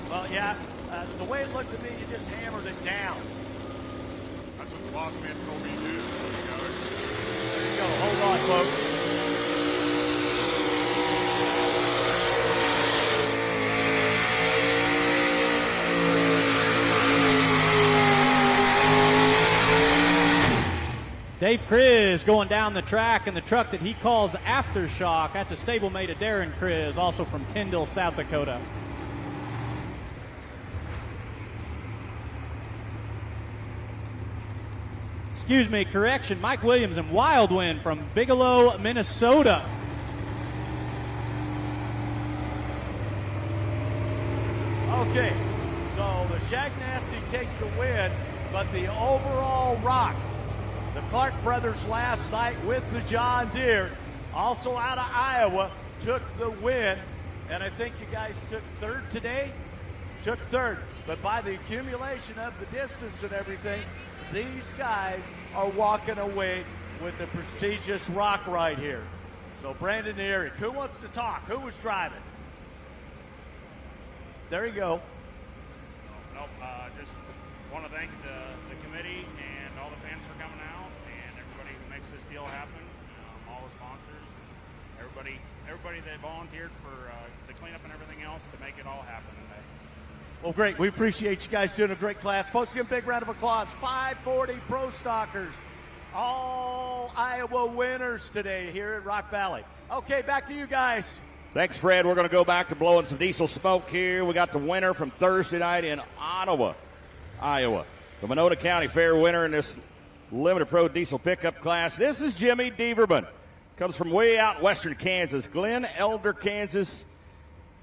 Well, yeah, the way it looked to me, you just hammered it down. That's what the boss man told me to do, so you got it. There you go. Hold on, folks. Dave Kriz going down the track in the truck that he calls Aftershock. That's a stablemate of Darren Kriz, also from Tyndall, South Dakota. Excuse me, correction, Mike Williams and Wildwind from Bigelow, Minnesota. Okay, so the Shag Nasty takes the win, but the overall rock, the Clark brothers last night with the John Deere, also out of Iowa, took the win. And I think you guys took third today? Took third. But by the accumulation of the distance and everything, these guys are walking away with the prestigious rock right here. So Brandon and Eric, who wants to talk? Who was driving? There you go. Nope, just want to thank the committee and all the fans for coming out and everybody who makes this deal happen, all the sponsors, everybody that volunteered for the cleanup and everything else to make it all happen today. Well, great. We appreciate you guys doing a great class. Folks, give a big round of applause. 540 Pro Stockers, all Iowa winners today here at Rock Valley. Okay, back to you guys. Thanks, Fred. We're going to go back to blowing some diesel smoke here. We got the winner from Thursday night in Ottawa, Iowa. The Monona County Fair winner in this Limited Pro Diesel Pickup class. This is Jimmy Deverman. Comes from way out in western Kansas, Glen Elder, Kansas.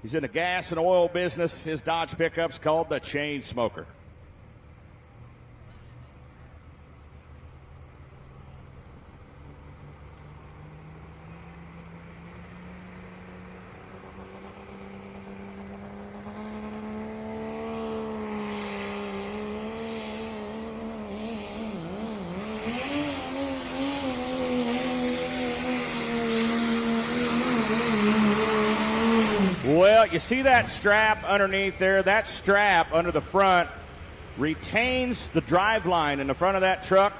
He's in the gas and oil business. His Dodge pickup's called the Chain Smoker. Well, you see that strap underneath there? That strap under the front retains the drive line in the front of that truck.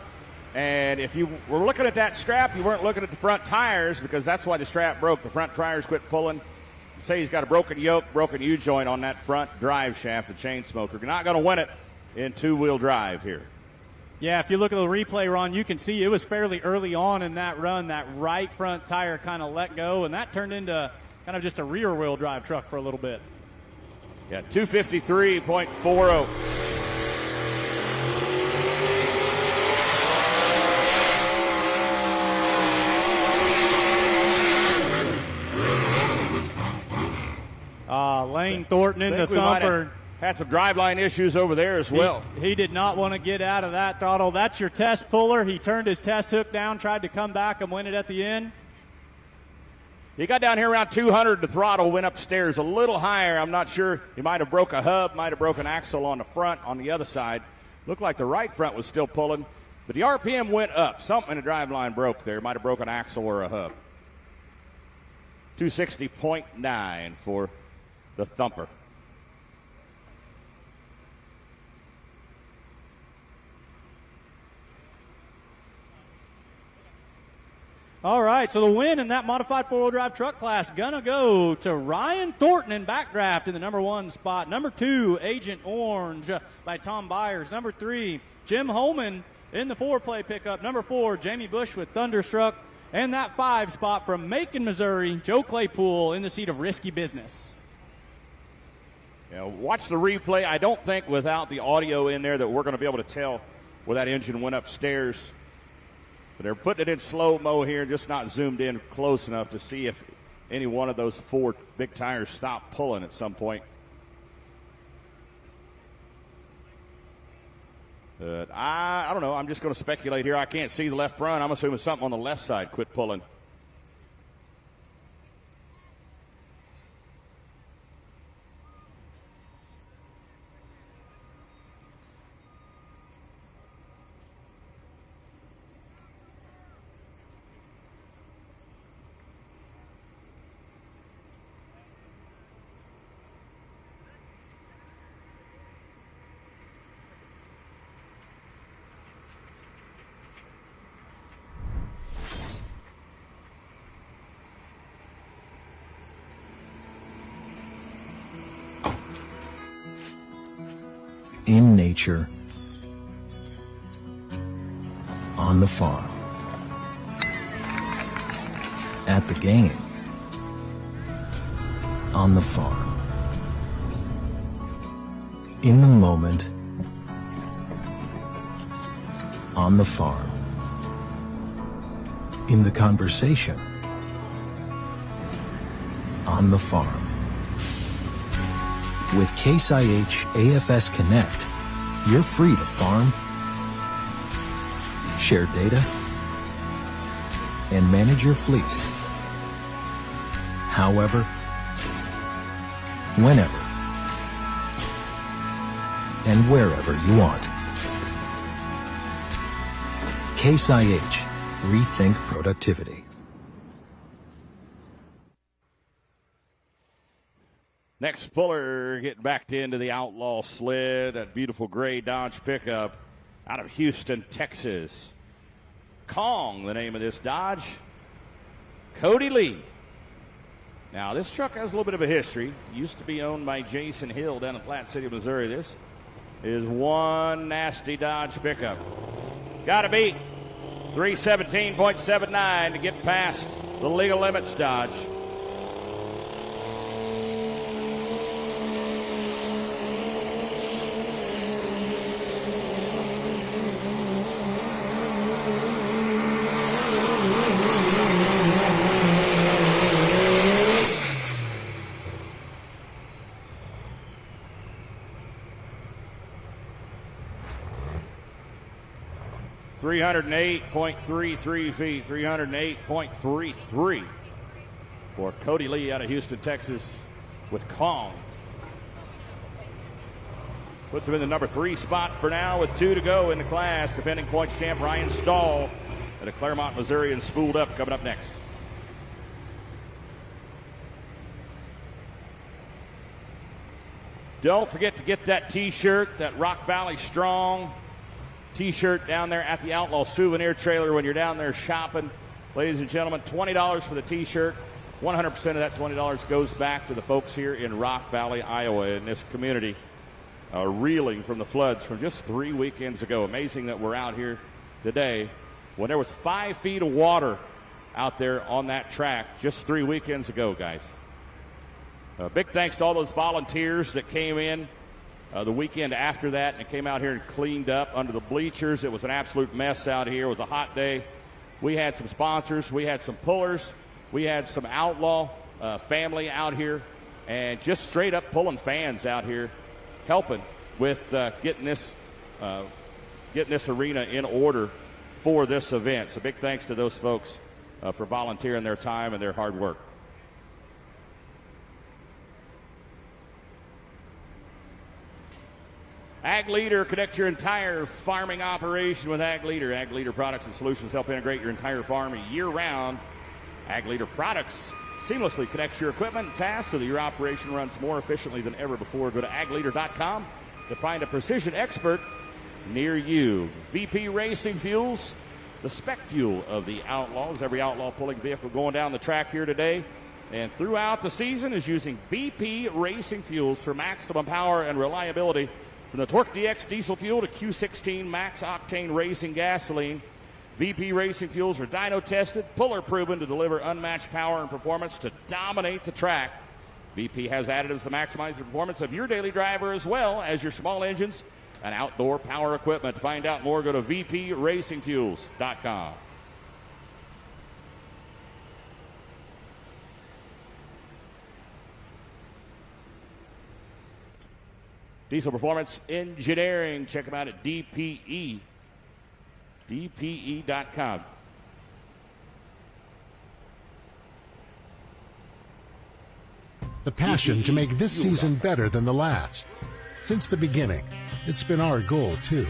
And if you were looking at that strap, you weren't looking at the front tires because that's why the strap broke. The front tires quit pulling. Say he's got a broken yoke, broken U-joint on that front drive shaft, the Chain Smoker. You're not going to win it in two-wheel drive here. Yeah, if you look at the replay, Ron, you can see it was fairly early on in that run. That right front tire kind of let go, and that turned into kind of just a rear-wheel drive truck for a little bit. Yeah, 253.40. Lane Thornton in the thumper. Had some driveline issues over there as well. He did not want to get out of that throttle. That's your test puller. He turned his test hook down, tried to come back and win it at the end. He got down here around 200. The throttle went upstairs a little higher. I'm not sure. He might have broke a hub, might have broken axle on the front on the other side. Looked like the right front was still pulling, but the RPM went up. Something in the driveline broke there. Might have broken an axle or a hub. 260.9 for the thumper. All right, so the win in that modified four-wheel drive truck class gonna go to Ryan Thornton in backdraft in the number 1 spot. Number 2, Agent Orange by Tom Byers. Number 3, Jim Holman In the 4-play pickup, number 4, Jamie Bush with Thunderstruck. And that 5 spot from Macon, Missouri, Joe Claypool in the seat of Risky Business. Yeah, watch the replay. I don't think without the audio in there that we're going to be able to tell where that engine went upstairs. But they're putting it in slow-mo here, just not zoomed in close enough to see if any one of those 4 big tires stopped pulling at some point. I don't know. I'm just going to speculate here. I can't see the left front. I'm assuming something on the left side quit pulling. In nature, on the farm, at the game, on the farm, in the moment, on the farm, in the conversation, on the farm. With Case IH AFS Connect, you're free to farm, share data, and manage your fleet. However, whenever, and wherever you want. Case IH, rethink productivity. Next puller getting backed into the Outlaw sled, that beautiful gray Dodge pickup out of Houston, Texas. Kong, the name of this Dodge. Cody Lee. Now, this truck has a little bit of a history. Used to be owned by Jason Hill down in Platte City, Missouri. This is one nasty Dodge pickup. Got to beat 317.79 to get past the legal limits, Dodge. .33 feet, 308.33 for Cody Lee out of Houston, Texas with Kong. Puts him in the number 3 spot for now with 2 to go in the class. Defending points champ Ryan Stahl out of Claremont, Missouri, and Spooled Up coming up next. Don't forget to get that t-shirt, that Rock Valley Strong t-shirt down there at the Outlaw Souvenir Trailer when you're down there shopping. Ladies and gentlemen, $20 for the t-shirt. 100% of that $20 goes back to the folks here in Rock Valley, Iowa, in this community, reeling from the floods from just 3 weekends ago. Amazing that we're out here today when there was 5 feet of water out there on that track just 3 weekends ago, guys. Big thanks to all those volunteers that came in the weekend after that and came out here and cleaned up under the bleachers. It was an absolute mess out here. It was a hot day. We had some sponsors. We had some pullers. We had some Outlaw family out here and just straight up pulling fans out here helping with getting this arena in order for this event. So big thanks to those folks for volunteering their time and their hard work. Ag Leader, connect your entire farming operation with Ag Leader. Ag Leader products and solutions help integrate your entire farm year-round. Ag Leader products seamlessly connects your equipment and tasks so that your operation runs more efficiently than ever before. Go to agleader.com to find a precision expert near you. VP Racing Fuels, the spec fuel of the Outlaws. Every Outlaw pulling vehicle going down the track here today and throughout the season is using VP Racing Fuels for maximum power and reliability From the Torque DX diesel fuel to Q16 max octane racing gasoline, VP Racing Fuels are dyno tested, puller proven to deliver unmatched power and performance to dominate the track. VP has additives to maximize the performance of your daily driver as well as your small engines and outdoor power equipment. To find out more, go to VPRacingFuels.com. Diesel Performance Engineering. Check them out at DPE.com. The passion to make this season better than the last. Since the beginning, it's been our goal too.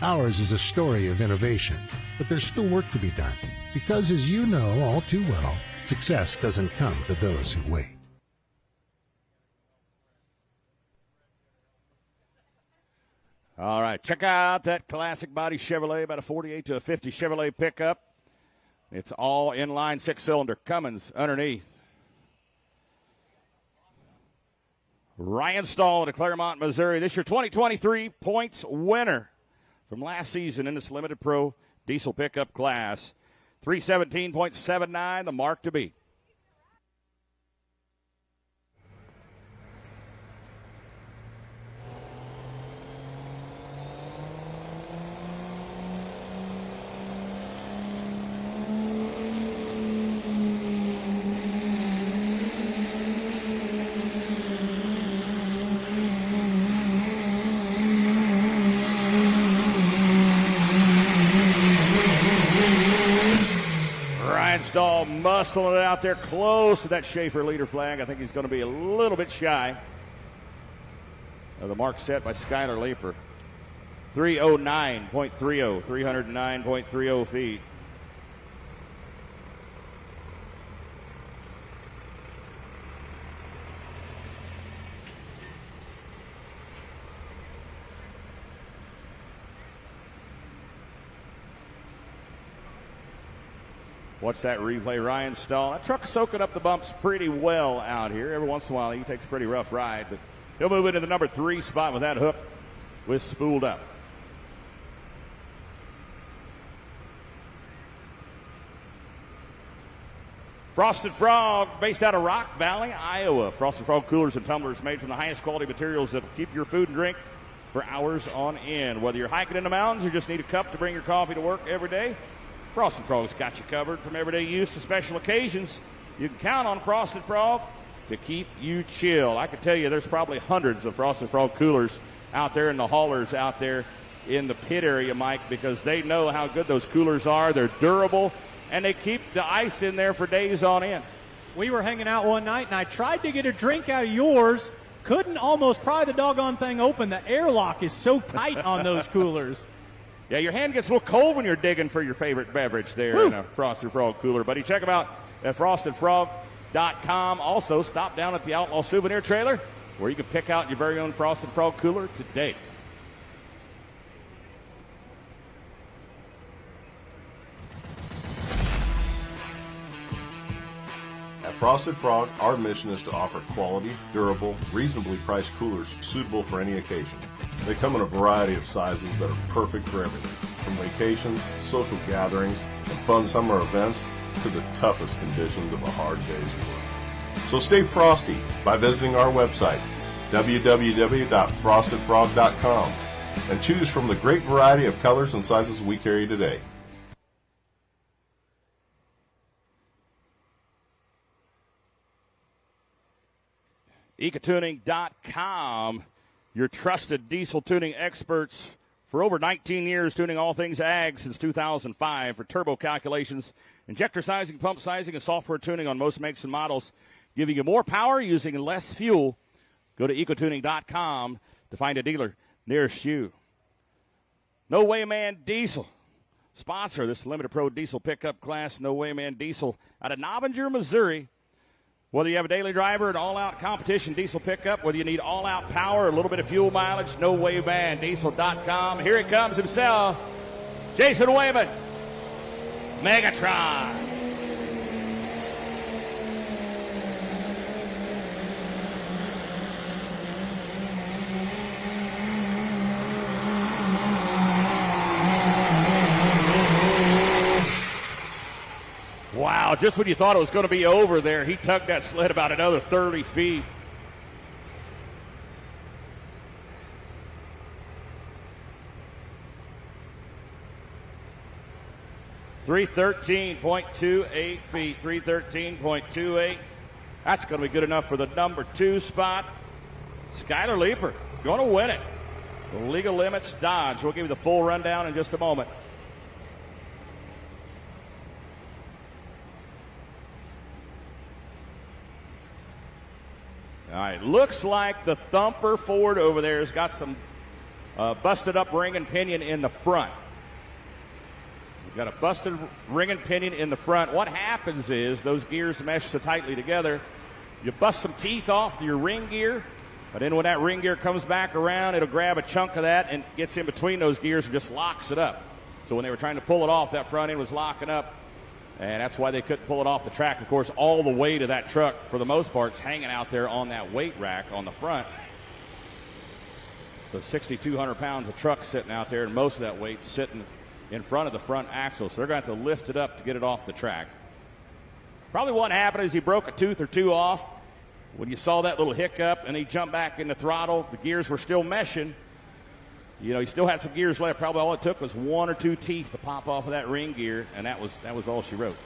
Ours is a story of innovation, but there's still work to be done. Because as you know all too well, success doesn't come to those who wait. All right, check out that classic body Chevrolet, about a 48 to a 50 Chevrolet pickup. It's all inline six-cylinder Cummins underneath. Ryan Stahl at Claremont, Missouri. This year 2023 points winner from last season in this limited pro diesel pickup class. 317.79, the mark to beat. Stahl muscling it out there close to that Schaefer leader flag. I think he's going to be a little bit shy of the mark set by Skylar Leeper. 309.30, 309.30 feet. Watch that replay. Ryan Stahl. That truck's soaking up the bumps pretty well out here. Every once in a while, he takes a pretty rough ride, but he'll move into the number 3 spot with that hook with spooled up. Frosted Frog, based out of Rock Valley, Iowa. Frosted Frog coolers and tumblers made from the highest quality materials that will keep your food and drink for hours on end. Whether you're hiking in the mountains or just need a cup to bring your coffee to work every day, Frosted Frog's got you covered. From everyday use to special occasions, you can count on Frosted Frog to keep you chill. I can tell you there's probably hundreds of Frosted Frog coolers out there in the haulers out there in the pit area, Mike, because they know how good those coolers are. They're durable, and they keep the ice in there for days on end. We were hanging out one night, and I tried to get a drink out of yours. Couldn't almost pry the doggone thing open. The airlock is so tight on those coolers. Yeah, your hand gets a little cold when you're digging for your favorite beverage there in a Frosted Frog cooler. Buddy, check them out at FrostedFrog.com. Also, stop down at the Outlaw Souvenir Trailer where you can pick out your very own Frosted Frog cooler today. At Frosted Frog, our mission is to offer quality, durable, reasonably priced coolers suitable for any occasion. They come in a variety of sizes that are perfect for everything, from vacations, social gatherings, and fun summer events to the toughest conditions of a hard day's work. So stay frosty by visiting our website, www.frostedfrog.com, and choose from the great variety of colors and sizes we carry today. Ecotuning.com, your trusted diesel tuning experts for over 19 years, tuning all things ag since 2005 for turbo calculations, injector sizing, pump sizing, and software tuning on most makes and models, giving you more power using less fuel. Go to Ecotuning.com to find a dealer nearest you. No Way Man Diesel, sponsor this limited pro diesel pickup class. No Way Man Diesel out of Nobbinger, Missouri. Whether you have a daily driver, an all-out competition diesel pickup, whether you need all-out power, a little bit of fuel mileage, No Way Man Diesel.com. Here he comes himself, Jason Wayman, Megatron. just when you thought it was going to be over there, he tugged that sled about another 30 feet. .313.28 feet, 313.28. That's going to be good enough for the number 2 spot. Skylar Leeper going to win it. The Legal Limits Dodge. We'll give you the full rundown in just a moment. All right, looks like the Thumper Ford over there has got some busted up ring and pinion in the front. We've got a busted ring and pinion in the front. What happens is those gears mesh so tightly together, you bust some teeth off your ring gear, but then when that ring gear comes back around, it'll grab a chunk of that and gets in between those gears and just locks it up. So when they were trying to pull it off, that front end was locking up, and that's why they couldn't pull it off the track. Of course, all the weight of that truck, for the most part, is hanging out there on that weight rack on the front. So 6,200 pounds of truck sitting out there, and most of that weight sitting in front of the front axle. So they're going to have to lift it up to get it off the track. Probably what happened is he broke a tooth or two off. When you saw that little hiccup and he jumped back in the throttle, the gears were still meshing. You know, he still had some gears left. Probably all it took was 1 or 2 teeth to pop off of that ring gear, and that was all she wrote.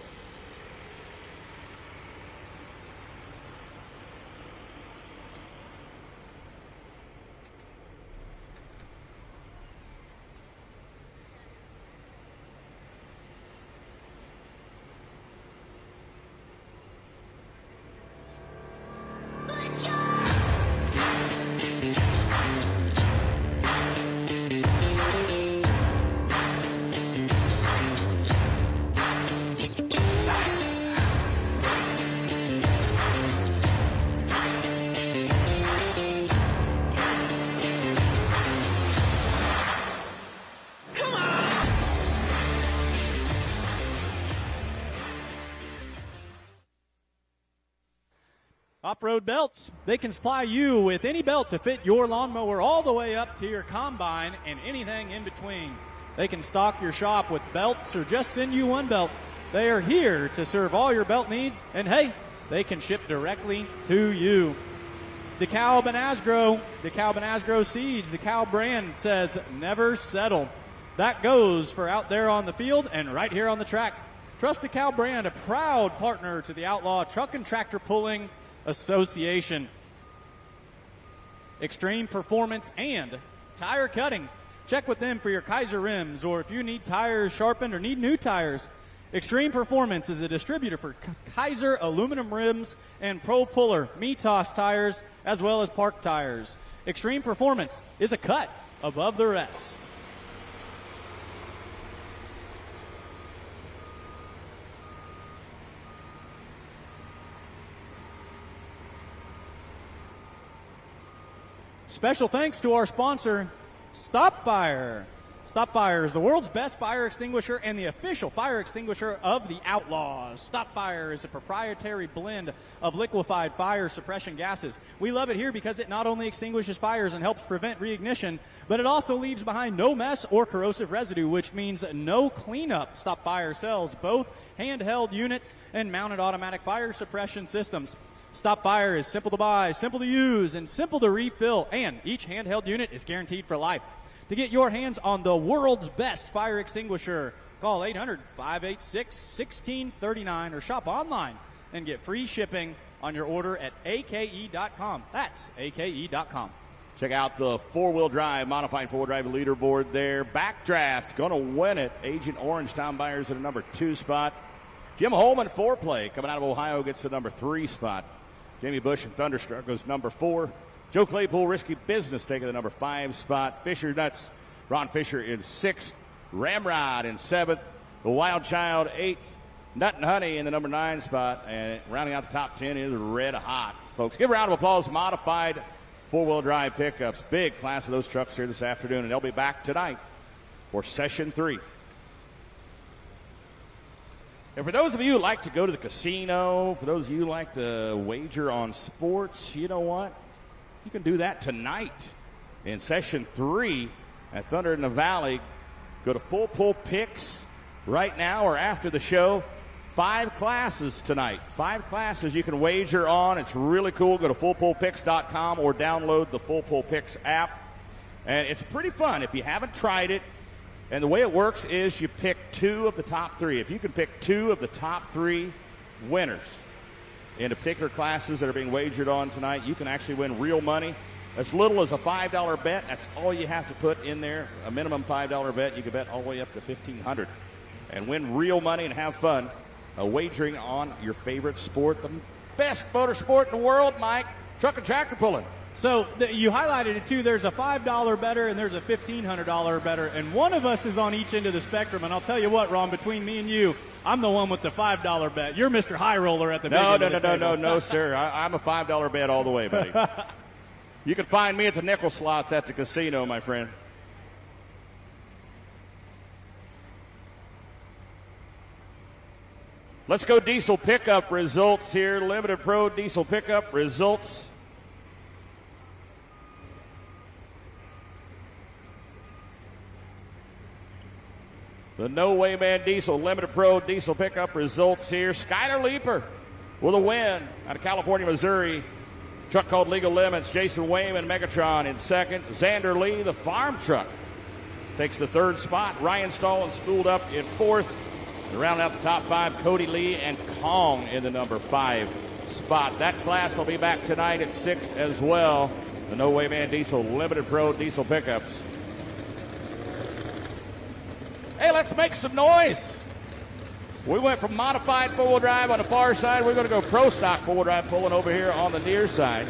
Off-road belts, they can supply you with any belt to fit your lawnmower all the way up to your combine and anything in between. They can stock your shop with belts or just send you one belt. They are here to serve all your belt needs, and hey, they can ship directly to you. DeKalb and Asgrow Seeds, DeKalb brand says never settle. That goes for out there on the field and right here on the track. Trust DeKalb brand, a proud partner to the Outlaw Truck and Tractor Pulling Association. Extreme Performance and Tire Cutting. Check with them for your Kaiser rims, or if you need tires sharpened or need new tires. Extreme Performance is a distributor for Kaiser aluminum rims and Pro Puller Mitas tires, as well as Park tires. Extreme Performance is a cut above the rest. Special thanks to our sponsor, StopFire. StopFire is the world's best fire extinguisher and the official fire extinguisher of the Outlaws. StopFire is a proprietary blend of liquefied fire suppression gases. We love it here because it not only extinguishes fires and helps prevent reignition, but it also leaves behind no mess or corrosive residue, which means no cleanup. StopFire sells both handheld units and mounted automatic fire suppression systems. StopFire is simple to buy, simple to use, and simple to refill, and each handheld unit is guaranteed for life. To get your hands on the world's best fire extinguisher, call 800-586-1639 or shop online and get free shipping on your order at ake.com. That's ake.com. Check out the four-wheel drive, modified four-wheel drive leaderboard there. Backdraft, going to win it. Agent Orange, Tom Byers at a number 2 spot. Jim Holman, foreplay, coming out of Ohio, gets the number 3 spot. Jamie Bush and Thunderstruck goes number 4. Joe Claypool, Risky Business, taking the number 5 spot. Fisher Nuts, Ron Fisher in 6th. Ramrod in 7th. The Wild Child, 8th. Nut and Honey in the number 9 spot. And rounding out the top 10 is Red Hot. Folks, give a round of applause. Modified four-wheel drive pickups. Big class of those trucks here this afternoon, and they'll be back tonight for Session 3. And for those of you who like to go to the casino, for those of you who like to wager on sports, you know what? You can do that tonight in Session 3 at Thunder in the Valley. Go to Full Pull Picks right now or after the show. 5 classes tonight. 5 classes you can wager on. It's really cool. Go to FullPull.picks.com or download the FullPull Picks app. And it's pretty fun if you haven't tried it. And the way it works is you pick 2 of the top 3. If you can pick 2 of the top 3 winners in particular classes that are being wagered on tonight, you can actually win real money. As little as a $5 bet, that's all you have to put in there. A minimum $5 bet, you can bet all the way up to $1,500 and win real money and have fun wagering on your favorite sport, the best motor sport in the world, Mike, truck and tractor pulling. So you highlighted it too. There's a $5 better and there's a $1,500 better, and one of us is on each end of the spectrum. And I'll tell you what, Ron, between me and you, I'm the one with the $5 bet. You're Mr. High Roller at the big end of the table. No, sir. I'm a $5 bet all the way, buddy. You can find me at the nickel slots at the casino, my friend. Let's go diesel pickup results here. Limited Pro diesel pickup results. The No Way Man Diesel Limited Pro diesel pickup results here. Skyler Leaper with a win out of California, Missouri. Truck called Legal Limits. Jason Wayman, Megatron in second. Xander Lee, the farm truck, takes the 3rd spot. Ryan Stallings spooled up in 4th. And rounding out the top 5, Cody Lee and Kong in the number 5 spot. That class will be back tonight at 6 as well. The No Way Man Diesel Limited Pro diesel pickups. Hey, let's make some noise. We went from modified 4-wheel drive on the far side. We're going to go pro stock 4-wheel drive pulling over here on the near side.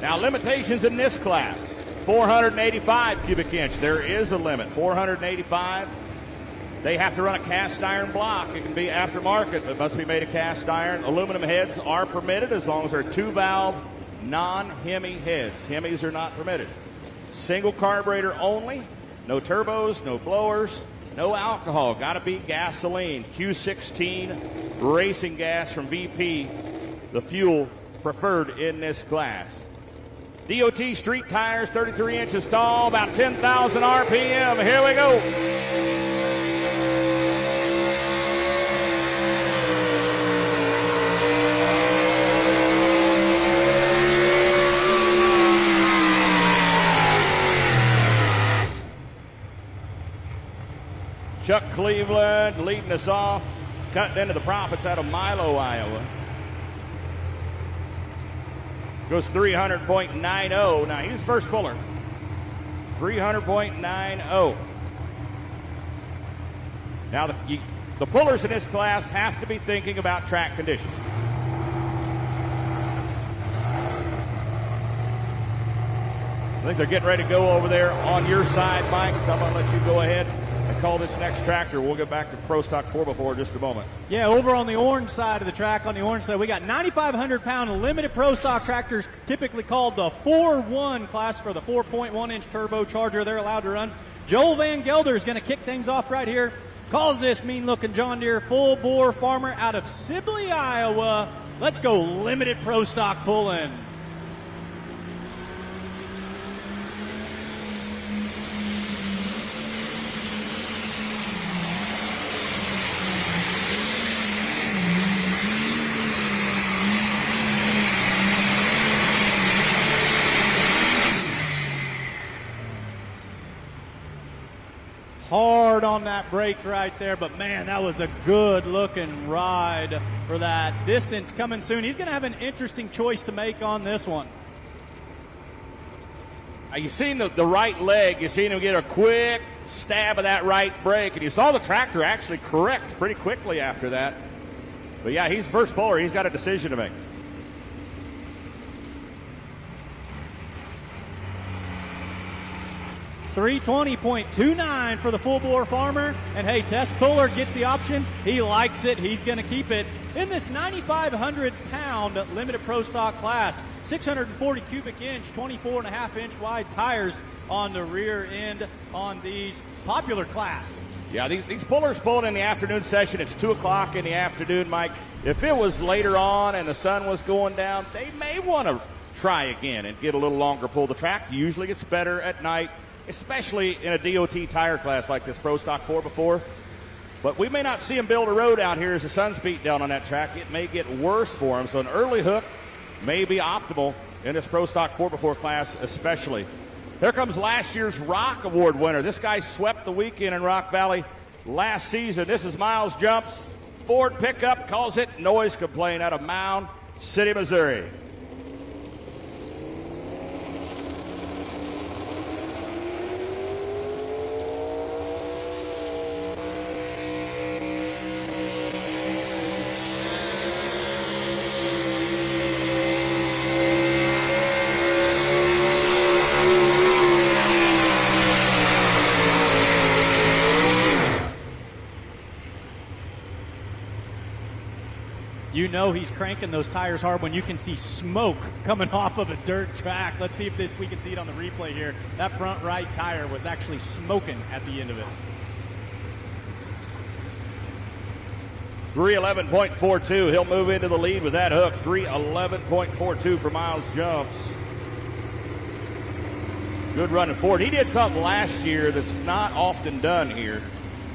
Now, limitations in this class, 485 cubic inch. There is a limit, 485. They have to run a cast iron block. It can be aftermarket, but must be made of cast iron. Aluminum heads are permitted as long as they're 2-valve, non-Hemi heads. Hemis are not permitted. Single carburetor only. No turbos, no blowers, no alcohol. Got to be gasoline. Q16 racing gas from VP, the fuel preferred in this class. DOT street tires, 33 inches tall, about 10,000 RPM. Here we go. Chuck Cleveland leading us off, cutting into the profits out of Milo, Iowa. Goes 300.90. Now, he's first puller. 300.90. Now, the pullers in this class have to be thinking about track conditions. I think they're getting ready to go over there on your side, Mike, so I'm going to let you go ahead and call this next tractor. We'll get back to Pro Stock 4x4 in just a moment. Yeah, over on the orange side of the track, on the orange side, we got 9,500-pound limited Pro Stock tractors, typically called the 4-1 class for the 4.1-inch turbocharger they're allowed to run. Joel Van Gelder is going to kick things off right here. Calls this mean-looking John Deere full-bore farmer out of Sibley, Iowa. Let's go limited Pro Stock pulling. Hard on that brake right there, but man, that was a good looking ride for that distance coming soon. He's going to have an interesting choice to make on this one. You've seen the right leg. You've seen him get a quick stab of that right brake, and you saw the tractor actually correct pretty quickly after that. But yeah, he's first puller. He's got a decision to make. $320.29 for the full-bore farmer. And, hey, Tess Puller gets the option. He likes it. He's going to keep it in this 9,500-pound limited Pro Stock class. 640 cubic inch, 24.5-inch wide tires on the rear end on these popular class. Yeah, these pullers pulled in the afternoon session. It's 2 o'clock in the afternoon, Mike. If it was later on and the sun was going down, they may want to try again and get a little longer pull. The track usually gets better at night, especially in a DOT tire class like this Pro Stock 4x4. But we may not see him build a road out here as the sun's beat down on that track. It may get worse for him. So an early hook may be optimal in this Pro Stock 4x4 class especially. Here comes last year's Rock Award winner. This guy swept the weekend in Rock Valley last season. This is Miles Jump's Ford pickup, calls it Noise Complaint out of Mound City, Missouri. You know he's cranking those tires hard when you can see smoke coming off of a dirt track. Let's see if we can see it on the replay here. That front right tire was actually smoking at the end of it. 3:11.42. He'll move into the lead with that hook. 3:11.42 for Miles Jumps. Good running forward. He did something last year that's not often done here,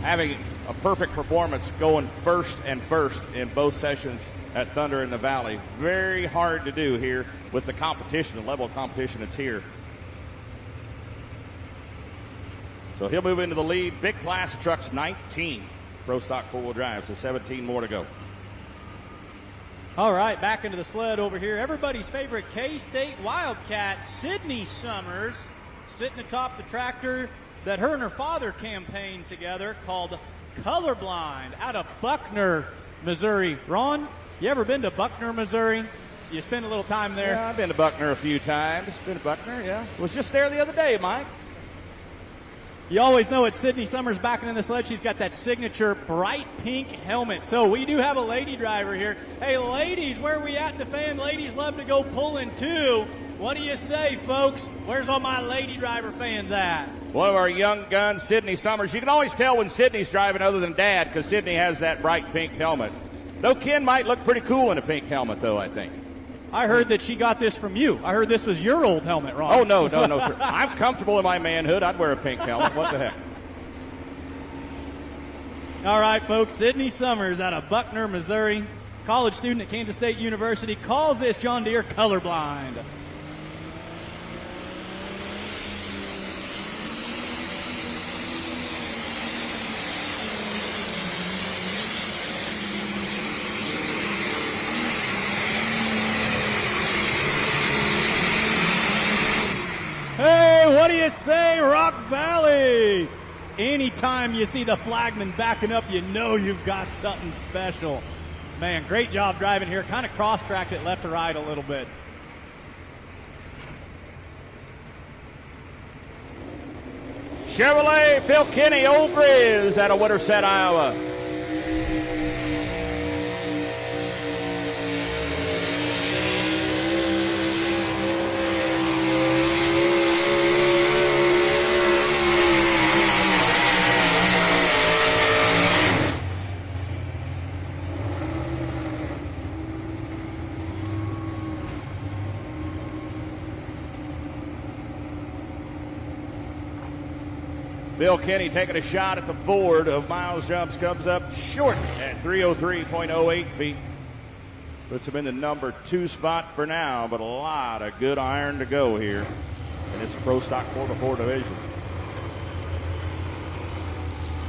having a perfect performance going first in both sessions at Thunder in the Valley. Very hard to do here with the competition, the level of competition that's here. So he'll move into the lead. Big class of trucks, 19 Pro Stock 4-wheel drives, so 17 more to go. All right, back into the sled over here. Everybody's favorite K-State Wildcat, Sydney Summers, sitting atop the tractor that her and her father campaigned together called Colorblind out of Buckner, Missouri. Ron, you ever been to Buckner, Missouri? You spend a little time there? Yeah, I've been to Buckner a few times. Been to Buckner, yeah. Was just there the other day, Mike. You always know it's Sydney Summers backing in the sled. She's got that signature bright pink helmet. So we do have a lady driver here. Hey, ladies, where are we at in the fan? Ladies love to go pulling too. What do you say, folks? Where's all my lady driver fans at? One of our young guns, Sydney Summers. You can always tell when Sydney's driving other than Dad because Sydney has that bright pink helmet. Though Ken might look pretty cool in a pink helmet, though, I think. I heard that she got this from you. I heard this was your old helmet, Ron. Oh, no, sir. I'm comfortable in my manhood. I'd wear a pink helmet. What the heck? All right, folks. Sydney Summers out of Buckner, Missouri. College student at Kansas State University. Calls this John Deere colorblind. Hey, what do you say, Rock Valley? Anytime you see the flagman backing up, you know you've got something special. Man, great job driving here. Kind of cross-tracked it left to right a little bit. Chevrolet, Phil Kinney, Old Grizz out of Winterset, Iowa. Bill Kenny taking a shot at the Ford of Miles Jumps, comes up short at 303.08 feet. Puts him in the number 2 spot for now, but a lot of good iron to go here in this Pro Stock 4x4 division.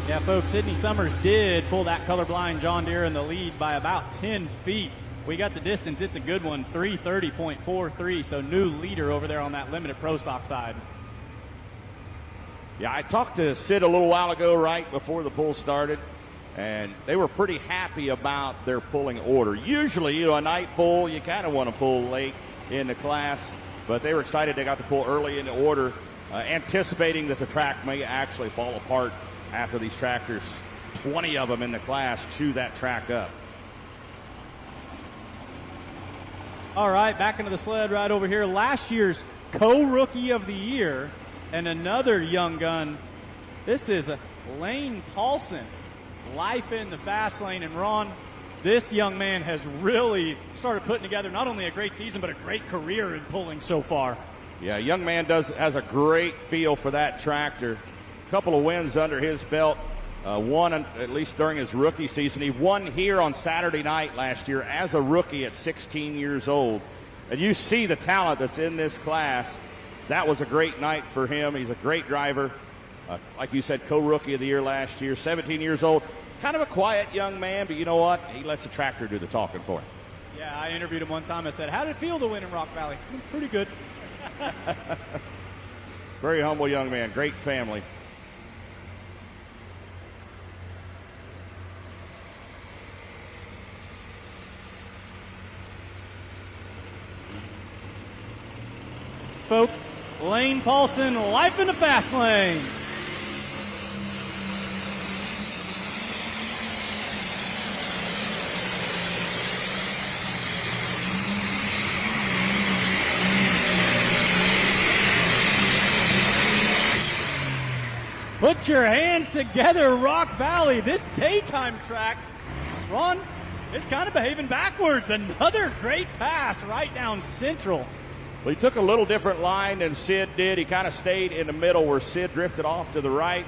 Yeah, folks, Sydney Summers did pull that colorblind John Deere in the lead by about 10 feet. We got the distance. It's a good one, 330.43, so new leader over there on that limited Pro Stock side. Yeah, I talked to Sid a little while ago right before the pull started, and they were pretty happy about their pulling order. Usually, a night pull, you kind of want to pull late in the class, but they were excited they got to pull early in the order, anticipating that the track may actually fall apart after these tractors, 20 of them in the class, chew that track up. All right, back into the sled right over here. Last year's co-rookie of the year and another young gun. This is Lane Paulson, life in the fast lane. And Ron, this young man has really started putting together not only a great season, but a great career in pulling so far. Yeah, young man has a great feel for that tractor. A couple of wins under his belt Won, at least during his rookie season. He won here on Saturday night last year as a rookie at 16 years old. And you see the talent that's in this class. That was a great night for him. He's a great driver. Like you said, co-rookie of the year last year, 17 years old. Kind of a quiet young man, but you know what? He lets the tractor do the talking for him. Yeah, I interviewed him one time. I said, how did it feel to win in Rock Valley? Pretty good. Very humble young man. Great family. Folks, Lane Paulson, life in the fast lane. Put your hands together, Rock Valley. This daytime track, Ron, is kind of behaving backwards. Another great pass right down central. Well, he took a little different line than Sid did. He kind of stayed in the middle where Sid drifted off to the right.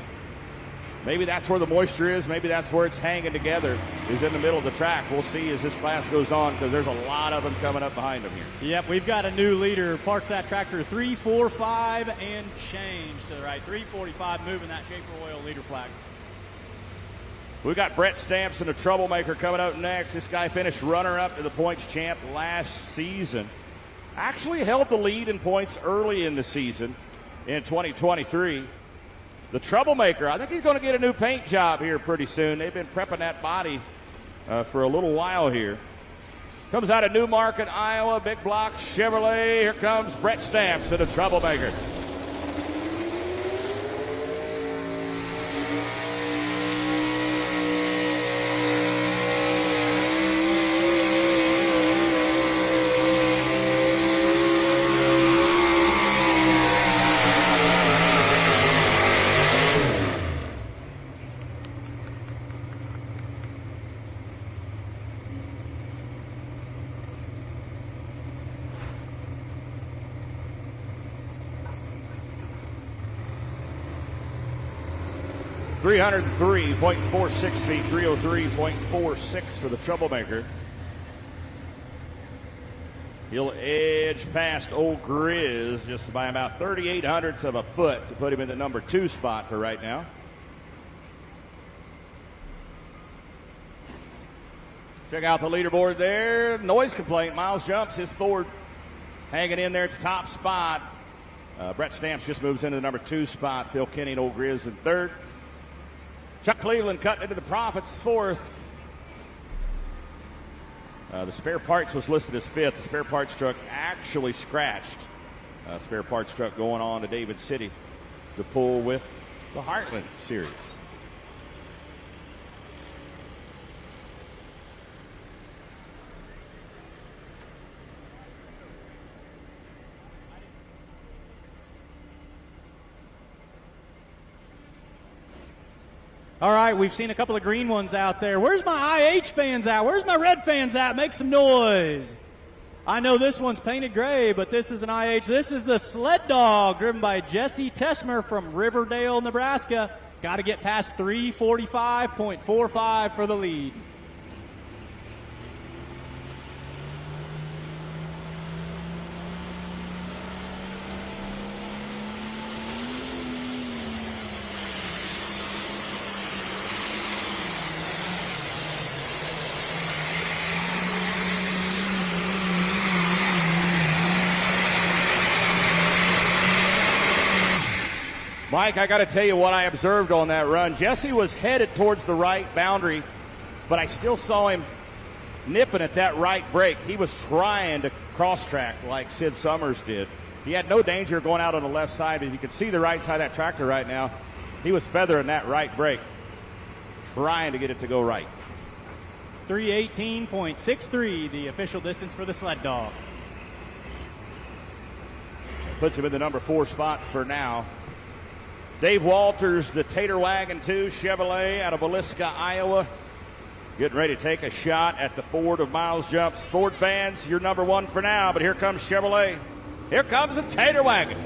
Maybe that's where the moisture is. Maybe that's where it's hanging together, is in the middle of the track. We'll see as this class goes on because there's a lot of them coming up behind him here. Yep, we've got a new leader. Parks that tractor 345 and change to the right. 345 moving that Schaefer Oil leader flag. We've got Brett Stamps and the Troublemaker coming up next. This guy finished runner-up to the points champ last season. Actually held the lead in points early in the season in 2023. The Troublemaker, I think he's going to get a new paint job here pretty soon. They've been prepping that body for a little while here. Comes out of Newmarket, Iowa, big block Chevrolet. Here comes Brett Stamps and the Troublemaker. .46 feet, 303.46 for the Troublemaker. He'll edge past Old Grizz just by about 38/100ths of a foot to put him in the number 2 spot for right now. Check out the leaderboard there. Noise complaint. Miles Jumps, his Ford hanging in there at the top spot. Brett Stamps just moves into the number 2 spot. Phil Kenny and Old Grizz in 3rd. Chuck Cleveland cutting into the Profits 4th. The spare parts was listed as 5th. The spare parts truck actually scratched. Spare parts truck going on to David City to pull with the Heartland Series. All right, we've seen a couple of green ones out there. Where's my IH fans at? Where's my red fans at? Make some noise. I know this one's painted gray, but this is an IH. This is the Sled Dog, driven by Jesse Tesmer from Riverdale, Nebraska. Got to get past 345.45 for the lead. Mike, I got to tell you what I observed on that run. Jesse was headed towards the right boundary, but I still saw him nipping at that right brake. He was trying to cross-track like Sid Summers did. He had no danger going out on the left side, but you can see the right side of that tractor right now. He was feathering that right brake, trying to get it to go right. 318.63, the official distance for the Sled Dog. Puts him in the number 4 spot for now. Dave Walters, the Tater Wagon 2 Chevrolet out of Villisca, Iowa. Getting ready to take a shot at the Ford of Miles Jumps. Ford fans, you're number 1 for now, but here comes Chevrolet. Here comes the Tater Wagon.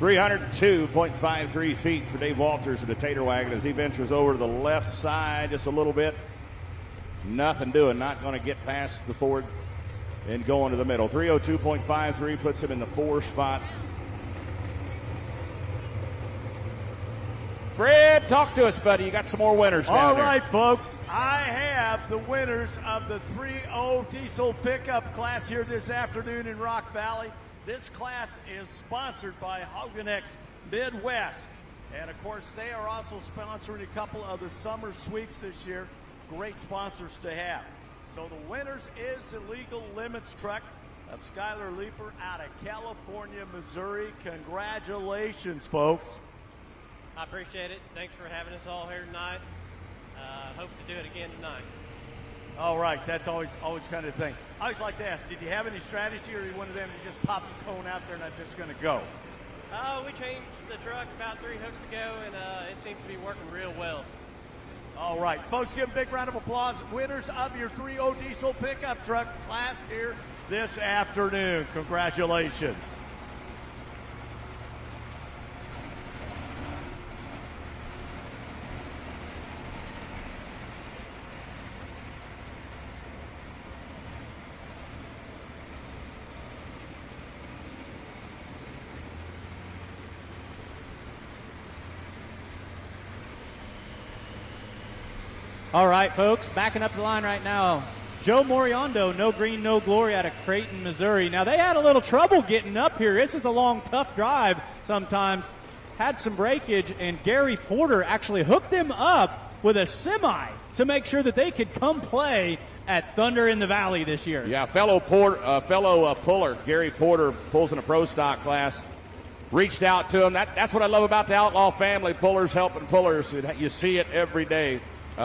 302.53 feet for Dave Walters in the Tater Wagon as he ventures over to the left side just a little bit. Nothing doing, not going to get past the Ford and go into the middle. 302.53 puts him in the 4 spot. Fred, talk to us, buddy. You got some more winners down All there. right, folks. I have the winners of the 3.0 diesel pickup class here this afternoon in Rock Valley. This class is sponsored by Hoganex Midwest. And, of course, they are also sponsoring a couple of the summer sweeps this year. Great sponsors to have. So the winners is the Legal Limits truck of Skylar Leeper out of California, Missouri. Congratulations, folks. I appreciate it. Thanks for having us all here tonight. Hope to do it again tonight. All right, that's always kind of thing. I always like to ask, did you have any strategy, or are you one of them that just pops a cone out there and that's just going to go? We changed the truck about 3 hooks ago, and it seems to be working real well. All right, folks, give a big round of applause. Winners of your 3.0 diesel pickup truck class here this afternoon. Congratulations. All right, folks, backing up the line right now. Joe Moriondo, No Green, No Glory out of Creighton, Missouri. Now, they had a little trouble getting up here. This is a long, tough drive sometimes. Had some breakage, and Gary Porter actually hooked them up with a semi to make sure that they could come play at Thunder in the Valley this year. Yeah, fellow puller, Gary Porter, pulls in a pro stock class. Reached out to him. That's what I love about the Outlaw family, pullers helping pullers. You see it every day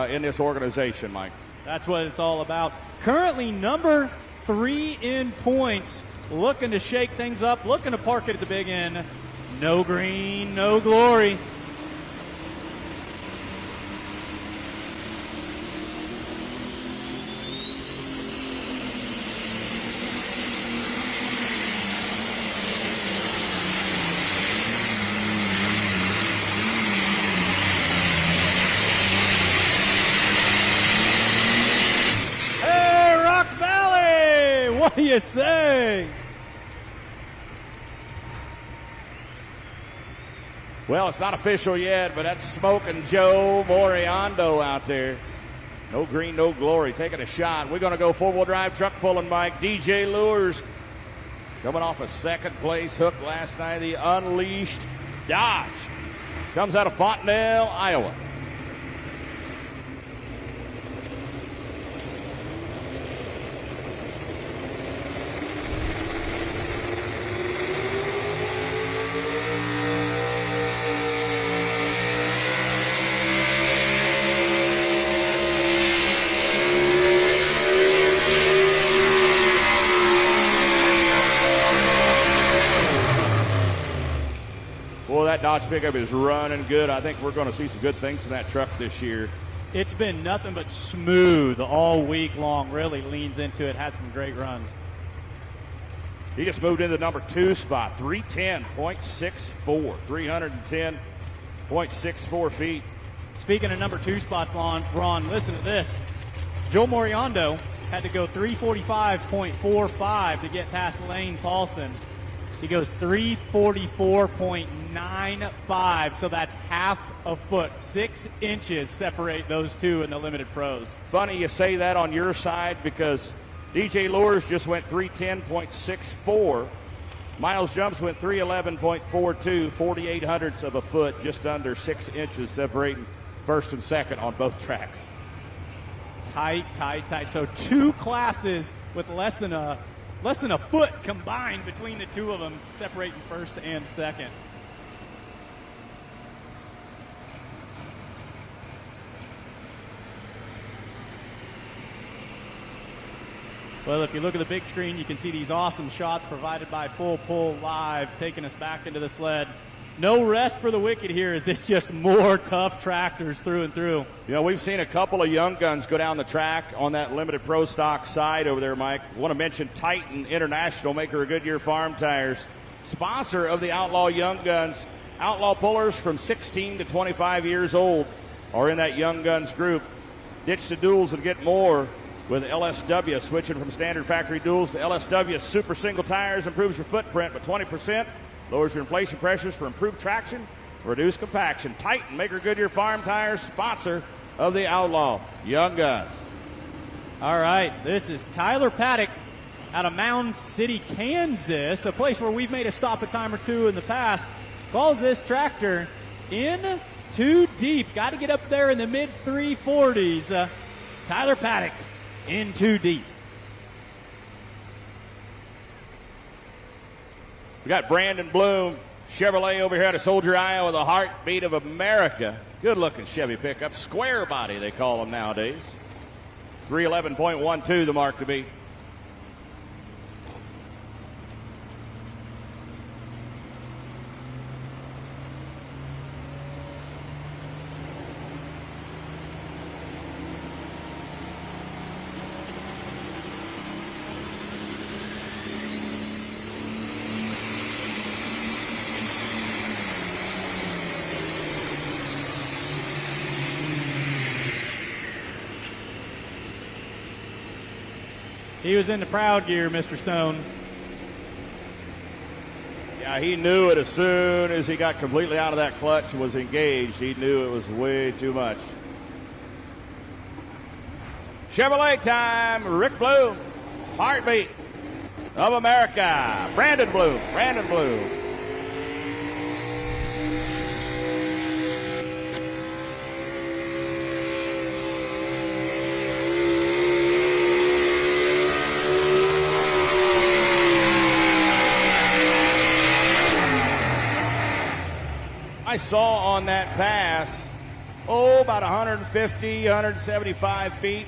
in this organization, Mike. That's what it's all about. Currently number 3 in points, looking to shake things up, looking to park it at the big end. No Green, No Glory. What do you say? Well, it's not official yet, but that's Smoking Joe Moriondo out there. No Green, No Glory, taking a shot. We're going to go 4-wheel drive truck pulling, Mike. DJ Lures coming off a second place hook last night. The Unleashed Dodge comes out of Fontenelle, Iowa. That Dodge pickup is running good. I think we're going to see some good things in that truck this year. It's been nothing but smooth all week long. Really leans into it. Has some great runs. He just moved into the number 2 spot. 310.64. 310.64 feet. Speaking of number 2 spots, Ron, listen to this. Joe Moriondo had to go 345.45 to get past Lane Paulson. He goes 344.95, so that's half a foot. 6 inches separate those two in the limited pros. Funny you say that on your side because DJ Lures just went 310.64. Miles Jumps went 311.42, 48 hundredths of a foot, just under 6 inches separating first and second on both tracks. Tight. So 2 classes with less than a foot combined between the two of them, separating first and second. Well, if you look at the big screen, you can see these awesome shots provided by FullPull.live, taking us back into the sled. No rest for the wicked here, as it's just more tough tractors through and through. You know, we've seen a couple of young guns go down the track on that limited pro stock side over there, Mike. I want to mention Titan International, maker of Goodyear farm tires. sponsor of the Outlaw Young Guns. Outlaw pullers from 16 to 25 years old are in that Young Guns group. Ditch the duals and get more with LSW. Switching from standard factory duals to LSW super single tires improves your footprint by 20%, lowers your inflation pressures for improved traction, reduced compaction. Titan, Maker Goodyear Farm Tires, sponsor of the Outlaw Young Guns. All right, this is Tyler Paddock out of Mound City, Kansas, a place where we've made a stop a time or two in the past. Calls this tractor in too deep. Got to get up there in the mid 340s. Tyler Paddock in too deep. We got Brandon Bloom, Chevrolet over here out of Soldier, Iowa, the heartbeat of America. Good-looking Chevy pickup. Square body, they call them nowadays. 311.12 the mark to beat. He was in the proud gear, Mr. Stone. Yeah, he knew it as soon as he got completely out of that clutch and was engaged. He knew it was way too much. Chevrolet time, Rick Bloom, heartbeat of America. Brandon Bloom, Brandon Bloom. I saw on that pass, about 150, 175 feet.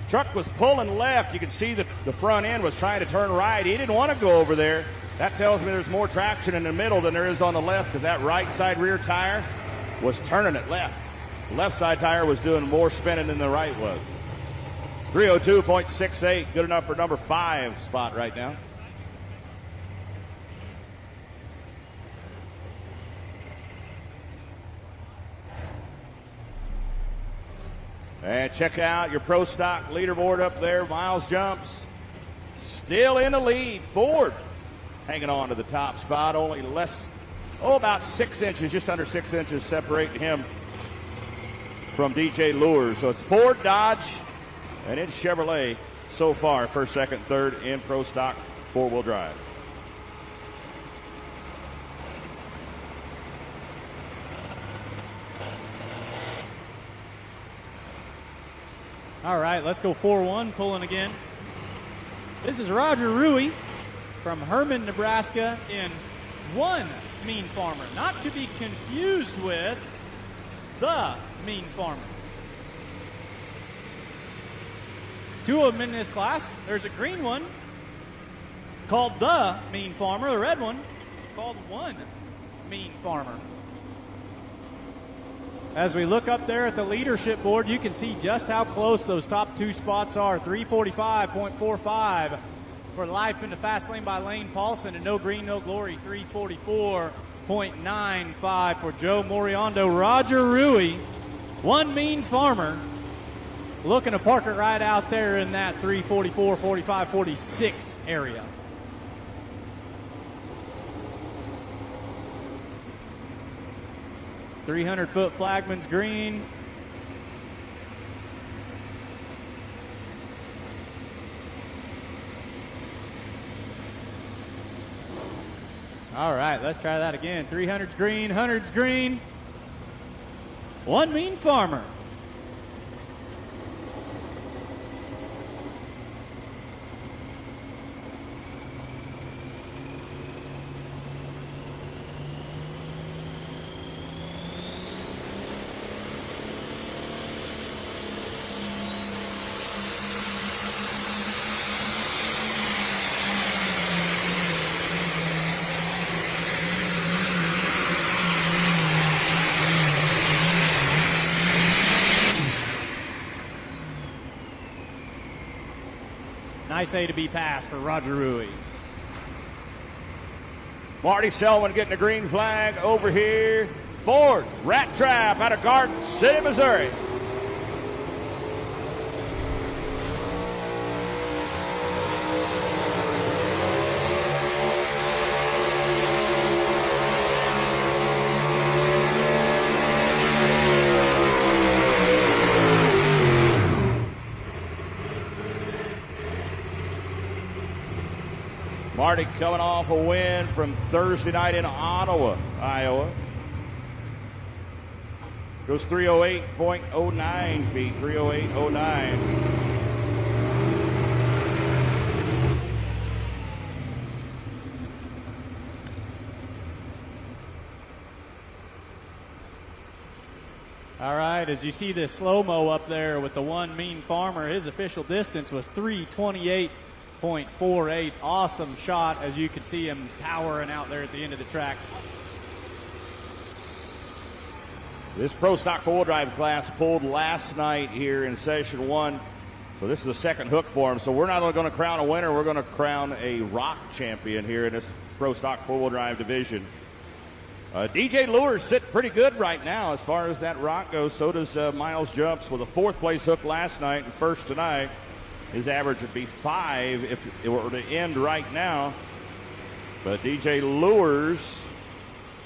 Truck was pulling left. You could see that the front end was trying to turn right. He didn't want to go over there. That tells me there's more traction in the middle than there is on the left because that right side rear tire was turning it left. The left side tire was doing more spinning than the right was. 302.68, good enough for number 5 spot right now. And check out your Pro Stock leaderboard up there. Miles Jumps still in the lead. Ford hanging on to the top spot. Only about 6 inches, just under 6 inches separating him from DJ Lures. So it's Ford, Dodge, and it's Chevrolet so far. First, second, third in Pro Stock four-wheel drive. All right, let's go 4-1, pulling again. This is Roger Rui from Herman, Nebraska in One Mean Farmer. Not to be confused with The Mean Farmer. 2 of them in this class. There's a green one called The Mean Farmer. The red one called One Mean Farmer. As we look up there at the leadership board, you can see just how close those top 2 spots are. 345.45 for Life in the Fast Lane by Lane Paulson, and No Green, No Glory. 344.95 for Joe Moriondo. Roger Rui, One Mean Farmer, looking to park it right out there in that 344, 45, 46 area. $300-foot flagman's green. All right, let's try that again. 300's green, 100's green. One Mean Farmer. Nice A to B pass for Roger Rui. Marty Selwyn getting a green flag over here. Ford Rat Trap out of Garden City, Missouri. Marty coming off a win from Thursday night in Ottawa, Iowa. Goes 308.09 feet, 308.09. All right, as you see the slow-mo up there with the one mean farmer, his official distance was 328.48. Awesome shot, as you can see him powering out there at the end of the track. This Pro Stock 4-wheel drive class pulled last night here in Session 1. So this is the second hook for him. So we're not only going to crown a winner, we're going to crown a rock champion here in this Pro Stock 4-wheel drive division. DJ Lures sitting pretty good right now as far as that rock goes. So does Miles Jumps with a fourth-place hook last night and first tonight. His average would be 5 if it were to end right now. But DJ Lures,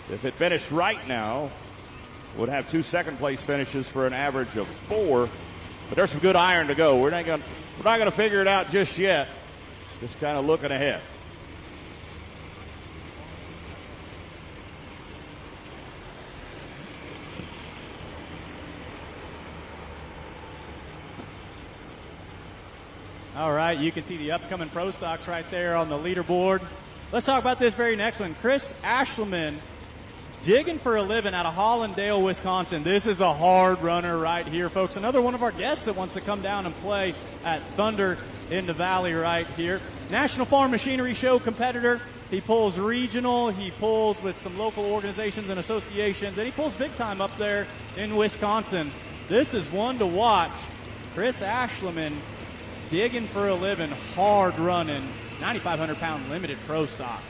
if it finished right now, would have 2 second-place finishes for an average of 4. But there's some good iron to go. We're not going to figure it out just yet. Just kind of looking ahead. All right, you can see the upcoming Pro Stocks right there on the leaderboard. Let's talk about this very next one. Chris Ashleman, digging for a living out of Hollandale, Wisconsin. This is a hard runner right here, folks. Another one of our guests that wants to come down and play at Thunder in the Valley right here. National Farm Machinery Show competitor. He pulls regional. He pulls with some local organizations and associations, and he pulls big time up there in Wisconsin. This is one to watch. Chris Ashleman, digging for a living, hard running, 9,500-pound limited Pro Stock.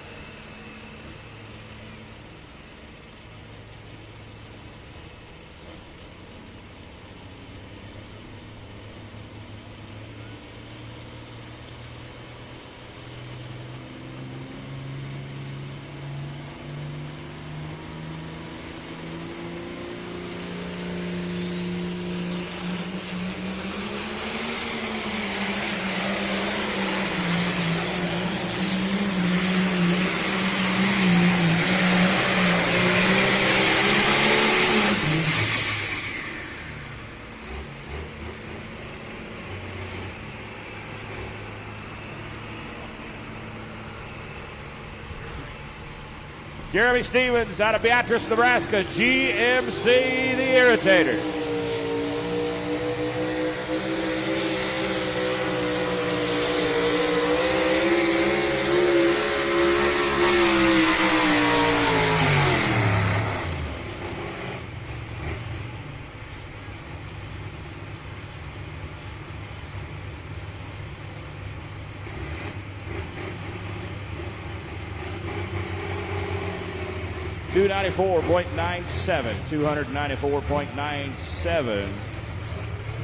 Jeremy Stevens out of Beatrice, Nebraska, GMC the Irritator. $294.97, $294.97.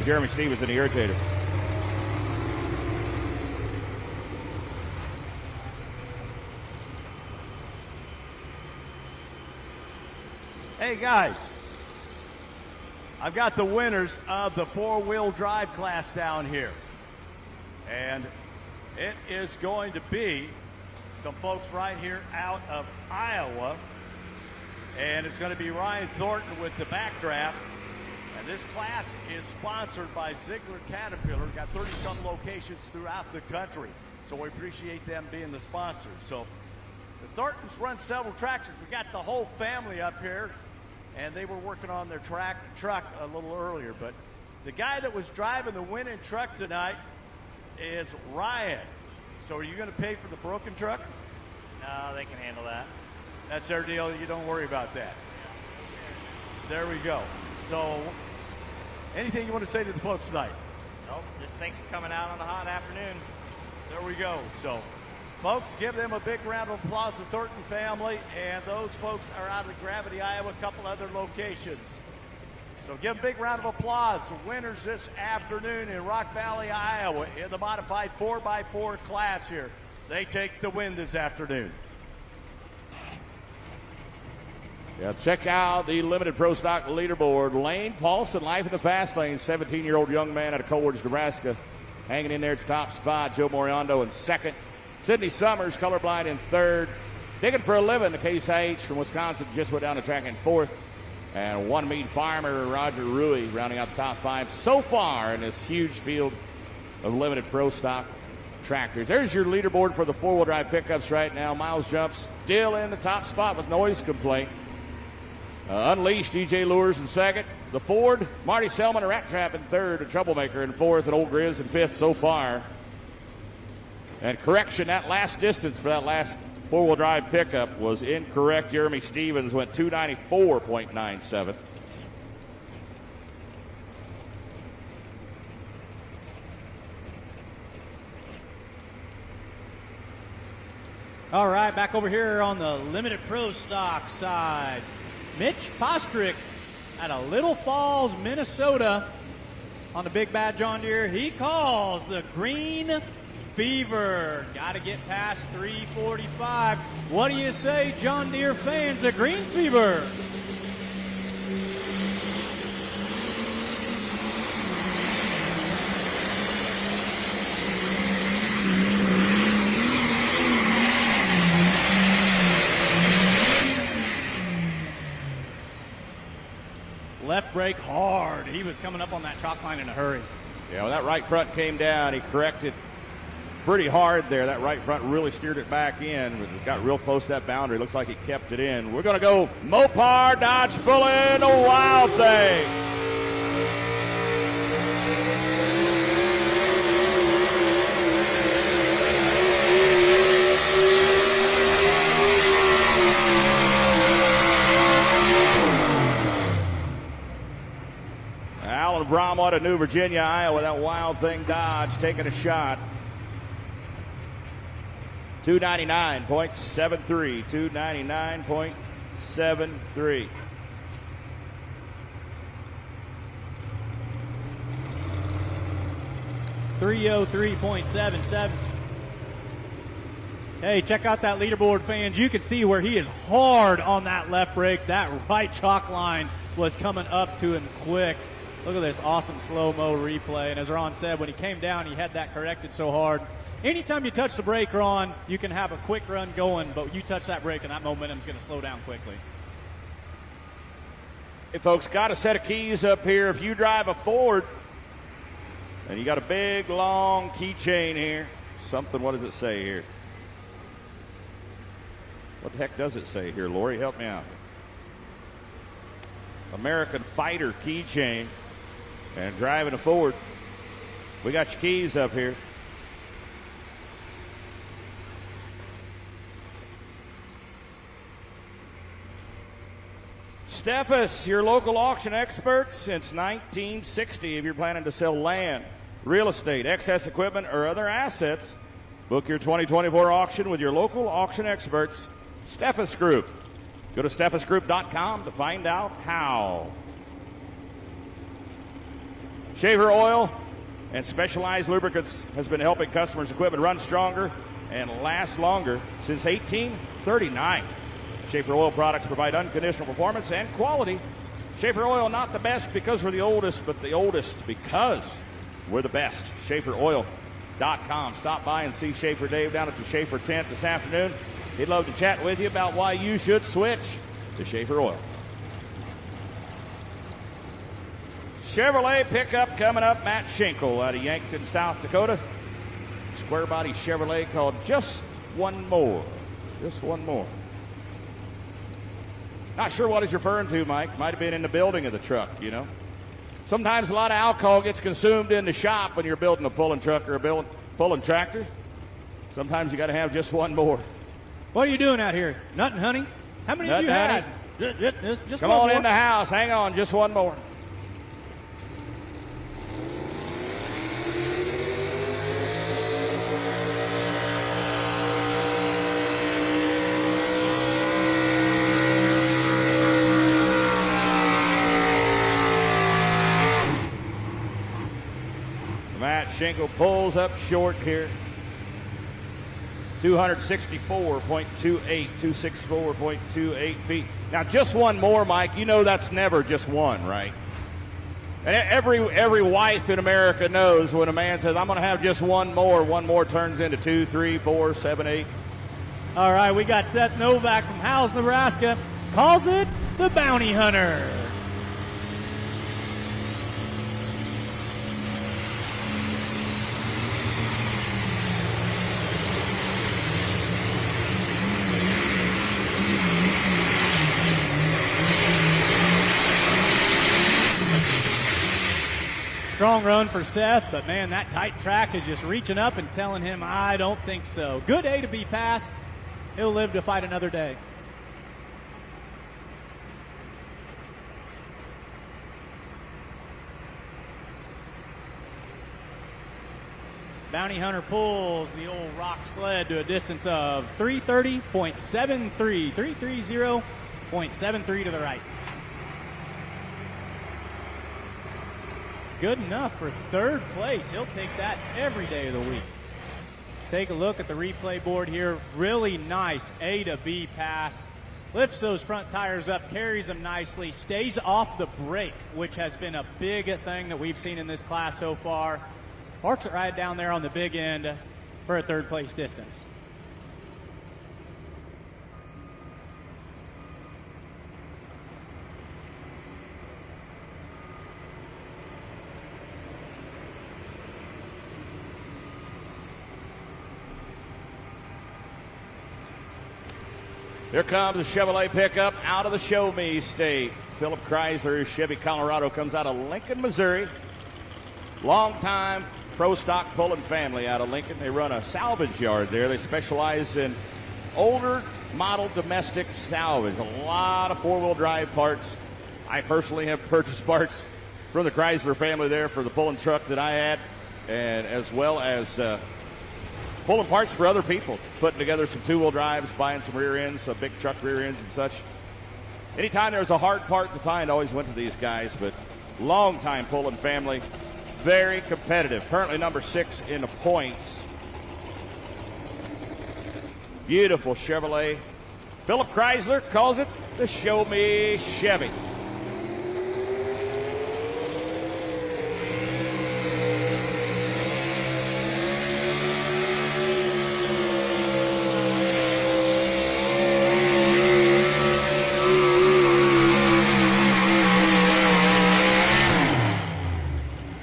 Jeremy Stevens in the Irritator. Hey guys, I've got the winners of the 4-wheel drive class down here. And it is going to be some folks right here out of Iowa. And it's going to be Ryan Thornton with the backdraft. And this class is sponsored by Ziegler Caterpillar. We've got 30-some locations throughout the country. So we appreciate them being the sponsors. So the Thorntons run several tractors. We got the whole family up here. And they were working on their truck a little earlier. But the guy that was driving the winning truck tonight is Ryan. So are you going to pay for the broken truck? No, they can handle that. That's their deal. You don't worry about that. There we go. So, anything you want to say to the folks tonight? Nope. Just thanks for coming out on a hot afternoon. There we go. So, Folks, give them a big round of applause, the Thornton family, and those folks are out of Gravity, Iowa, a couple other locations. So give them a big round of applause. The winners this afternoon in Rock Valley, Iowa, in the modified 4x4 class here. They take the win this afternoon. Yeah, check out the Limited Pro Stock leaderboard. Lane Paulson, life in the fast lane, 17-year-old young man out of Coleridge, Nebraska, hanging in there at the top spot. Joe Moriando in second. Sydney Summers, colorblind, in third. Digging for a living, the Case IH from Wisconsin just went down the track in fourth. And One Mead Farmer, Roger Rui, rounding out the top five so far in this huge field of Limited Pro Stock tractors. There's your leaderboard for the four-wheel drive pickups right now. Miles Jumps still in the top spot with noise complaint. Unleashed, DJ Lures in second. The Ford, Marty Selman, a Rat Trap in third. A Troublemaker in fourth. And Old Grizz in fifth so far. And correction, that last distance for that last four-wheel drive pickup was incorrect. Jeremy Stevens went 294.97. All right, back over here on the Limited Pro Stock side. Mitch Postrick out of Little Falls, Minnesota on the Big Bad John Deere. He calls the Green Fever. Got to get past 345. What do you say, John Deere fans? The Green Fever. Left brake hard. He was coming up on that chalk line in a hurry. Yeah, when that right front came down, he corrected pretty hard there. That right front really steered it back in. It got real close to that boundary. Looks like he kept it in. We're going to go Mopar Dodge pulling a Wild Thing. Alan Brom out of New Virginia, Iowa. That Wild Thing Dodge taking a shot. 299.73. 299.73. .77. Hey, check out that leaderboard, fans. You can see where he is hard on that left brake. That right chalk line was coming up to him quick. Look at this awesome slow-mo replay. And as Ron said, when he came down, he had that corrected so hard. Anytime you touch the brake, Ron, you can have a quick run going, but you touch that brake and that momentum is going to slow down quickly. Hey, folks, got a set of keys up here. If you drive a Ford and you got a big, long keychain here, something, what does it say here? What the heck does it say here, Lori? Help me out. American Fighter keychain. And driving a Ford. We got your keys up here. Steffes, your local auction experts since 1960. If you're planning to sell land, real estate, excess equipment, or other assets, book your 2024 auction with your local auction experts, Steffes Group. Go to steffesgroup.com to find out how. Shaver Oil and Specialized Lubricants has been helping customers' equipment run stronger and last longer since 1839. Shaver Oil products provide unconditional performance and quality. Shaver Oil, not the best because we're the oldest, but the oldest because we're the best. ShaverOil.com. Stop by and see Shaver Dave down at the Shaver tent this afternoon. He'd love to chat with you about why you should switch to Shaver Oil. Chevrolet pickup coming up. Matt Schenkel out of Yankton, South Dakota. Square body Chevrolet called Just One More. Just One More. Not sure what he's referring to, Mike. Might have been in the building of the truck, you know. Sometimes a lot of alcohol gets consumed in the shop when you're building a pulling truck or pulling tractor. Sometimes you got to have just one more. What are you doing out here? Nothing, honey? How many of you had? Just come on in the house. Hang on, just one more. shingle pulls up short here. 264.28 feet. Now, just one more, Mike. You know that's never just one, right? And every wife in America knows when a man says, I'm going to have just one more turns into 2, 3, 4, 7, 8. All right, we got Seth Novak from Howes, Nebraska. Calls it the Bounty Hunter. Strong run for Seth, but man, that tight track is just reaching up and telling him, I don't think so. Good A to B pass. He'll live to fight another day. Bounty Hunter pulls the old rock sled to a distance of 330.73, 330.73 to the right. Good enough for third place. He'll take that every day of the week. Take a look at the replay board here. Really nice A to B pass. Lifts those front tires up, carries them nicely, stays off the brake, which has been a big thing that we've seen in this class so far. Parks it right down there on the big end for a third place distance. Here comes a Chevrolet pickup out of the Show Me State. Philip Chrysler, Chevy Colorado, comes out of Lincoln, Missouri. Long-time pro stock pulling family out of Lincoln. They run a salvage yard there. They specialize in older model domestic salvage. A lot of four-wheel drive parts. I personally have purchased parts from the Chrysler family there for the pulling truck that I had, and as well as pulling parts for other people, putting together some two-wheel drives, buying some rear ends, some big truck rear ends and such. Anytime there was a hard part to find, I always went to these guys, but long-time pulling family, very competitive. Currently number 6 in the points. Beautiful Chevrolet. Philip Chrysler calls it the Show Me Chevy.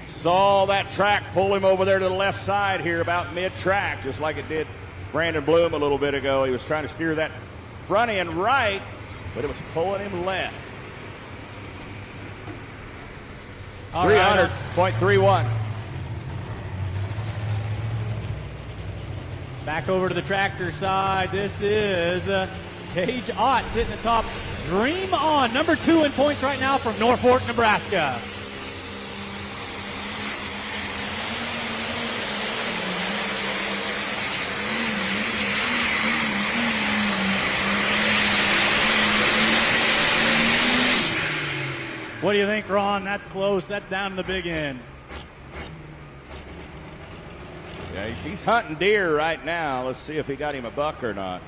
Saw that track pull him over there to the left side here about mid-track, just like it did Brandon Bloom a little bit ago. He was trying to steer that front end right, but it was pulling him left. 300.31. Back over to the tractor side. This is Gage Ott sitting atop Dream On, number 2 in points right now from Norfolk, Nebraska. What do you think, Ron? That's close. That's down to the big end. Yeah, he's hunting deer right now. Let's see if he got him a buck or not.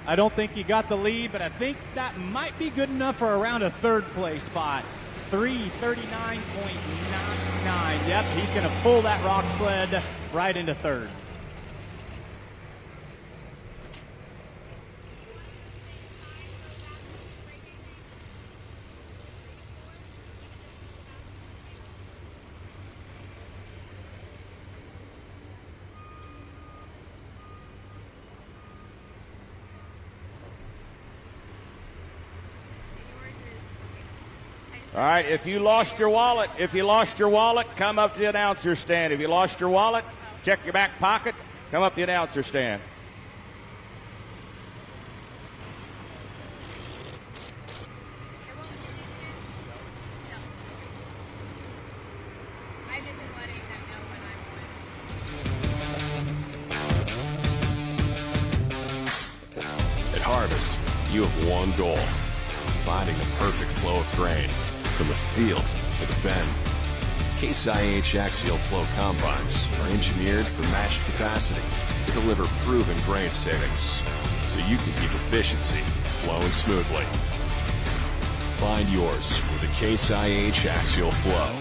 I don't think he got the lead, but I think that might be good enough for around a third place spot. 339.99. Yep, he's going to pull that rock sled right into third. All right, if you lost your wallet, come up to the announcer stand. If you lost your wallet, check your back pocket, come up to the announcer stand. At Harvest, you have one goal: finding the perfect flow of grain from the field to the bend. Case IH axial flow combines are engineered for matched capacity to deliver proven grain savings, so you can keep efficiency flowing smoothly. Find yours with the Case IH axial flow.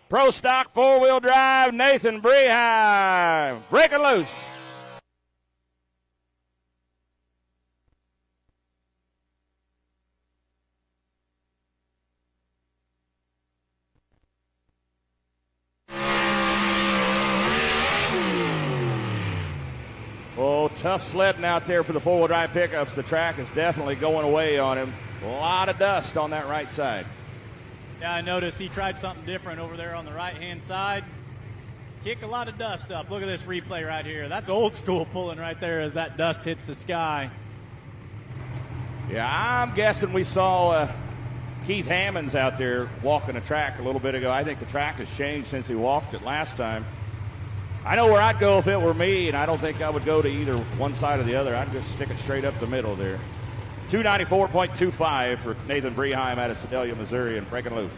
Pro Stock 4-wheel drive, Nathan Breheim. Break it loose. Oh, tough sledding out there for the 4-wheel drive pickups. The track is definitely going away on him. A lot of dust on that right side. Yeah, I noticed he tried something different over there on the right-hand side. Kick a lot of dust up. Look at this replay right here. That's old school pulling right there as that dust hits the sky. Yeah, I'm guessing we saw Keith Hammonds out there walking the track a little bit ago. I think the track has changed since he walked it last time. I know where I'd go if it were me, and I don't think I would go to either one side or the other. I'd just stick it straight up the middle there. 294.25 for Nathan Breheim out of Sedalia, Missouri, and breaking loose.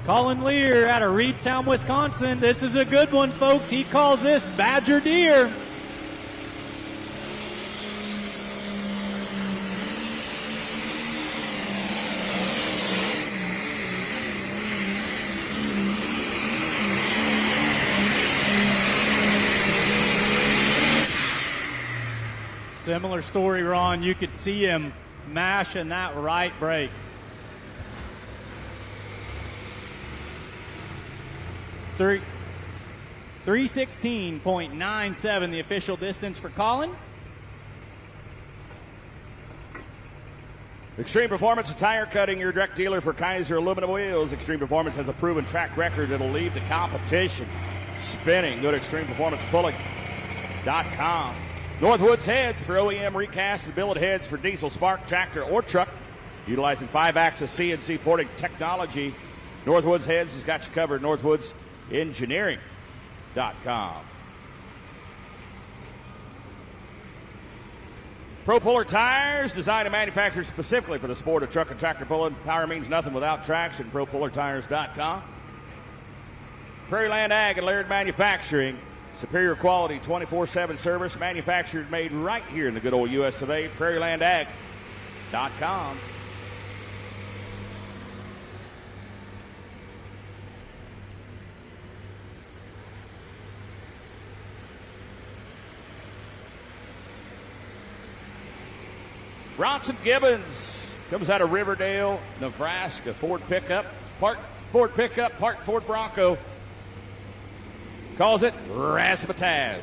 Colin Lear out of Reedstown, Wisconsin. This is a good one, folks. He calls this Badger Deer. Similar story, Ron. You could see him mashing that right brake. 316.97 the official distance for Colin. Extreme Performance Tire Cutting, your direct dealer for Kaiser aluminum wheels. Extreme Performance has a proven track record that'll leave the competition spinning. Go to extremepperformancepulling.com. Northwoods heads for OEM recast and billet heads for diesel, spark, tractor, or truck. Utilizing 5-axis CNC porting technology, Northwoods heads has got you covered. NorthwoodsEngineering.com. Pro Puller tires, designed and manufactured specifically for the sport of truck and tractor pulling. Power means nothing without traction. ProPullerTires.com. Prairie Land Ag and Laird Manufacturing. Superior quality, 24/7 service, manufactured, made right here in the good old U.S. of A. PrairieLandAg.com. Bronson Gibbons comes out of Riverdale, Nebraska. Ford pickup, part Ford pickup, part Ford Bronco. Calls it Razzmatazz.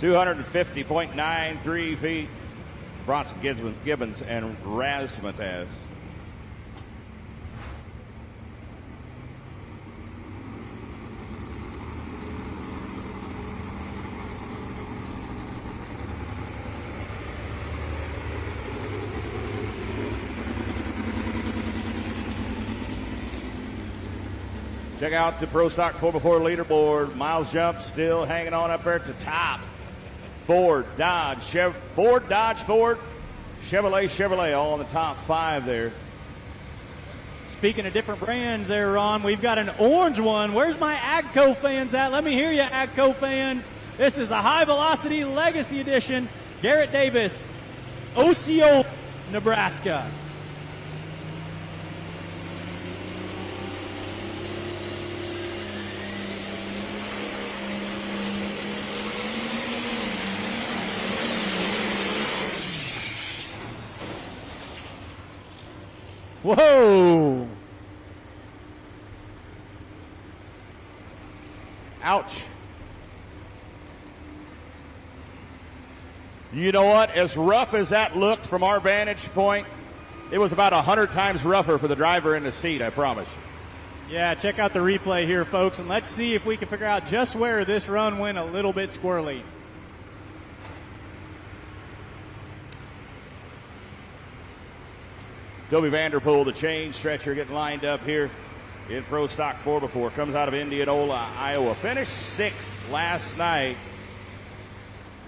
.93 feet. Bronson Gibbons and Razzmatazz. Check out the Pro Stock 4x4 leaderboard. Miles Jump still hanging on up there at the top. Ford, Dodge, Chevrolet, all in the top 5 there. Speaking of different brands there, Ron, we've got an orange one. Where's my AGCO fans at? Let me hear you, AGCO fans. This is a High Velocity Legacy Edition. Garrett Davis, Osceola, Nebraska. Whoa! Ouch. You know what? As rough as that looked from our vantage point, it was about 100 times rougher for the driver in the seat, I promise. Yeah, check out the replay here, folks, and let's see if we can figure out just where this run went a little bit squirrely. Toby Vanderpool, the chain stretcher, getting lined up here in Pro Stock 4 before. Comes out of Indianola, Iowa. Finished 6th last night.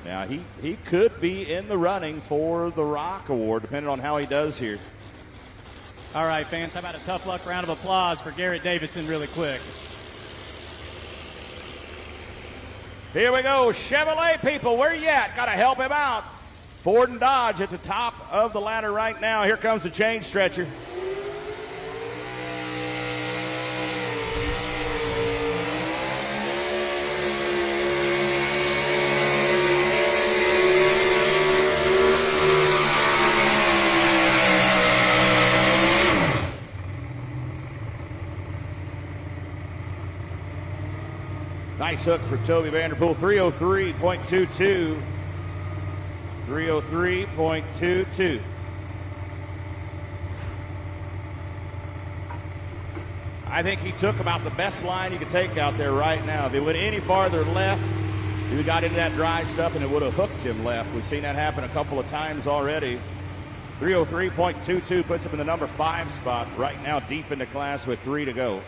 Now, he could be in the running for the Rock Award, depending on how he does here. All right, fans, how about a tough luck round of applause for Garrett Davison really quick. Here we go. Chevrolet people, where you at? Got to help him out. Ford and Dodge at the top of the ladder right now. Here comes the chain stretcher. Nice hook for Toby Vanderpool. 303.22. 303.22. I think he took about the best line he could take out there right now. If he went any farther left, he got into that dry stuff and it would have hooked him left. We've seen that happen a couple of times already. 303.22 puts him in the number 5 spot right now, deep into class with 3 to go.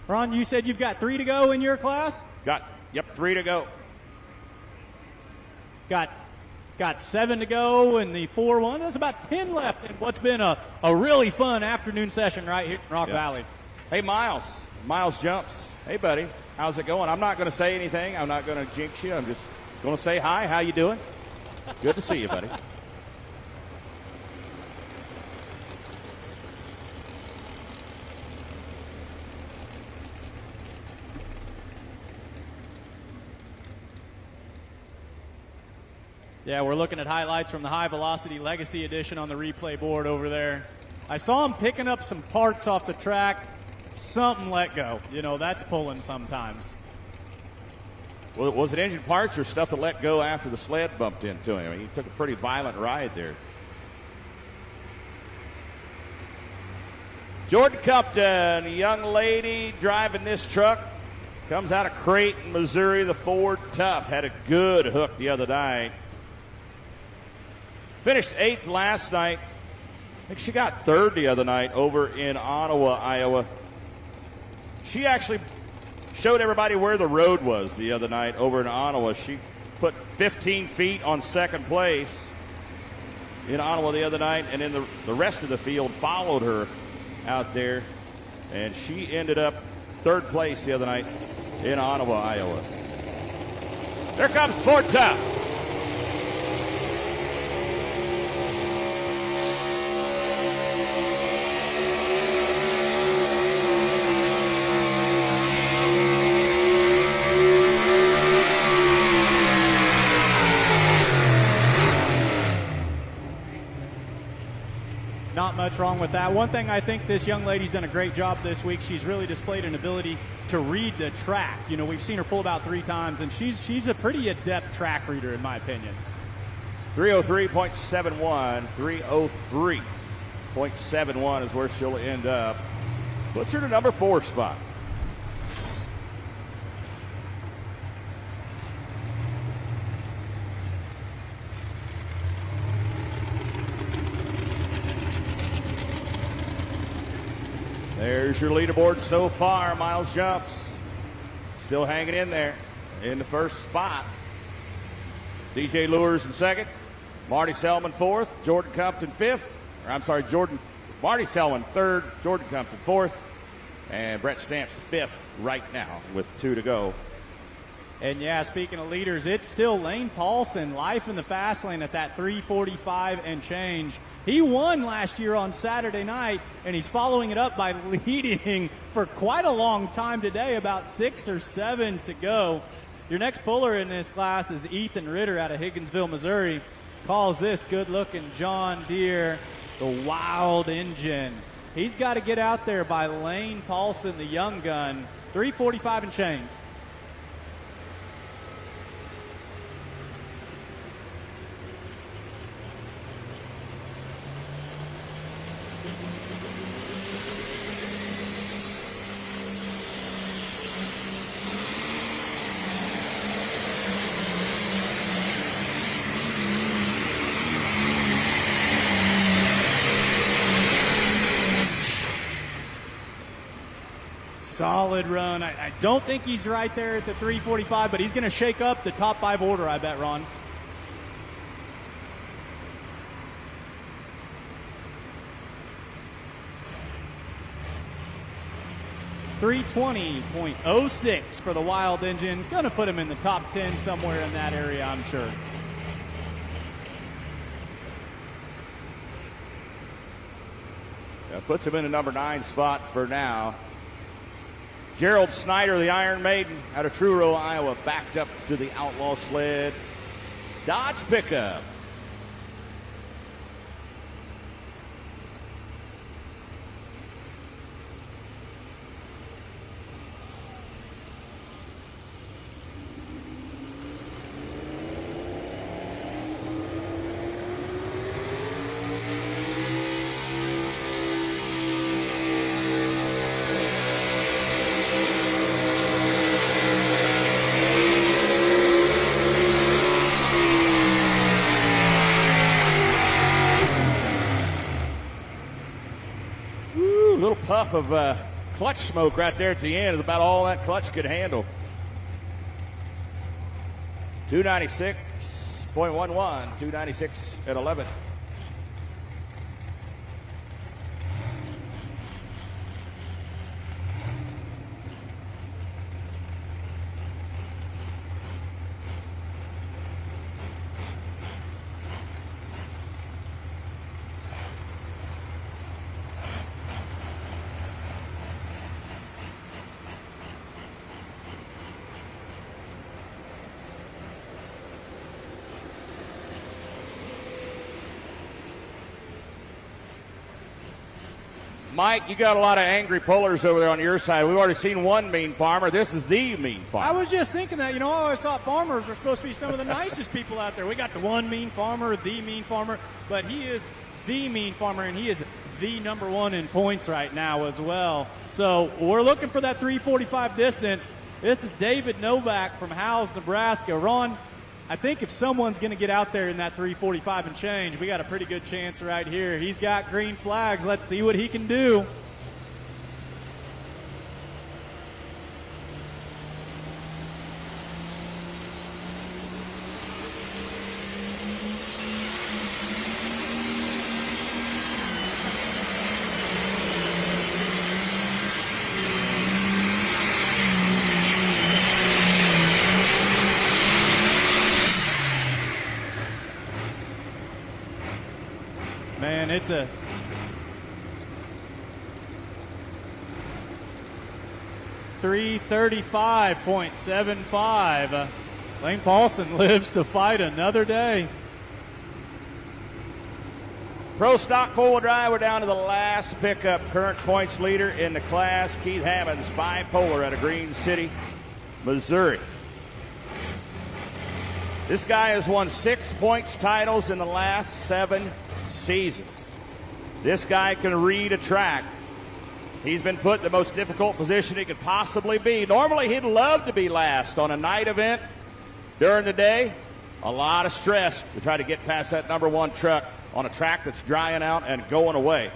Ron, you said you've got 3 to go in your class? Yep, 3 to go. Got 7 to go in the 4-1. That's about 10 left in what's been a really fun afternoon session right here in Rock Valley. Hey, Miles. Miles jumps. Hey, buddy. How's it going? I'm not going to say anything. I'm not going to jinx you. I'm just going to say hi. How you doing? Good to see you, buddy. Yeah, we're looking at highlights from the High Velocity Legacy Edition on the replay board over there. I saw him picking up some parts off the track. Something let go. You know, that's pulling sometimes. Well, was it engine parts or stuff that let go after the sled bumped into him? I mean, he took a pretty violent ride there. Jordan Compton, a young lady driving this truck, comes out of Creighton, Missouri. The Ford Tough had a good hook the other night. Finished 8th last night. I think she got 3rd the other night over in Ottawa, Iowa. She actually showed everybody where the road was the other night over in Ottawa. She put 15 feet on 2nd place in Ottawa the other night, and then the rest of the field followed her out there, and she ended up 3rd place the other night in Ottawa, Iowa. There comes Ford Tough. Not much wrong with that. One thing I think this young lady's done a great job this week, she's really displayed an ability to read the track. You know, we've seen her pull about 3 times, and she's a pretty adept track reader, in my opinion. 303.71. 303.71 is where she'll end up. Puts her to number 4 spot. There's your leaderboard so far. Miles jumps. Still hanging in there in the 1st spot. DJ Lures in 2nd. Marty Selman 4th. Jordan Compton 5th. Marty Selman 3rd. Jordan Compton 4th. And Brett Stamps 5th right now with 2 to go. And yeah, speaking of leaders, it's still Lane Paulson, life in the fast lane at that 3:45 and change. He won last year on Saturday night, and he's following it up by leading for quite a long time today, about 6 or 7 to go. Your next puller in this class is Ethan Ritter out of Higginsville, Missouri. Calls this good-looking John Deere the Wild Engine. He's got to get out there by Lane Paulson, the young gun, 3:45 and change. Solid run. I don't think he's right there at the 3:45, but he's going to shake up the top 5 order, I bet, Ron. .320.06 for the Wild Engine. Going to put him in the top 10 somewhere in that area, I'm sure. That puts him in the number 9 spot for now. Gerald Snyder, the Iron Maiden, out of Truro, Iowa, backed up to the Outlaw Sled Dodge pickup. Puff of clutch smoke right there at the end is about all that clutch could handle. 296.11, 296 at 11. Mike, you got a lot of angry pullers over there on your side. We've already seen one mean farmer. This is the mean farmer. I was just thinking that. I always thought farmers were supposed to be some of the nicest people out there. We got the one mean farmer, the mean farmer, but he is the mean farmer, and he is the number 1 in points right now as well. So we're looking for that 3:45 distance. This is David Novak from Howes, Nebraska. Ron, I think if someone's going to get out there in that 3:45 and change, we got a pretty good chance right here. He's got green flags. Let's see what he can do. Man, it's a .335.75. Lane Paulson lives to fight another day. Pro stock four-wheel drive, we're down to the last pickup. Current points leader in the class, Keith Hammonds, bipolar out of Green City, Missouri. This guy has won 6 points titles in the last 7 seasons. This guy can read a track. He's been put in the most difficult position he could possibly be. Normally, he'd love to be last on a night event during the day. A lot of stress to try to get past that number 1 truck on a track that's drying out and going away.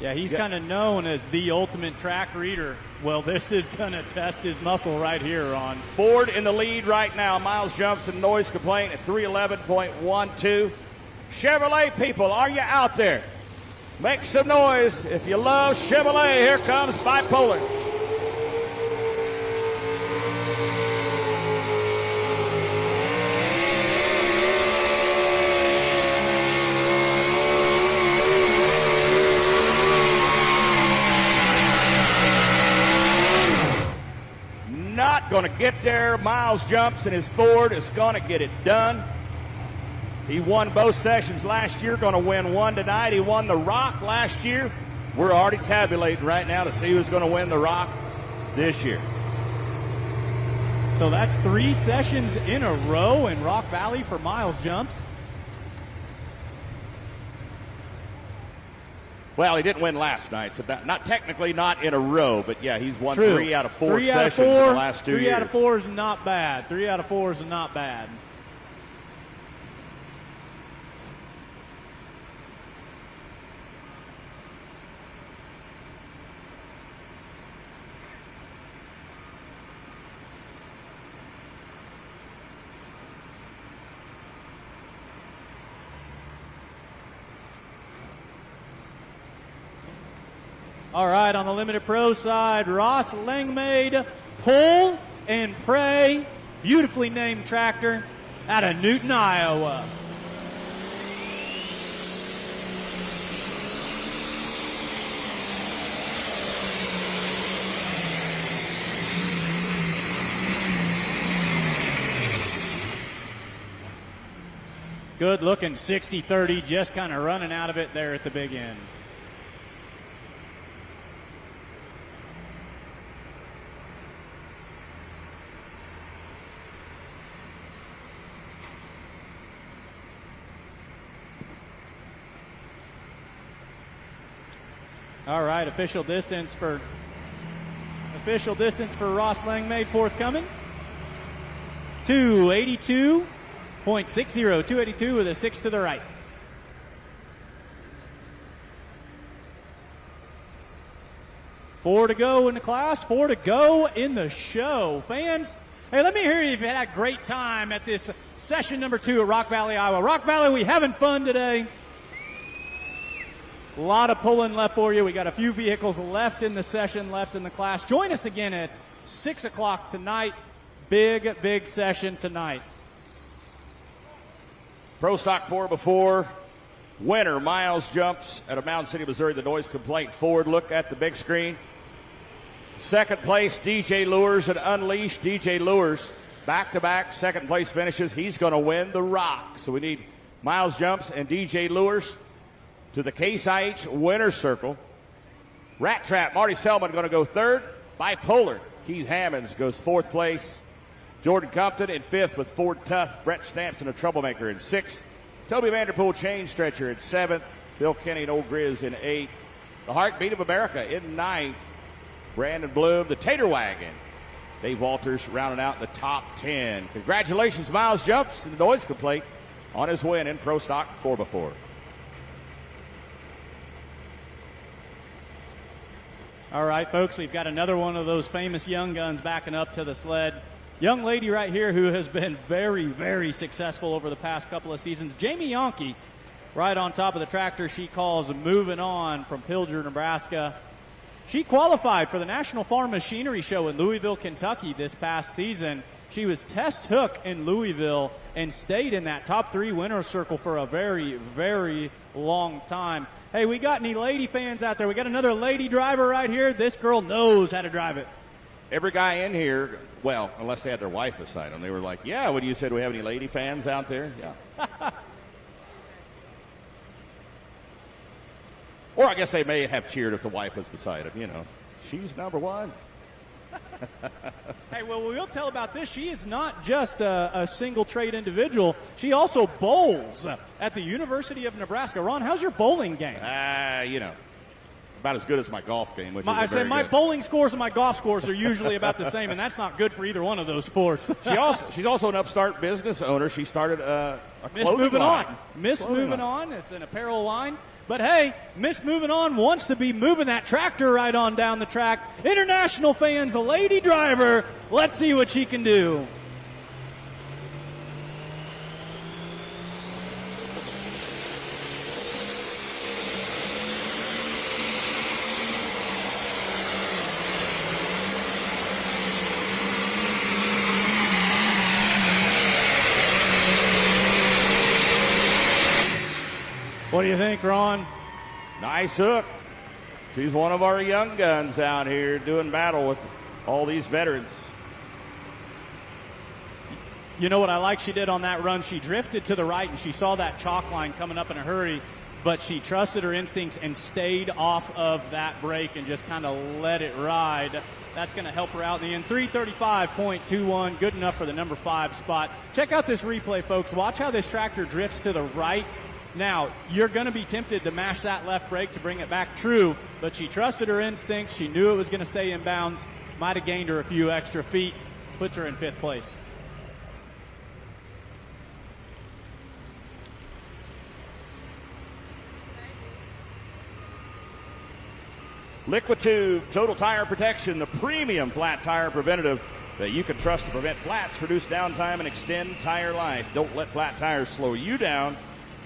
Yeah, he's kind of known as the ultimate track reader. Well, this is going to test his muscle right here, Ron. Ford in the lead right now. Miles Johnson, noise complaint at 311.12. Chevrolet people, are you out there? Make some noise if you love Chevrolet. Here comes Bipolar. going to get there. Miles jumps, and his Ford is going to get it done. He won both sessions last year, going to win one tonight. He won the Rock last year. We're already tabulating right now to see who's going to win the Rock this year. So that's 3 sessions in a row in Rock Valley for Miles jumps. Well, he didn't win last night, so not technically not in a row, but yeah, he's won True. 3 out of 4 3 out of sessions 4, in the last 2 years. 3 out of 4 is not bad. 3 out of 4 is not bad. All right, on the Limited Pro side, Ross Langmaid, Pull and Pray, beautifully named tractor out of Newton, Iowa. Good looking 60-30, just kind of running out of it there at the big end. All right, official distance for Ross Langmaid forthcoming. 282.60, 282 with a 6 to the right. Four to go in the class, 4 to go in the show. Fans, hey, let me hear you if you had a great time at this session number 2 at Rock Valley, Iowa. Rock Valley, we having fun today. A lot of pulling left for you. We got a few vehicles left in the session, left in the class. Join us again at 6 o'clock tonight. Big session tonight. Pro Stock 4x4 winner Miles jumps out of Mountain City, Missouri. The noise complaint Ford. Look at the big screen. Second place, DJ Lures and Unleashed. DJ Lures back-to-back second place finishes. He's going to win the Rock. So we need Miles jumps and DJ Lures to the Case IH winner's circle. Rat Trap, Marty Selman going to go third. Bipolar, Keith Hammonds goes fourth place. Jordan Compton in fifth with Ford Tough. Brett Stampson, a troublemaker, in sixth. Toby Vanderpool, chain stretcher, in seventh. Bill Kenny and Old Grizz in eighth. The Heartbeat of America in ninth. Brandon Bloom, the Tater Wagon. Dave Walters rounding out the top 10. Congratulations, Miles Jumps, and the noise complaint on his win in Pro Stock 4x4. All right, folks, we've got another one of those famous young guns backing up to the sled. Young lady right here who has been very successful over the past couple of seasons. Jamie Yonke, right on top of the tractor she calls Moving On from Pilger, Nebraska. She qualified for the National Farm Machinery Show in Louisville, Kentucky this past season. She was test hook in Louisville and stayed in that top 3 winner circle for a very long time. Hey, we got any lady fans out there? We got another lady driver right here. This girl knows how to drive it. Every guy in here, well, unless they had their wife beside them, they were like, yeah, when you said we have any lady fans out there? Yeah. Or I guess they may have cheered if the wife was beside him, you know. She's number one. Hey, well, we'll tell about this. She is not just a single trade individual. She also bowls at the University of Nebraska. Ron, how's your bowling game? You know, about as good as my golf game. Which I say my bowling scores and my golf scores are usually about the same, and that's not good for either one of those sports. She's also an upstart business owner. She started a Miss Moving On. Miss Moving On. It's an apparel line. But hey, Miss Moving On wants to be moving that tractor right on down the track. International fans, a lady driver. Let's see what she can do. What do you think, Ron? Nice hook. She's one of our young guns out here doing battle with all these veterans. You know what I like she did on that run? She drifted to the right, and she saw that chalk line coming up in a hurry, but she trusted her instincts and stayed off of that break and just kind of let it ride. That's going to help her out in the end. 335.21, good enough for the number 5 spot. Check out this replay, folks. Watch how this tractor drifts to the right. Now, you're going to be tempted to mash that left brake to bring it back true, but she trusted her instincts. She knew it was going to stay in bounds. Might have gained her a few extra feet. Puts her in 5th place. Liquid Tube Total Tire Protection, the premium flat tire preventative that you can trust to prevent flats, reduce downtime, and extend tire life. Don't let flat tires slow you down.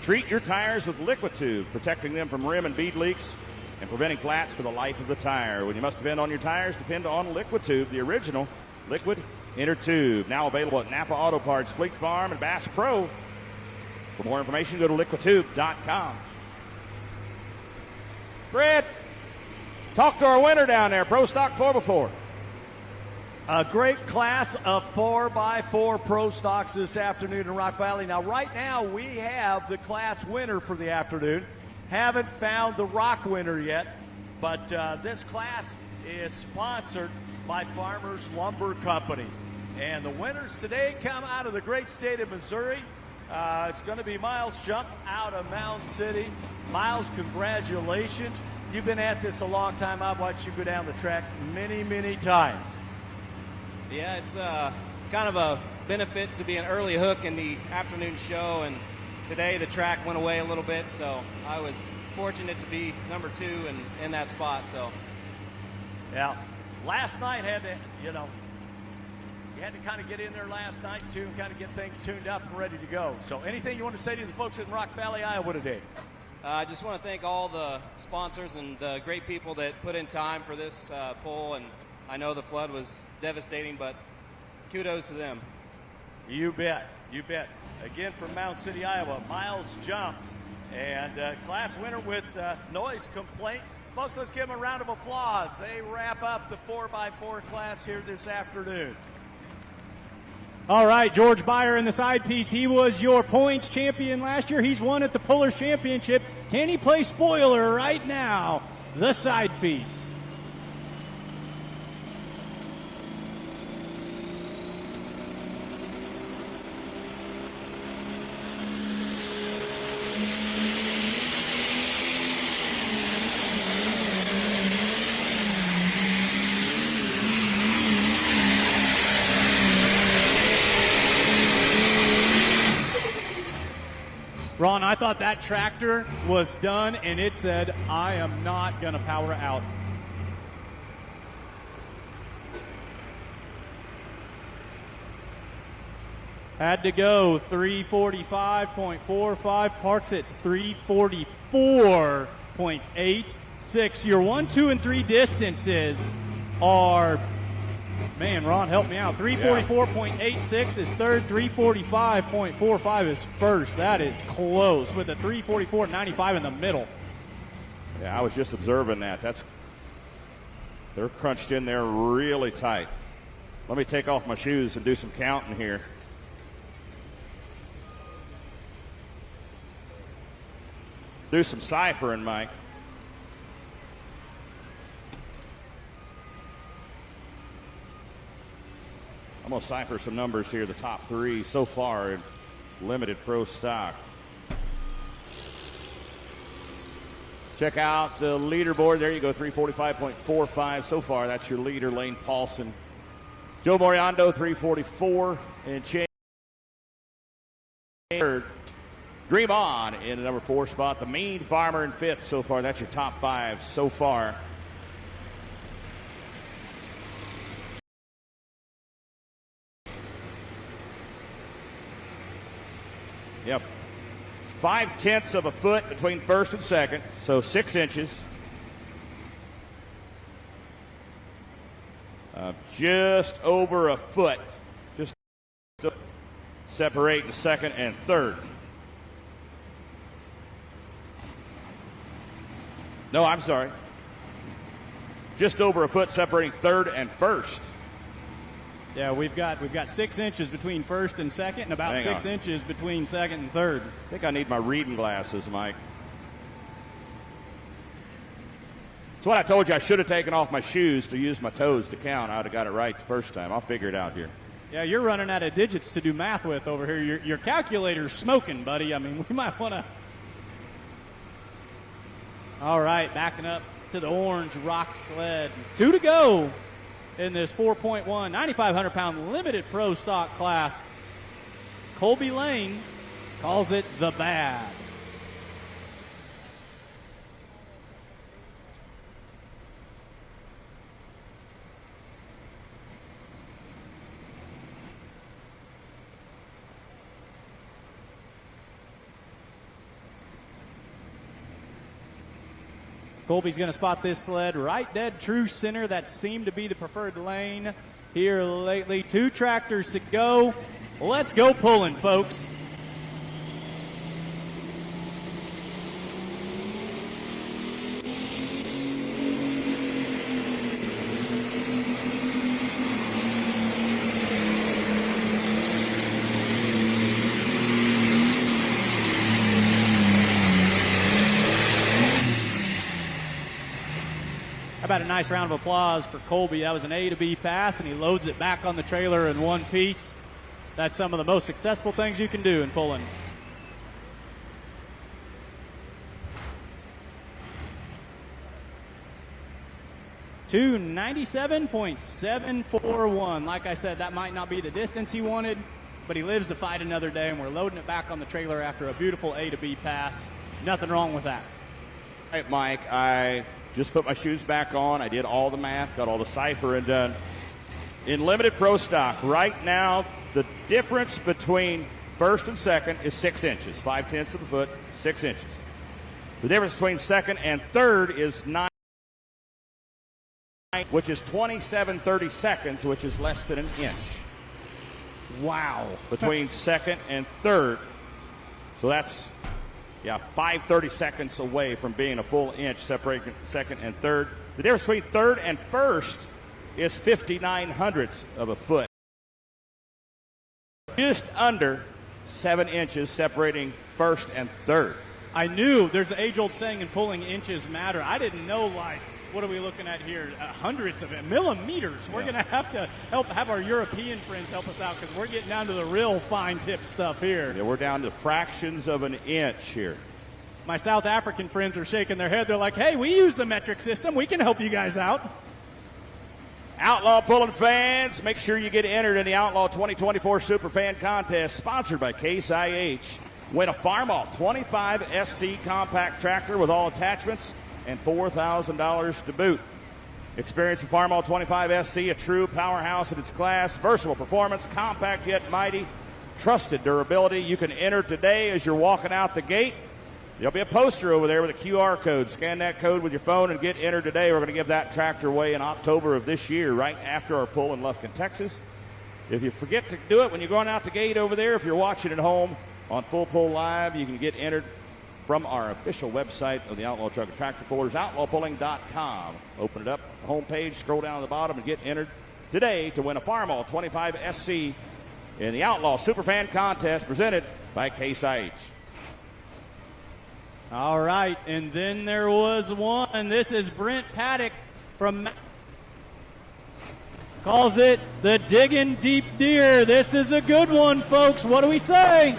Treat your tires with Liquid Tube, protecting them from rim and bead leaks and preventing flats for the life of the tire. When you must depend on your tires, depend on Liquid Tube, the original liquid inner tube. Now available at Napa Auto Parts, Fleet Farm, and Bass Pro. For more information, go to liquidtube.com. Fred, talk to our winner down there, Pro Stock 4x4. A great class of 4x4 Pro Stocks this afternoon in Rock Valley. Now, right now, we have the class winner for the afternoon. Haven't found the Rock winner yet, but this class is sponsored by Farmers Lumber Company. And the winners today come out of the great state of Missouri. It's going to be Miles Jump out of Mound City. Miles, congratulations. You've been at this a long time. I've watched you go down the track many, many times. Yeah, it's kind of a benefit to be an early hook in the afternoon show, and today the track went away a little bit, so I was fortunate to be number 2 in that spot. So, yeah, last night you had to kind of get in there last night too and kind of get things tuned up and ready to go. So, anything you want to say to the folks in Rock Valley, Iowa today? I just want to thank all the sponsors and the great people that put in time for this pull, and I know the flood was devastating, but kudos to them. You bet. You bet. Again, from Mound City, Iowa, Miles Jumps, and class winner with noise complaint. Folks, let's give them a round of applause. They wrap up the 4x4 class here this afternoon. All right, George Beyer in the side piece. He was your points champion last year. He's won at the Pullers Championship. Can he play spoiler right now? The side piece. Ron, I thought that tractor was done, and it said, I am not going to power out. Had to go 345.45, parks at 344.86. Your 1, 2, and 3 distances are, man, Ron, help me out. 344.86 is third, 345.45 is first. That is close with a 344.95 in the middle. Yeah, I was just observing that. They're crunched in there really tight. Let me take off my shoes and do some counting here. Do some ciphering, Mike. I'm going to cipher some numbers here, the top 3 so far in limited pro stock. Check out the leaderboard. There you go, 345.45 so far. That's your leader, Lane Paulson. Joe Moriando, 344 and change. Dream On in the number 4 spot. The Mean Farmer in 5th so far. That's your top 5 so far. Yep. 5/10 of a foot between first and second, so 6 inches. Just over a foot. Just separating second and third. No, I'm sorry. Just over a foot separating third and first. Yeah, we've got 6 inches between first and second, and about Hang 6 on. inches between second and third. I think I need my reading glasses, Mike. It's what I told you. I should have taken off my shoes to use my toes to count. I would have got it right the first time. I'll figure it out here. Yeah, you're running out of digits to do math with over here. Your calculator's smoking, buddy. I mean, we might want to. All right, backing up to the orange rock sled. 2 to go in this 4.1 9,500-pound limited pro stock class. Colby Lane calls it the bad. Colby's going to spot this sled right dead true center. That seemed to be the preferred lane here lately. 2 tractors to go. Let's go pulling, folks. How about a nice round of applause for Colby? That was an A to B pass, and he loads it back on the trailer in one piece. That's some of the most successful things you can do in pulling. To 97.741. Like I said, that might not be the distance he wanted, but he lives to fight another day, and we're loading it back on the trailer after a beautiful A to B pass. Nothing wrong with that. All right, Mike, I just put my shoes back on. I did all the math, got all the ciphering done. In limited pro stock, right now, the difference between first and second is 6 inches. 5/10 of a foot, 6 inches. The difference between second and third is 9, which is 27/30 seconds, which is less than an inch. Wow. Between second and third. So that's, 5/30 seconds away from being a full inch separating second and third. The difference between third and first is 59/100 of a foot. Just under 7 inches separating first and third. I knew there's the age-old saying in pulling, inches matter. I didn't know, what are we looking at here? Hundreds of it, millimeters. We're going to have to have our European friends help us out because we're getting down to the real fine-tip stuff here. Yeah, we're down to fractions of an inch here. My South African friends are shaking their head. They're like, hey, we use the metric system. We can help you guys out. Outlaw Pulling fans, make sure you get entered in the Outlaw 2024 Superfan Contest, sponsored by Case IH. Win a Farmall 25 SC compact tractor with all attachments and $4,000 to boot. Experience the Farmall 25 SC, a true powerhouse in its class, versatile performance, compact yet mighty, trusted durability. You can enter today as you're walking out the gate. There'll be a poster over there with a QR code. Scan that code with your phone and get entered today. We're going to give that tractor away in October of this year, right after our pull in Lufkin, Texas. If you forget to do it when you're going out the gate over there, if you're watching at home on FullPull.live, you can get entered from our official website of the Outlaw Truck and Tractor Pullers, outlawpulling.com. Open it up, the homepage, scroll down to the bottom, and get entered today to win a Farmall 25 SC in the Outlaw Superfan Contest presented by Case IH. All right, and then there was one. This is Brent Paddock from calls it the Diggin' Deep Deer. This is a good one, folks. What do we say?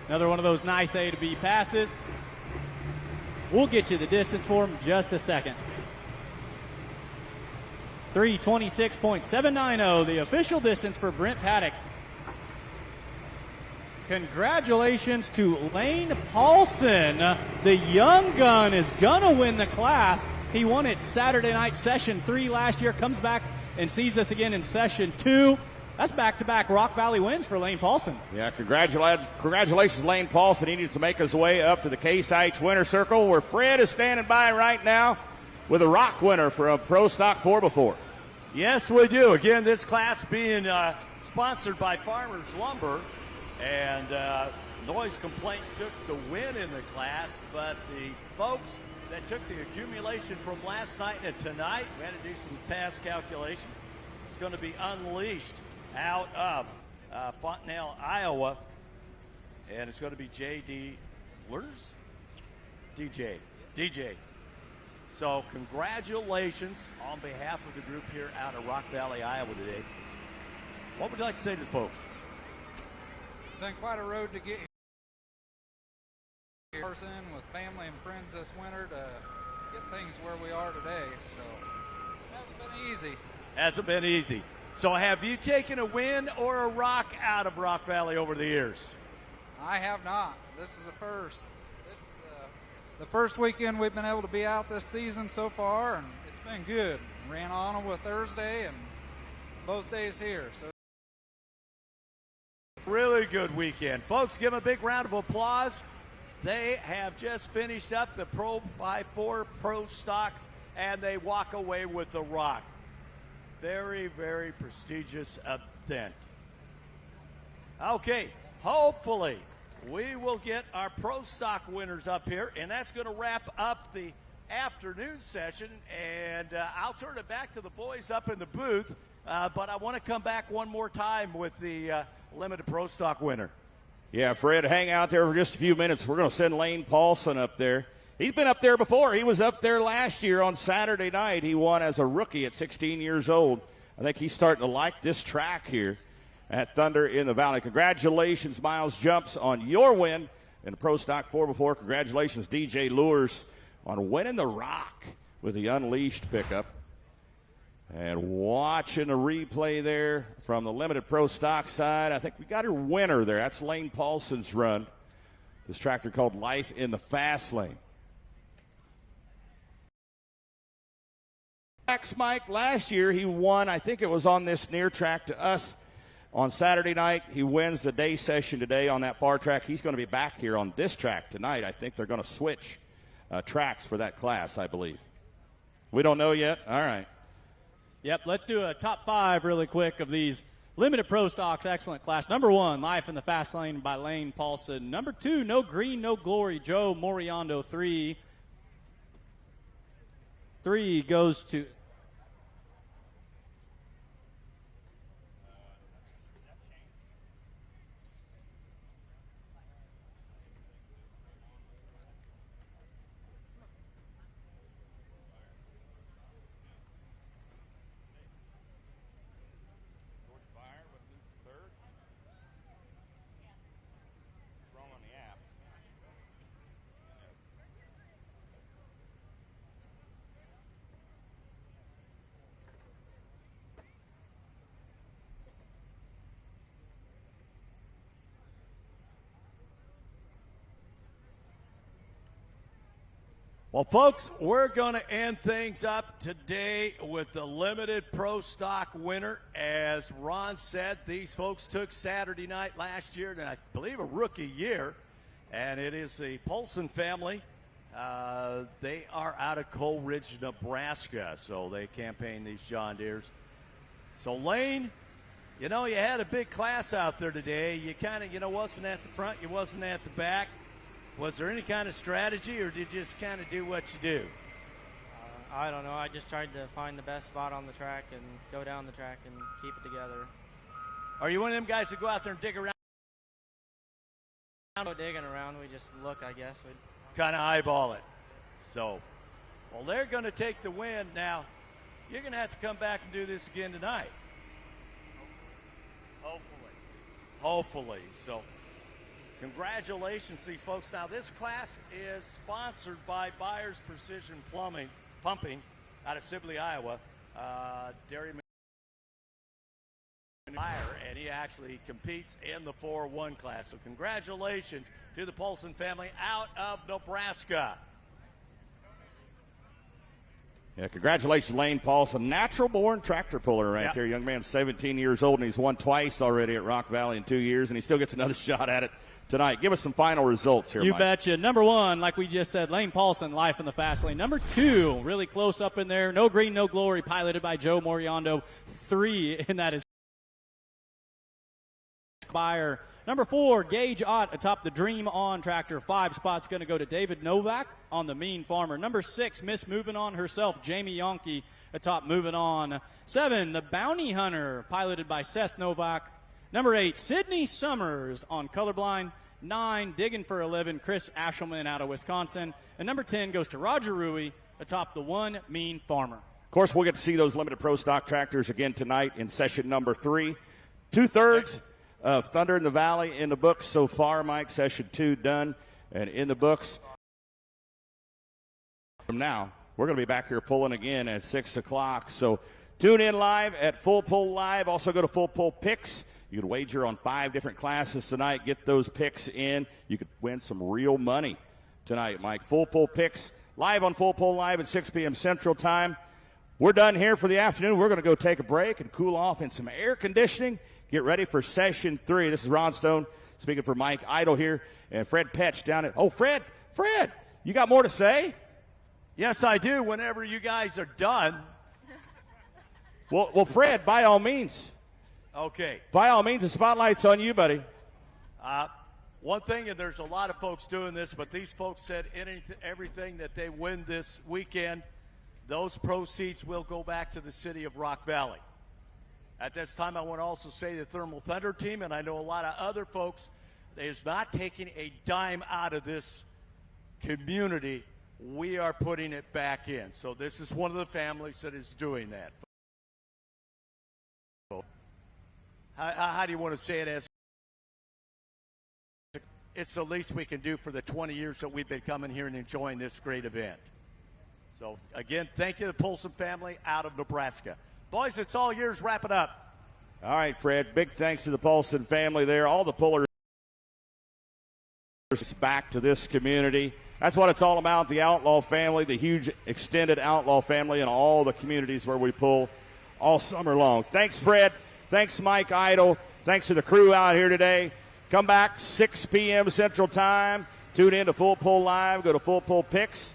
Another one of those nice A to B passes. We'll get you the distance for him in just a second. 3:26.790, the official distance for Brent Paddock. Congratulations to Lane Paulson. The young gun is going to win the class. He won it Saturday night, session 3 last year, comes back and sees us again in session 2. That's back-to-back Rock Valley wins for Lane Paulson. Yeah, congratulations, Lane Paulson. He needs to make his way up to the Case IH winner circle, where Fred is standing by right now with a rock winner for a Pro Stock 4x4. Yes, we do. Again, this class being sponsored by Farmers Lumber, and Noise Complaint took the win in the class, but the folks that took the accumulation from last night and tonight, we had to do some fast calculation, it's going to be unleashed out of Fontenelle, Iowa, and it's going to be J.D. Lurs? DJ. So congratulations on behalf of the group here out of Rock Valley, Iowa today. What would you like to say to the folks? It's been quite a road to get here. Person with family and friends this winter to get things where we are today. So it hasn't been easy. Hasn't been easy. So have you taken a win or a rock out of Rock Valley over the years? I have not. This is the first. This is the first weekend we've been able to be out this season so far, and it's been good. Ran on with Thursday and both days here. So really good weekend. Folks, give them a big round of applause. They have just finished up the Pro 5-4 Pro Stocks, and they walk away with the rock. Very, very prestigious event. Okay, hopefully we will get our Pro Stock winners up here, and that's going to wrap up the afternoon session, and I'll turn it back to the boys up in the booth, but I want to come back one more time with the Limited Pro Stock winner. Yeah, Fred, hang out there for just a few minutes. We're going to send Lane Paulson up there. He's been up there before. He was up there last year on Saturday night. He won as a rookie at 16 years old. I think he's starting to like this track here at Thunder in the Valley. Congratulations, Miles Jumps, on your win in the Pro Stock 4x4. Congratulations, DJ Lures, on winning the rock with the Unleashed pickup. And watching the replay there from the Limited Pro Stock side, I think we got a winner there. That's Lane Paulson's run. This tractor called Life in the Fast Lane. Mike, last year he won, I think it was on this near track to us on Saturday night. He wins the day session today on that far track. He's going to be back here on this track tonight. I think they're going to switch tracks for that class, I believe. We don't know yet? All right. Yep, let's do a top 5 really quick of these Limited Pro Stocks excellent class. Number 1, Life in the Fast Lane by Lane Paulson. Number 2, No Green, No Glory, Joe Moriando. 3 goes to Well, folks, we're going to end things up today with the Limited Pro Stock winner. As Ron said, these folks took Saturday night last year, and I believe a rookie year, and it is the Paulson family. They are out of Coal Ridge, Nebraska, so they campaign these John Deeres. So, Lane, you know, you had a big class out there today. You kind of, wasn't at the front, you wasn't at the back. Was there any kind of strategy, or did you just kind of do what you do? I don't know. I just tried to find the best spot on the track and go down the track and keep it together. Are you one of them guys that go out there and dig around? No digging around. We just look, I guess. We kind of eyeball it. So, well, they're going to take the win. Now, you're going to have to come back and do this again tonight. Hopefully. So, congratulations to these folks. Now, this class is sponsored by Byers Precision Pumping out of Sibley, Iowa. Derry Meyer, and he actually competes in the 4-1 class. So congratulations to the Paulson family out of Nebraska. Yeah, congratulations, Lane Paulson, natural-born tractor puller right there. Young man, 17 years old, and he's won twice already at Rock Valley in 2 years, and he still gets another shot at it tonight. Give us some final results here, You Mike. betcha. Number 1, like we just said, Lane Paulson, life in the fast lane. Number 2, really close up in there. No Green, No Glory, piloted by Joe Moriando. 3, and that is Spire. Number 4, Gage Ott atop the Dream On tractor. 5 spots going to go to David Novak on the Mean Farmer. Number 6, Miss Moving On herself, Jamie Yonke atop Moving On. 7, the Bounty Hunter, piloted by Seth Novak. Number 8, Sydney Summers on Colorblind. 9, Digging for a Living, Chris Ashelman out of Wisconsin. And number 10 goes to Roger Rui atop the One Mean Farmer. Of course, we'll get to see those limited pro stock tractors again tonight in session number 3. 2/3 of Thunder in the Valley in the books so far, Mike. Session 2 done and in the books. From now, we're going to be back here pulling again at 6 o'clock. So tune in live at FullPull.live. Also go to FullPull Picks. You can wager on 5 different classes tonight. Get those picks in. You could win some real money tonight, Mike. FullPull Picks live on FullPull Live at 6 p.m. Central Time. We're done here for the afternoon. We're going to go take a break and cool off in some air conditioning. Get ready for session 3. This is Ron Stone speaking for Mike Idle here and Fred Petch down at. Oh, Fred, you got more to say? Yes, I do. Whenever you guys are done. Well, Fred, by all means. Okay. By all means, the spotlight's on you, buddy. One thing, and there's a lot of folks doing this, but these folks said everything that they win this weekend, those proceeds will go back to the city of Rock Valley. At this time, I want to also say the Thermal Thunder team, and I know a lot of other folks, is not taking a dime out of this community. We are putting it back in. So this is one of the families that is doing that. How do you want to say it? As it's the least we can do for the 20 years that we've been coming here and enjoying this great event. So, again, thank you to the Polson family out of Nebraska. Boys, it's all yours. Wrap it up. All right, Fred. Big thanks to the Paulson family there. All the pullers back to this community. That's what it's all about, the Outlaw family, the huge extended Outlaw family in all the communities where we pull all summer long. Thanks, Fred. Thanks, Mike Idle. Thanks to the crew out here today. Come back 6 p.m. Central Time. Tune in to FullPull Live. Go to FullPull Picks.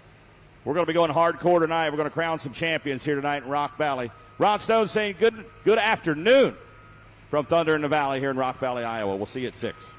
We're going to be going hardcore tonight. We're going to crown some champions here tonight in Rock Valley. Ron Stone saying good afternoon from Thunder in the Valley here in Rock Valley, Iowa. We'll see you at 6.